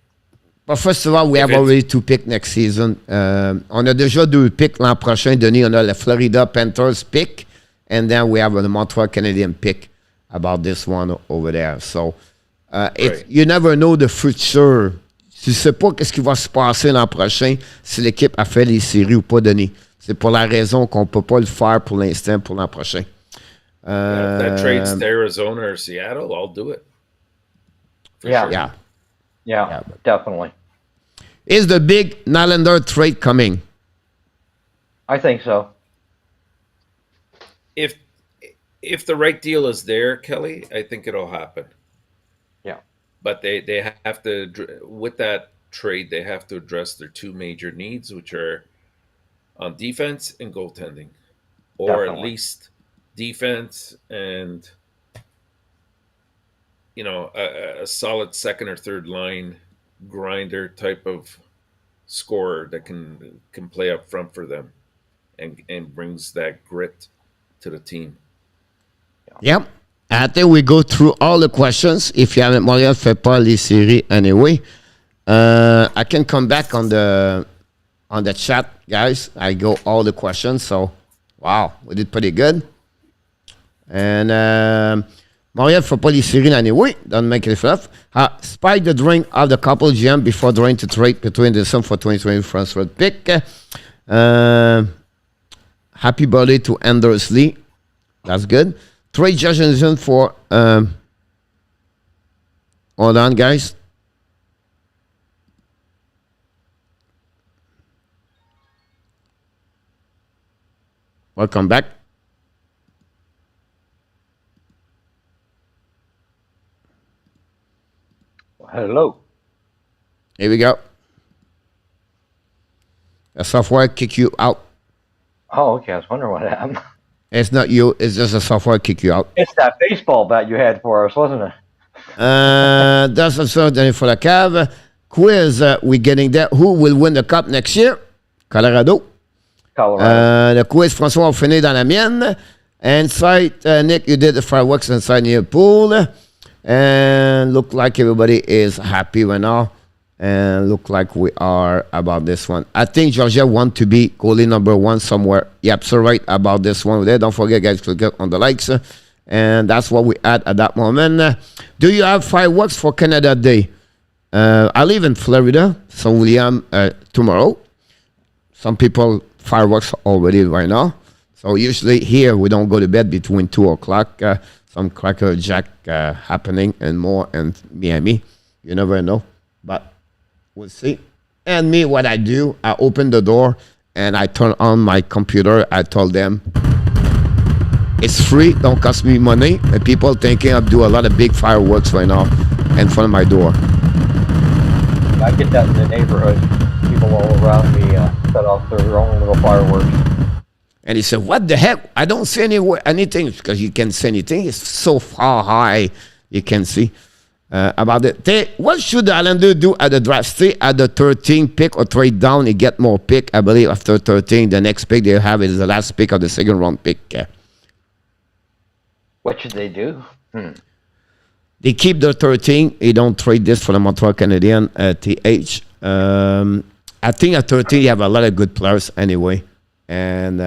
Speaker 1: But first of all, we have already 2 picks next season. On a déjà 2 picks l'an prochain. Denis, on a the Florida Panthers pick, and then we have the Montreal Canadiens pick about this one over there. So, you never know the future. Tu sais pas qu'est-ce qui va se passer l'an prochain si l'équipe a fait les séries ou pas, Denis. C'est pour la raison qu'on peut pas le faire pour l'instant pour l'an prochain.
Speaker 2: If that trades to Arizona or Seattle, I'll do it.
Speaker 3: Yeah. Yeah, definitely.
Speaker 1: Is the big Nylander trade coming?
Speaker 3: I think so.
Speaker 2: If the right deal is there, Kelly, I think it'll happen.
Speaker 3: Yeah.
Speaker 2: But they have to, with that trade, they have to address their 2 major needs, which are on defense and goaltending. Or at least defense and, you know, a solid second or third line grinder type of scorer that can play up front for them and brings that grit to the team.
Speaker 1: Yep. I think we go through all the questions. If you haven't, Montréal fait pas les séries anyway. I can come back on the chat, guys. I go all the questions. So, wow, we did pretty good. And Montréal fait pas les séries anyway. Don't make it enough. Spike the drink of the couple GM before drawing to trade between the sum for 2020 France Red pick. Happy birthday to Anders Lee. That's good. Trade Johnson for hold on, guys. Welcome back.
Speaker 3: Hello.
Speaker 1: Here we go. The software kick you out.
Speaker 3: Oh, okay. I was wondering what happened.
Speaker 1: It's not you. It's just a software kick you out.
Speaker 3: It's that baseball bat you had for us, wasn't it?
Speaker 1: That's also done for the Cav. Quiz, we're getting there. Who will win the cup next year? Colorado. The quiz, François, on finit dans la mienne. Inside, Nick, you did the fireworks inside your pool. And look like everybody is happy right now. And look like we are about this one. I think Georgia want to be goalie number 1 somewhere. Yep, so right about this one there. Don't forget, guys, click on the likes. And that's what we at that moment. Do you have fireworks for Canada Day? I live in Florida, St. William, tomorrow. Some people fireworks already right now. So usually here we don't go to bed between 2 o'clock. Some cracker jack happening and more in Miami. You never know. But we'll see. And me, what I do, I open the door and I turn on my computer. I told them, it's free, don't cost me money. And people thinking I do a lot of big fireworks right now in front of my door.
Speaker 3: I get that in the neighborhood. People all around me set off their own little fireworks.
Speaker 1: And he said, what the heck? I don't see anything because you can't see anything. It's so far high you can see. About it. What should the Islanders do at the draft? Stay at the 13th pick or trade down and get more pick? I believe after 13, the next pick they have is the last pick of the second round pick.
Speaker 3: What should they do?
Speaker 1: They keep the 13. They don't trade this for the Montreal Canadiens. I think at 13 you have a lot of good players anyway. And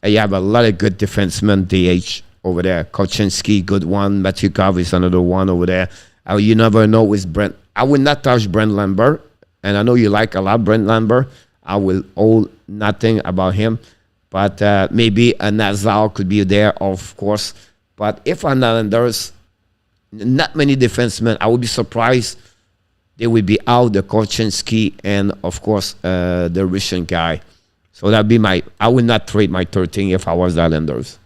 Speaker 1: you have a lot of good defensemen, DH, over there. Koczynski, good one. Matyukov is another one over there. You never know with Brent. I will not touch Brent Lambert. And I know you like a lot Brent Lambert. I will hold nothing about him. But maybe a Nazar could be there, of course. But if an Islanders, not many defensemen, I would be surprised they will be out, the Koczynski and, of course, the Russian guy. So that'd be I would not trade my 13 if I was the Islanders.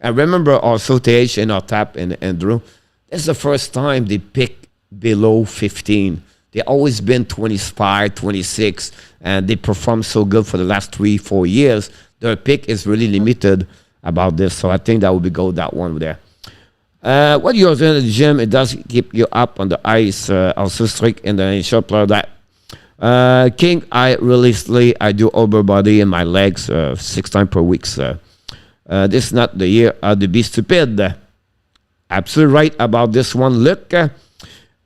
Speaker 1: And remember also, TH and Tap and Andrew, this is the first time they pick below 15. They always been 25, 26, and they perform so good for the last 3-4 years. Their pick is really limited about this, so I think that would be go that one there. What you're doing at the gym, it does keep you up on the ice, also strict in the initial player that. King, I religiously, I do upper body and my legs 6 times per week. This is not the year to be stupid. Absolutely right about this one. Look,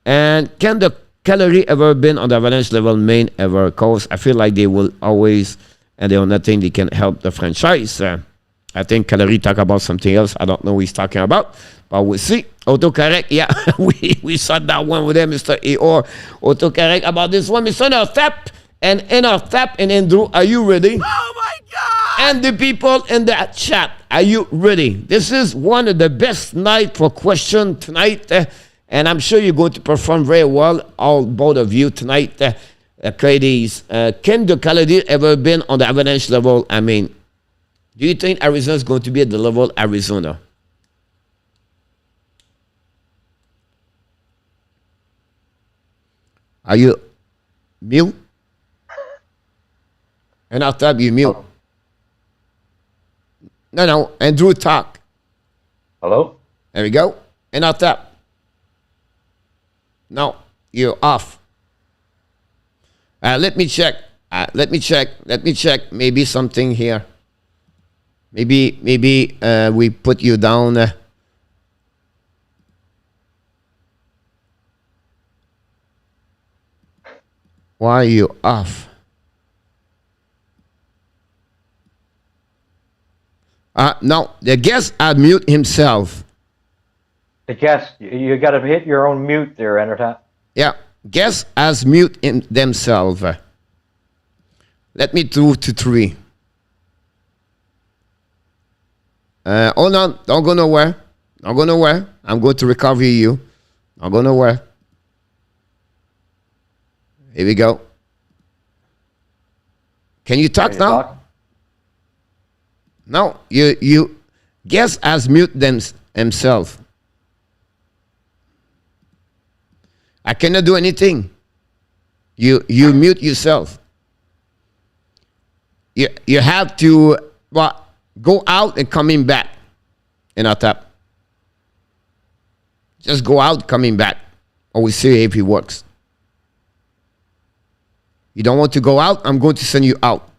Speaker 1: and can the calorie ever been on the avalanche level main ever cause? I feel like they will always, and they are nothing they can help the franchise. I think calorie talk about something else. I don't know what he's talking about, but we'll see. Autocorrect, yeah, we saw that one with them, Mr. Eor. Autocorrect about this one, Mr. Tap and Tap and Andrew. Are you ready?
Speaker 5: Oh my God!
Speaker 1: And the people in the chat, are you ready? This is one of the best night for question tonight. And I'm sure you're going to perform very well, both of you tonight, ladies. Can the calorie ever been on the avalanche level? I mean, do you think Arizona is going to be at the level Arizona? Are you mute? And I'll tap you mute. No, Andrew talk.
Speaker 3: Hello?
Speaker 1: There we go. And I'll tap. No, you're off. Let me check. Let me check. Maybe something here. Maybe we put you down. Why are you off? No, the guest unmute himself.
Speaker 3: The guest, you got to hit your own mute there, Entertop.
Speaker 1: Yeah, guests as mute themselves. Let me do to 3. Hold on, don't go nowhere. Don't go nowhere. I'm going to recover you. Don't go nowhere. Here we go. Can you talk now?
Speaker 3: Talk?
Speaker 1: No, you guests as mute themselves. I cannot do anything. You mute yourself. You have to go out and coming back in our tap. Just go out, coming back, or we see if it works. You don't want to go out? I'm going to send you out.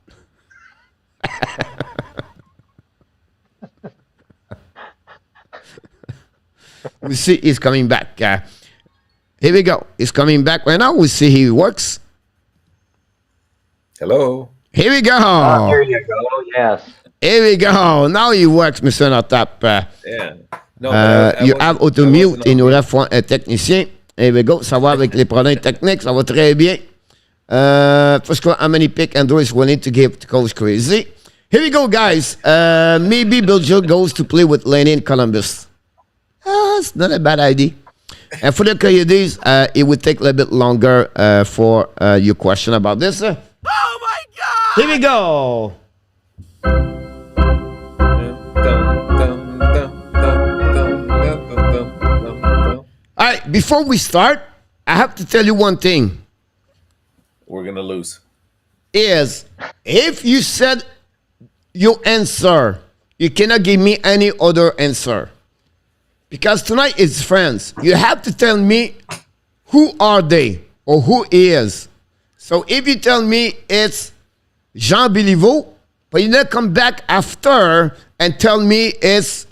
Speaker 1: We see he's coming back. Here we go. He's coming back right now. We see he works.
Speaker 2: Hello.
Speaker 1: Here we go.
Speaker 3: Here you go. Yes.
Speaker 1: Here we go. Now he works, Mr. Natap.
Speaker 2: Yeah. No,
Speaker 1: you have auto-mute et nous la font un technicien. Here we go. Ça va avec les problèmes techniques. Ça va très bien. First, how many pick Andrew is willing to give to Coach Crazy? Here we go, guys. Maybe Belgium goes to play with Lenny in Columbus. It's not a bad idea. And for the Coyotes, it would take a little bit longer for your question about this.
Speaker 5: Oh my God!
Speaker 1: Here we go. All right, before we start, I have to tell you one thing.
Speaker 2: We're going to lose.
Speaker 1: Is if you said your answer, you cannot give me any other answer. Because tonight is friends. You have to tell me who are they or who is. So if you tell me it's Jean Béliveau, but you then come back after and tell me it's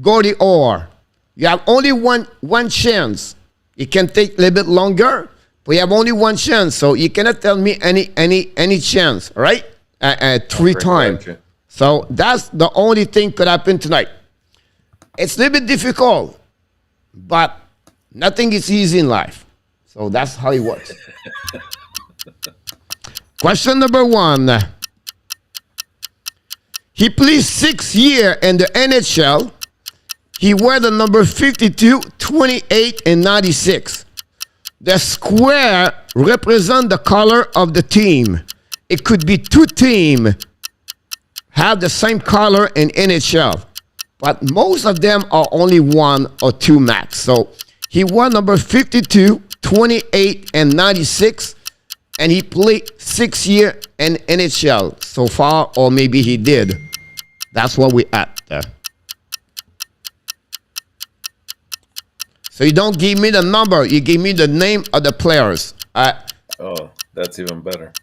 Speaker 1: Gordy Orr. You have only one chance. It can take a little bit longer, but you have only one chance. So you cannot tell me any chance, all right? 3 times.
Speaker 2: Gotcha.
Speaker 1: So that's the only thing could happen tonight. It's a little bit difficult, but nothing is easy in life. So that's how it works. Question number 1. He played 6 years in the NHL. He wore the number 52, 28, and 96. The square represents the color of the team. It could be 2 teams have the same color in NHL. but most of them are only 1 or 2 max. So he won number 52, 28, and 96, and he played 6 years in NHL so far, or maybe he did. That's what we at there. So you don't give me the number, you give me the name of the players.
Speaker 2: Oh, that's even better.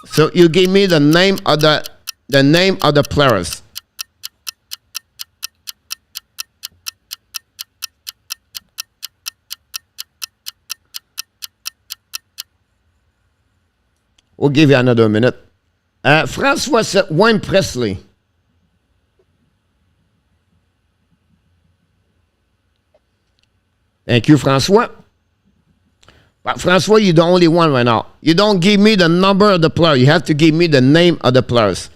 Speaker 1: So you give me the name of the players. We'll give you another minute. Francois said Wayne Presley. Thank you, Francois. But Francois, you're the only one right now. You don't give me the number of the player. You have to give me the name of the players.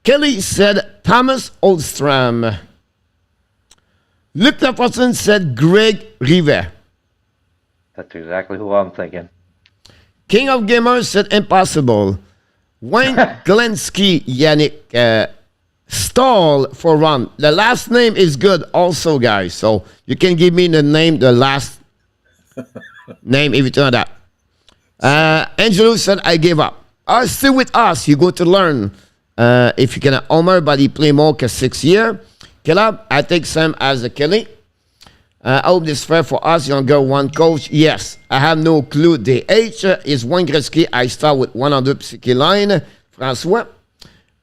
Speaker 1: Kelly said Thomas Oldstrom. Luc Lafortune said Greg Rivet.
Speaker 3: That's exactly who I'm thinking.
Speaker 1: King of Gamers said impossible. Wayne Glensky, Yannick. Stall for Ron. The last name is good also, guys. So you can give me the name, the last name if you turn that. Angelo said, I gave up. Still with us. You're going to learn. If you can Omer, but he play more than 6 years. Caleb, I take Sam as a Kelly. I hope this is fair for us. Younger one coach. Yes. I have no clue. The age is Wayne Gretzky. I start with 100 psyche line. Francois.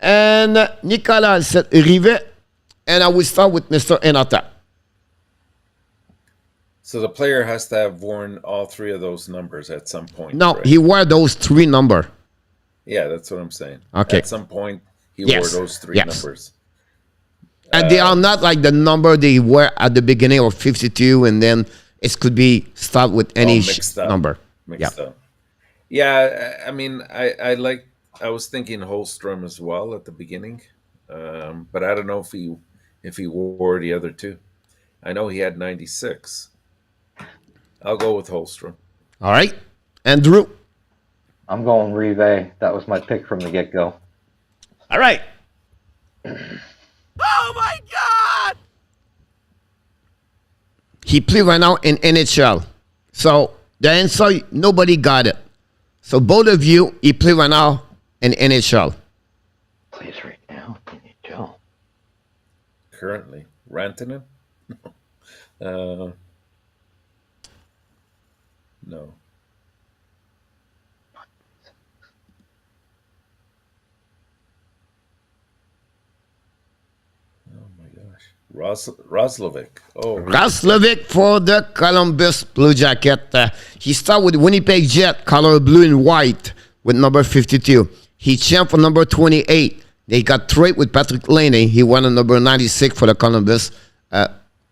Speaker 1: And Nicolas said Rivet. And I will start with Mr. Enata.
Speaker 2: So the player has to have worn all 3 of those numbers at some point.
Speaker 1: No,
Speaker 2: right?
Speaker 1: he wore those 3 numbers.
Speaker 2: Yeah, that's what I'm saying.
Speaker 1: Okay.
Speaker 2: At some point, he wore those 3 numbers.
Speaker 1: And they are not like the number they were at the beginning of 52, and then it could be start with any number.
Speaker 2: Mixed up. Yeah, I mean, I was thinking Holstrom as well at the beginning, but I don't know if he wore the other 2. I know he had 96. I'll go with Holstrom.
Speaker 1: All right. Andrew?
Speaker 3: I'm going Rivet. That was my pick from the get-go.
Speaker 1: All right.
Speaker 5: Oh my God!
Speaker 1: He played right now in NHL. So the answer, nobody got it. So both of you, he played right now in NHL.
Speaker 3: Plays right now in NHL.
Speaker 2: Currently. Rantanen? No. Roslovic. Oh,
Speaker 1: Roslovic for the Columbus Blue Jacket. He started with Winnipeg Jet, color blue and white, with number 52. He jumped for number 28. They got traded with Patrick Laney. He won a number 96 for the Columbus,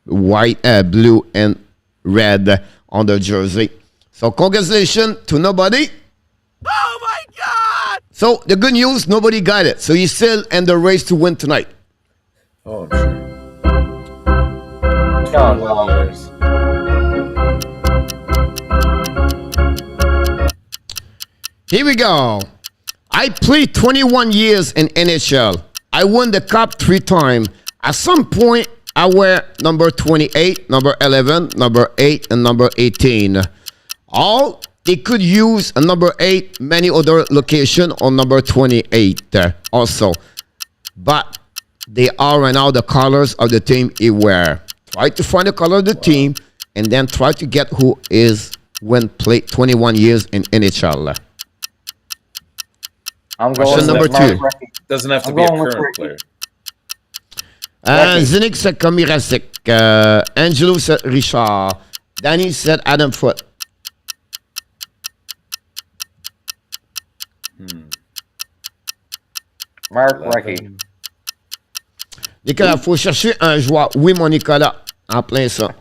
Speaker 1: white, blue, and red on the jersey. So congratulations to nobody.
Speaker 5: Oh my God!
Speaker 1: So the good news, nobody got it. So he's still in the race to win tonight.
Speaker 2: Oh, I'm sure.
Speaker 3: John, well,
Speaker 2: years.
Speaker 1: Here we go. I played 21 years in NHL. I won the cup 3 times. At some point, I wear number 28, number 11, number 8, and number 18. All they could use a number 8, many other location on number 28 also. But they are right now the colors of the team he wear. Try to find the color of the team and then try to get who is when played 21 years in NHL.
Speaker 3: I'm
Speaker 1: Question
Speaker 3: going
Speaker 1: number
Speaker 3: with
Speaker 1: 2.
Speaker 2: Doesn't have to be a current player.
Speaker 1: Zinnik said Kamirasik. Angelo said Richard. Danny said Adam Foote.
Speaker 3: Mark Recchi.
Speaker 1: Nicolas, il faut chercher un joueur. Oui, mon Nicolas. En plein ça.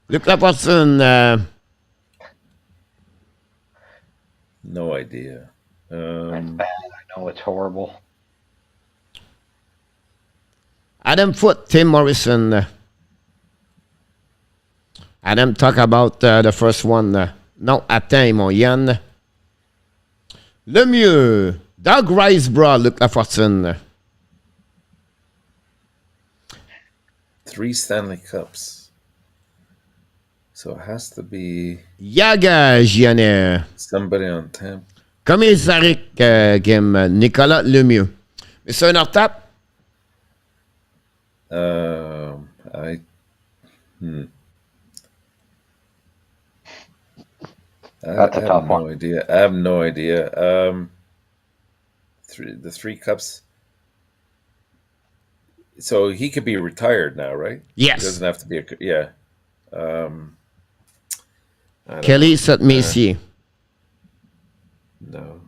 Speaker 1: Luc Lafortune.
Speaker 2: No idea.
Speaker 3: That's bad. I know it's horrible.
Speaker 1: Adam Foote, Tim Morrison. Adam, talk about the first one. Non, attends, mon Yann. Le mieux, Doug Riceborough, Luc Lafortune.
Speaker 2: 3 Stanley Cups. So it has to be
Speaker 1: GRAZIANO.
Speaker 2: somebody on temp.
Speaker 1: Commissaric Kim, Nicolas Lemieux. Monsieur Nortap?
Speaker 2: I
Speaker 3: That's a tough
Speaker 2: have
Speaker 3: one.
Speaker 2: no idea. I have no idea. The 3 cups. So he could be retired now, right?
Speaker 1: Yes.
Speaker 2: He doesn't have to be a yeah.
Speaker 1: Kelly Saint-Messier.
Speaker 2: No.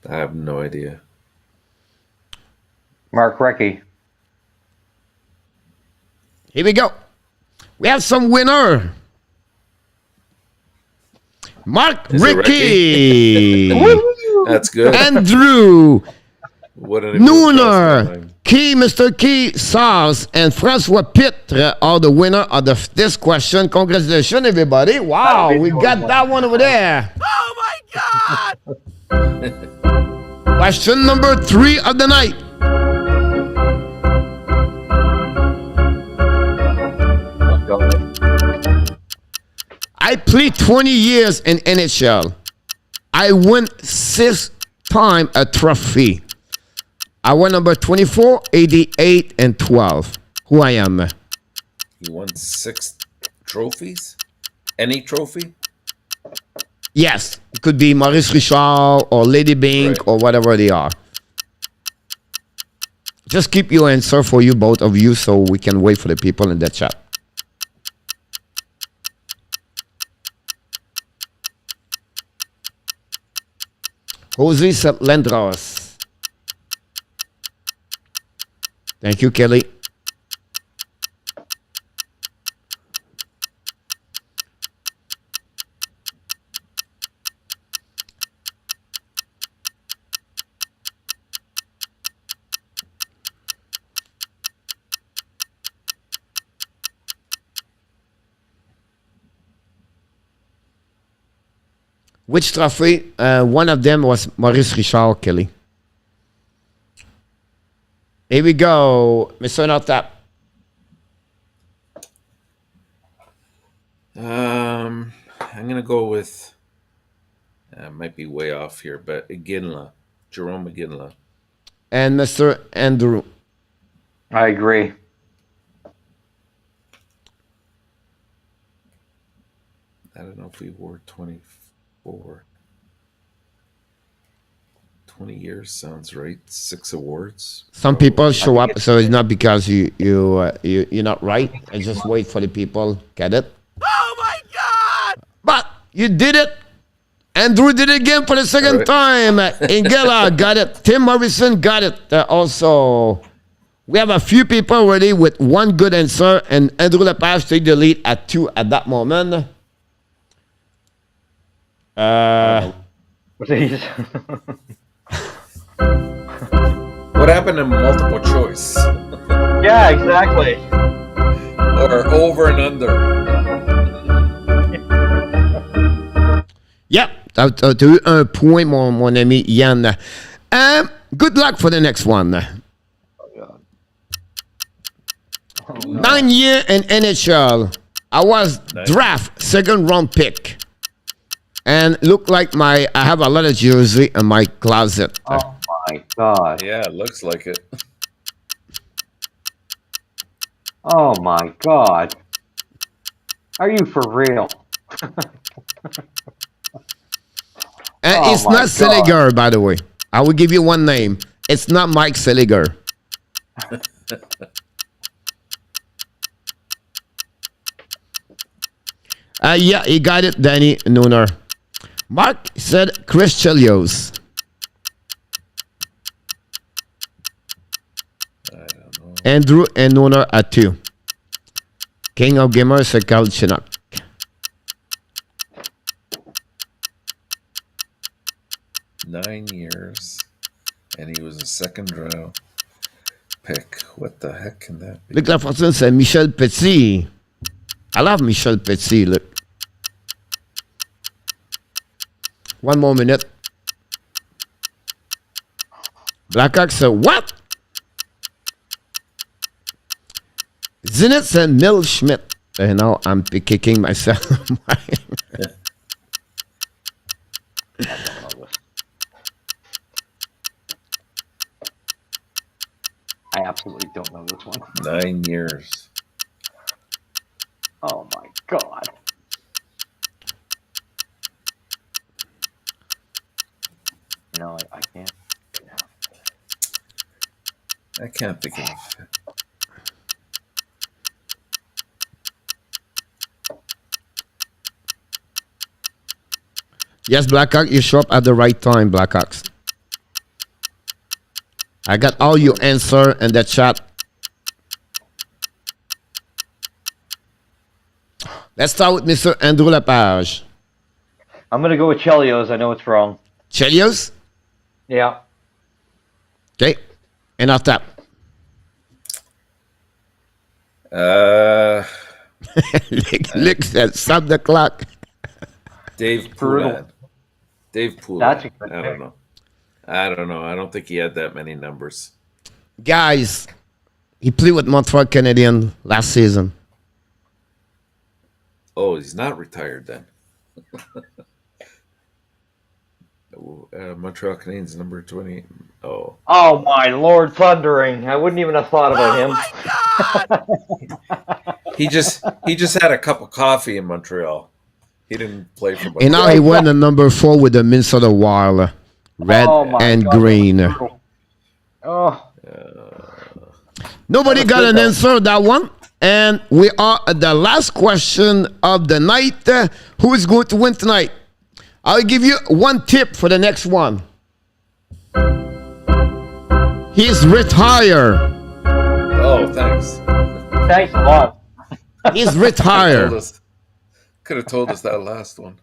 Speaker 2: I have no idea.
Speaker 3: Mark Recchi.
Speaker 1: Here we go. We have some winner. Mark
Speaker 2: Is it
Speaker 1: Ricky.
Speaker 2: That's good.
Speaker 1: Andrew
Speaker 2: What an improved
Speaker 1: Nooner.
Speaker 2: cross-line.
Speaker 1: Key, Mr. Key, Sars, and Francois Pitre are the winner of this question. Congratulations, everybody. Wow, we got that one over there.
Speaker 5: Oh my God!
Speaker 1: Question number 3 of the night. I played 20 years in NHL. I won 6 times a trophy. I won number 24, 88, and 12. Who I am?
Speaker 2: He won 6 trophies. Any trophy?
Speaker 1: Yes, it could be Maurice Richard or Lady Bink or whatever they are. Just keep your answer for you, both of you, so we can wait for the people in the chat. Jose Lendros. Thank you, Kelly. Which trophy? One of them was Maurice Richard, Kelly. Here we go, Mr. Nortap.
Speaker 2: I'm gonna go with. Might be way off here, but Iginla, Jerome Iginla.
Speaker 1: And Mr. Andrew.
Speaker 3: I agree.
Speaker 2: I don't know if we wore 24. 20 years sounds right. 6 awards.
Speaker 1: Some people show up, so it's not because you're not right. I just wait for the people. Get it?
Speaker 5: Oh my God!
Speaker 1: But you did it. Andrew did it again for the second
Speaker 2: Right.
Speaker 1: time. Ingela got it. Tim Morrison got it. Also, we have a few people already with one good answer, and Andrew Lepage take the lead at 2 at that moment.
Speaker 3: Please.
Speaker 2: What happened to multiple choice?
Speaker 3: Yeah, exactly.
Speaker 2: Or over and under?
Speaker 1: Yeah, t'as eu un point, mon ami Yann. Good luck for the next one. 9 years in NHL. I was draft second round pick. And look like I have a lot of jersey in my closet.
Speaker 3: Oh my God.
Speaker 2: Yeah, it looks like it.
Speaker 3: Oh my God. Are you for real?
Speaker 1: And
Speaker 3: Oh
Speaker 1: it's
Speaker 3: my
Speaker 1: not
Speaker 3: God.
Speaker 1: Seliger, by the way. I will give you one name. It's not Mike Seliger. Yeah, he got it, Danny Nooner. Mark said Chris Chelios.
Speaker 2: I don't know.
Speaker 1: Andrew and Nooner at 2. King of Gamers said Carl Chinook.
Speaker 2: Nine years, and he was a second round pick. What the heck can that be?
Speaker 1: Luc Lafortune said Michel Petit. I love Michel Petit, look. One more minute. Blackhawk said, what? Zenit said Mill Schmidt. You know, I'm kicking myself.
Speaker 3: I absolutely don't know this one.
Speaker 2: 9 years.
Speaker 3: Oh my god. No, I can't.
Speaker 2: I can't think of.
Speaker 1: Yes, Blackhawk, you show up at the right time, Blackhawks. I got all your answer in the chat. Let's start with Mr. Andrew Lepage.
Speaker 3: I'm gonna go with Chelios. I know it's wrong.
Speaker 1: Chelios?
Speaker 3: Yeah.
Speaker 1: Okay. And off top. Lick said, stop the clock.
Speaker 2: Dave
Speaker 3: Brutal.
Speaker 2: Poulin. Dave Poulin.
Speaker 3: That's a good
Speaker 2: I don't know. I don't know. I don't think he had that many numbers.
Speaker 1: Guys, he played with Montreal Canadiens last season.
Speaker 2: Oh, he's not retired then. Montreal Canadiens number 20. Oh.
Speaker 3: Oh my Lord, thundering! I wouldn't even have thought about him.
Speaker 2: He just had a cup of coffee in Montreal. He didn't play for Montreal.
Speaker 1: And now he went to number 4 with the Minnesota Wild. Red and
Speaker 3: God,
Speaker 1: green.
Speaker 3: Oh.
Speaker 1: Nobody got an answer to that one. And we are at the last question of the night. Who is going to win tonight? I'll give you one tip for the next one. He's retired.
Speaker 2: Oh, thanks.
Speaker 3: Thanks a lot.
Speaker 1: He's retired.
Speaker 2: Could have told us that last one.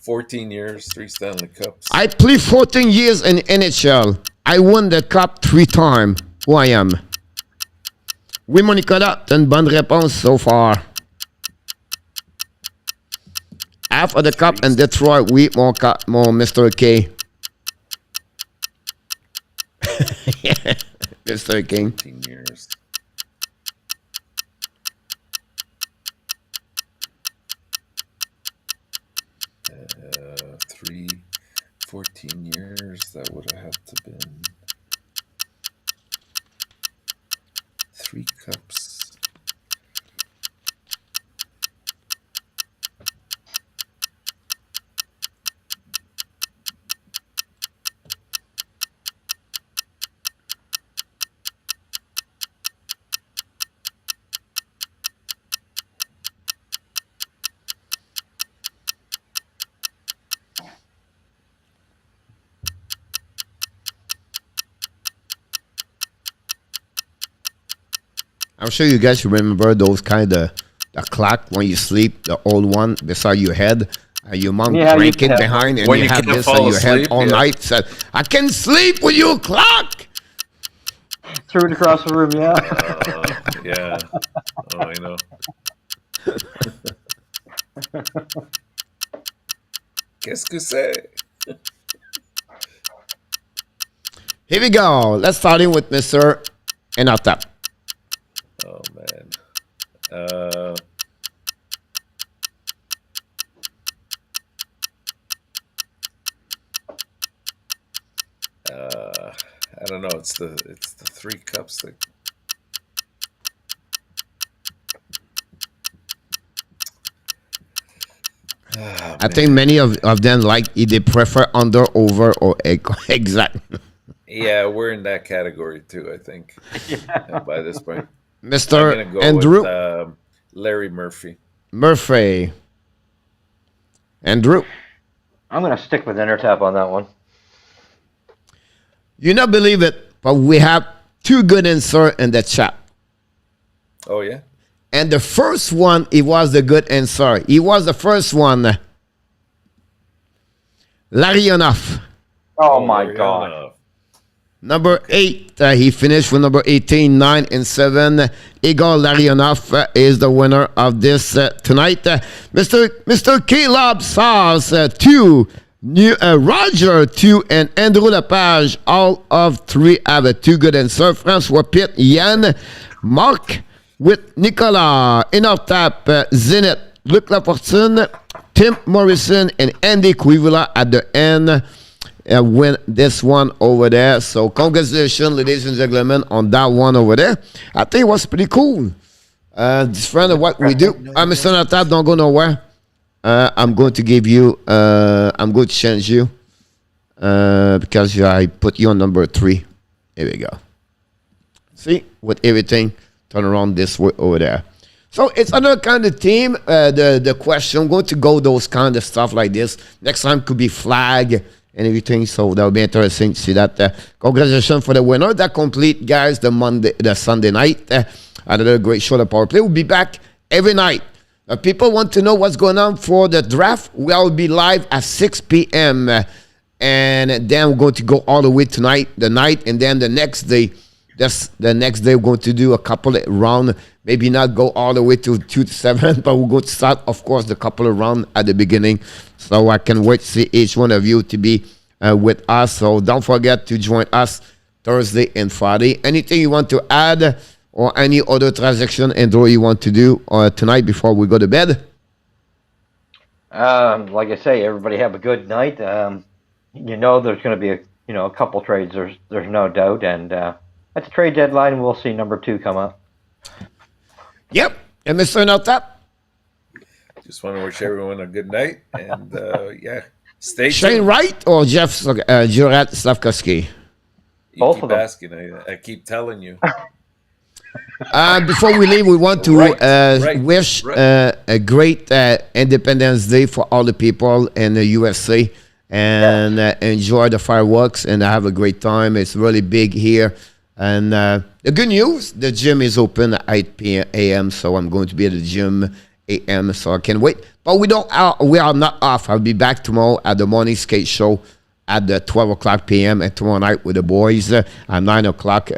Speaker 2: 14 years, 3 Stanley Cups.
Speaker 1: I played 14 years in NHL. I won the cup 3 times. Who I am. Oui, mon Nicolas, t'as une bonne réponse so far. Half of the cup in Detroit, oui, mon Mr. K. Mr. King.
Speaker 2: 14 years. Three, 14 years, that would have had to been 3 cups.
Speaker 1: I'm sure you guys remember those kind of the clock when you sleep, the old one beside your head. Your mom cranking behind, and you have this on your head all night. Said, "I can sleep with your clock."
Speaker 3: Threw it across the room, yeah.
Speaker 2: Yeah. Oh, I know. Qu'est-ce que c'est?
Speaker 1: Here we go. Let's start in with Mr. Enata.
Speaker 2: Oh, man. I don't know. It's the 3 cups that. Oh,
Speaker 1: I think many of them they prefer under, over, or exact.
Speaker 2: Yeah, we're in that category too, I think. Yeah. By this point,
Speaker 1: Mr.
Speaker 2: I'm gonna go
Speaker 1: Andrew
Speaker 2: with, Larry Murphy.
Speaker 1: Murphy. Andrew.
Speaker 3: I'm gonna stick with Intertap on that one.
Speaker 1: You not believe it, but we have 2 good answers in the chat.
Speaker 2: Oh yeah.
Speaker 1: And the first one, it was the good answer. He was the first one. Larionov.
Speaker 3: Oh my God.
Speaker 1: Number 8, he finished with number 18, 9 and 7. Igor Larionov is the winner of this tonight. Mr. Caleb Sars, 2. Roger, 2. And Andrew Lepage, all of 3 have a 2 good answer. François Pitt, Yann, Mark with Nicolas, Inartap, Zenit, Luc Lafortune, Tim Morrison, and Andy Quivula at the end. Win this one over there. So congratulations, ladies and gentlemen, on that one over there. I think it was pretty cool. Different of what we do. Mr. Natab, don't go nowhere. I'm going to give you, I'm going to change you because I put you on number 3. Here we go. See, with everything, turn around this way over there. So it's another kind of team. The question, I'm going to go those kind of stuff like this. Next time could be flag and everything, so that'll be interesting to see that. Congratulations for the winner. That complete, guys, the Sunday night. Another great show, the Power Play. We'll be back every night. People want to know what's going on for the draft. We'll be live at 6 p.m. And then we're going to go all the way tonight, the night, and then the next day. The next day, we're going to do a couple of rounds. Maybe not go all the way to 2 to 7, but we're going to start, of course, the couple of rounds at the beginning. So I can wait to see each one of you to be with us. So don't forget to join us Thursday and Friday. Anything you want to add or any other transaction, Andrew, you want to do tonight before we go to bed?
Speaker 3: Like I say, everybody have a good night. There's going to be a couple trades. There's no doubt, and at the trade deadline, we'll see number 2 come up.
Speaker 1: Yep, and Mr. Notap.
Speaker 2: Just want to wish everyone a good night, and stay
Speaker 1: Shane
Speaker 2: tuned.
Speaker 1: Wright or Jeff Jurat Slavkovsky?
Speaker 2: You
Speaker 3: Both
Speaker 2: keep
Speaker 3: of them.
Speaker 2: asking. I keep telling you.
Speaker 1: Before we leave, we want to wish a great Independence Day for all the people in the USA and enjoy the fireworks and have a great time. It's really big here. And the good news, the gym is open at 8 p.m. So I'm going to be at the gym a.m. So I can't wait. But we are not off. I'll be back tomorrow at the morning skate show at the 12 o'clock p.m. and tomorrow night with the boys at 9 o'clock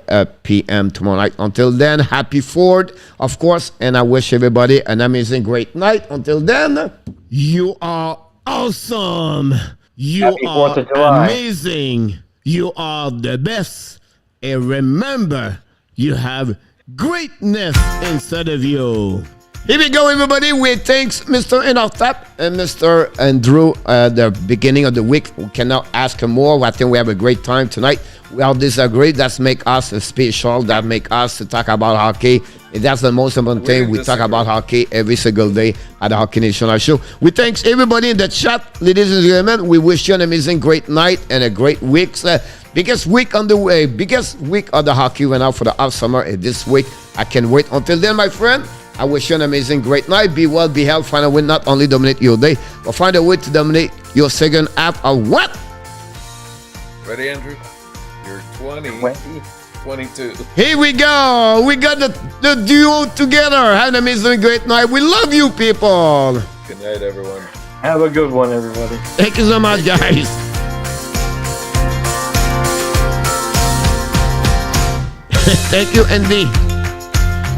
Speaker 1: p.m. tomorrow night. Until then, happy 4th, of course. And I wish everybody an amazing, great night. Until then, you are awesome. You
Speaker 3: Happy 4th
Speaker 1: are
Speaker 3: of July.
Speaker 1: amazing. You are the best. And remember, you have greatness inside of you. Here we go, everybody. We thanks Mr. Inartap and Mr. Andrew at the beginning of the week. We cannot ask more. I think we have a great time tonight. We all disagree. That's make us special. That make us to talk about hockey. And that's the most important thing. We talk about hockey every single day at the Hockey National Show. We thanks everybody in the chat. Ladies and gentlemen, we wish you an amazing, great night and a great week. Biggest week on the way. Biggest week of the hockey went out for the off summer this week. I can't wait. Until then, my friend, I wish you an amazing, great night. Be well, be healthy. Find a way not only dominate your day, but find a way to dominate your second half of what?
Speaker 2: Ready, Andrew? You're 20. 22.
Speaker 1: Here we go. We got the duo together. Have an amazing, great night. We love you, people.
Speaker 2: Good night, everyone.
Speaker 3: Have a good one, everybody.
Speaker 1: Thank you so much, guys. Thank you, Andy.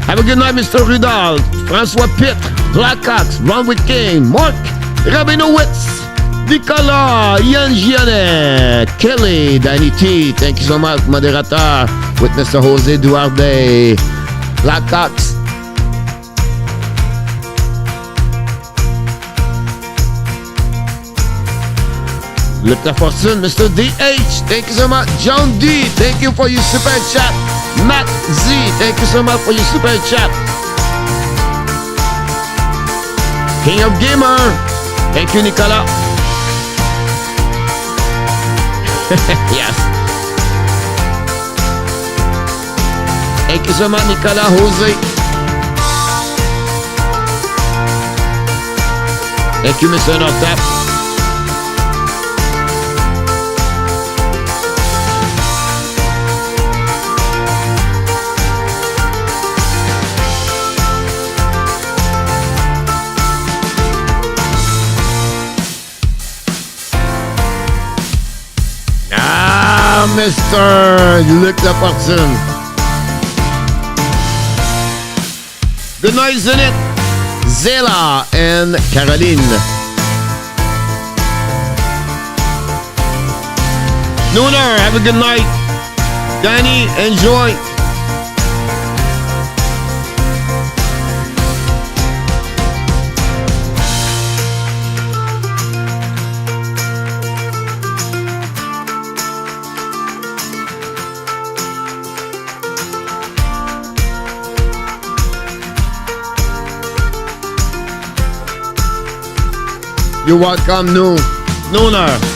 Speaker 1: Have a good night, Mr. Rudolph, François Pitt, Blackhawks, Ron with King, Mark, Rabinowitz, Nicolas, Yann Giannet, Kelly, Danny T. Thank you so much, moderator, with Mr. Jose Duarte, Blackhawks. Luc Lafortune, Mr. DH, thank you so much. John D, thank you for your super chat. Matt Z, thank you so much for your super chat. King of Gamer, thank you, Nicolas. Yes. Thank you so much, Nicolas, Jose. Thank you, Mr. Nortap. welcome, Mr. Luc Laportune. Good night, Zenith, Zela, and Caroline. Nooner, have a good night. Danny, enjoy. You're welcome, Nooner.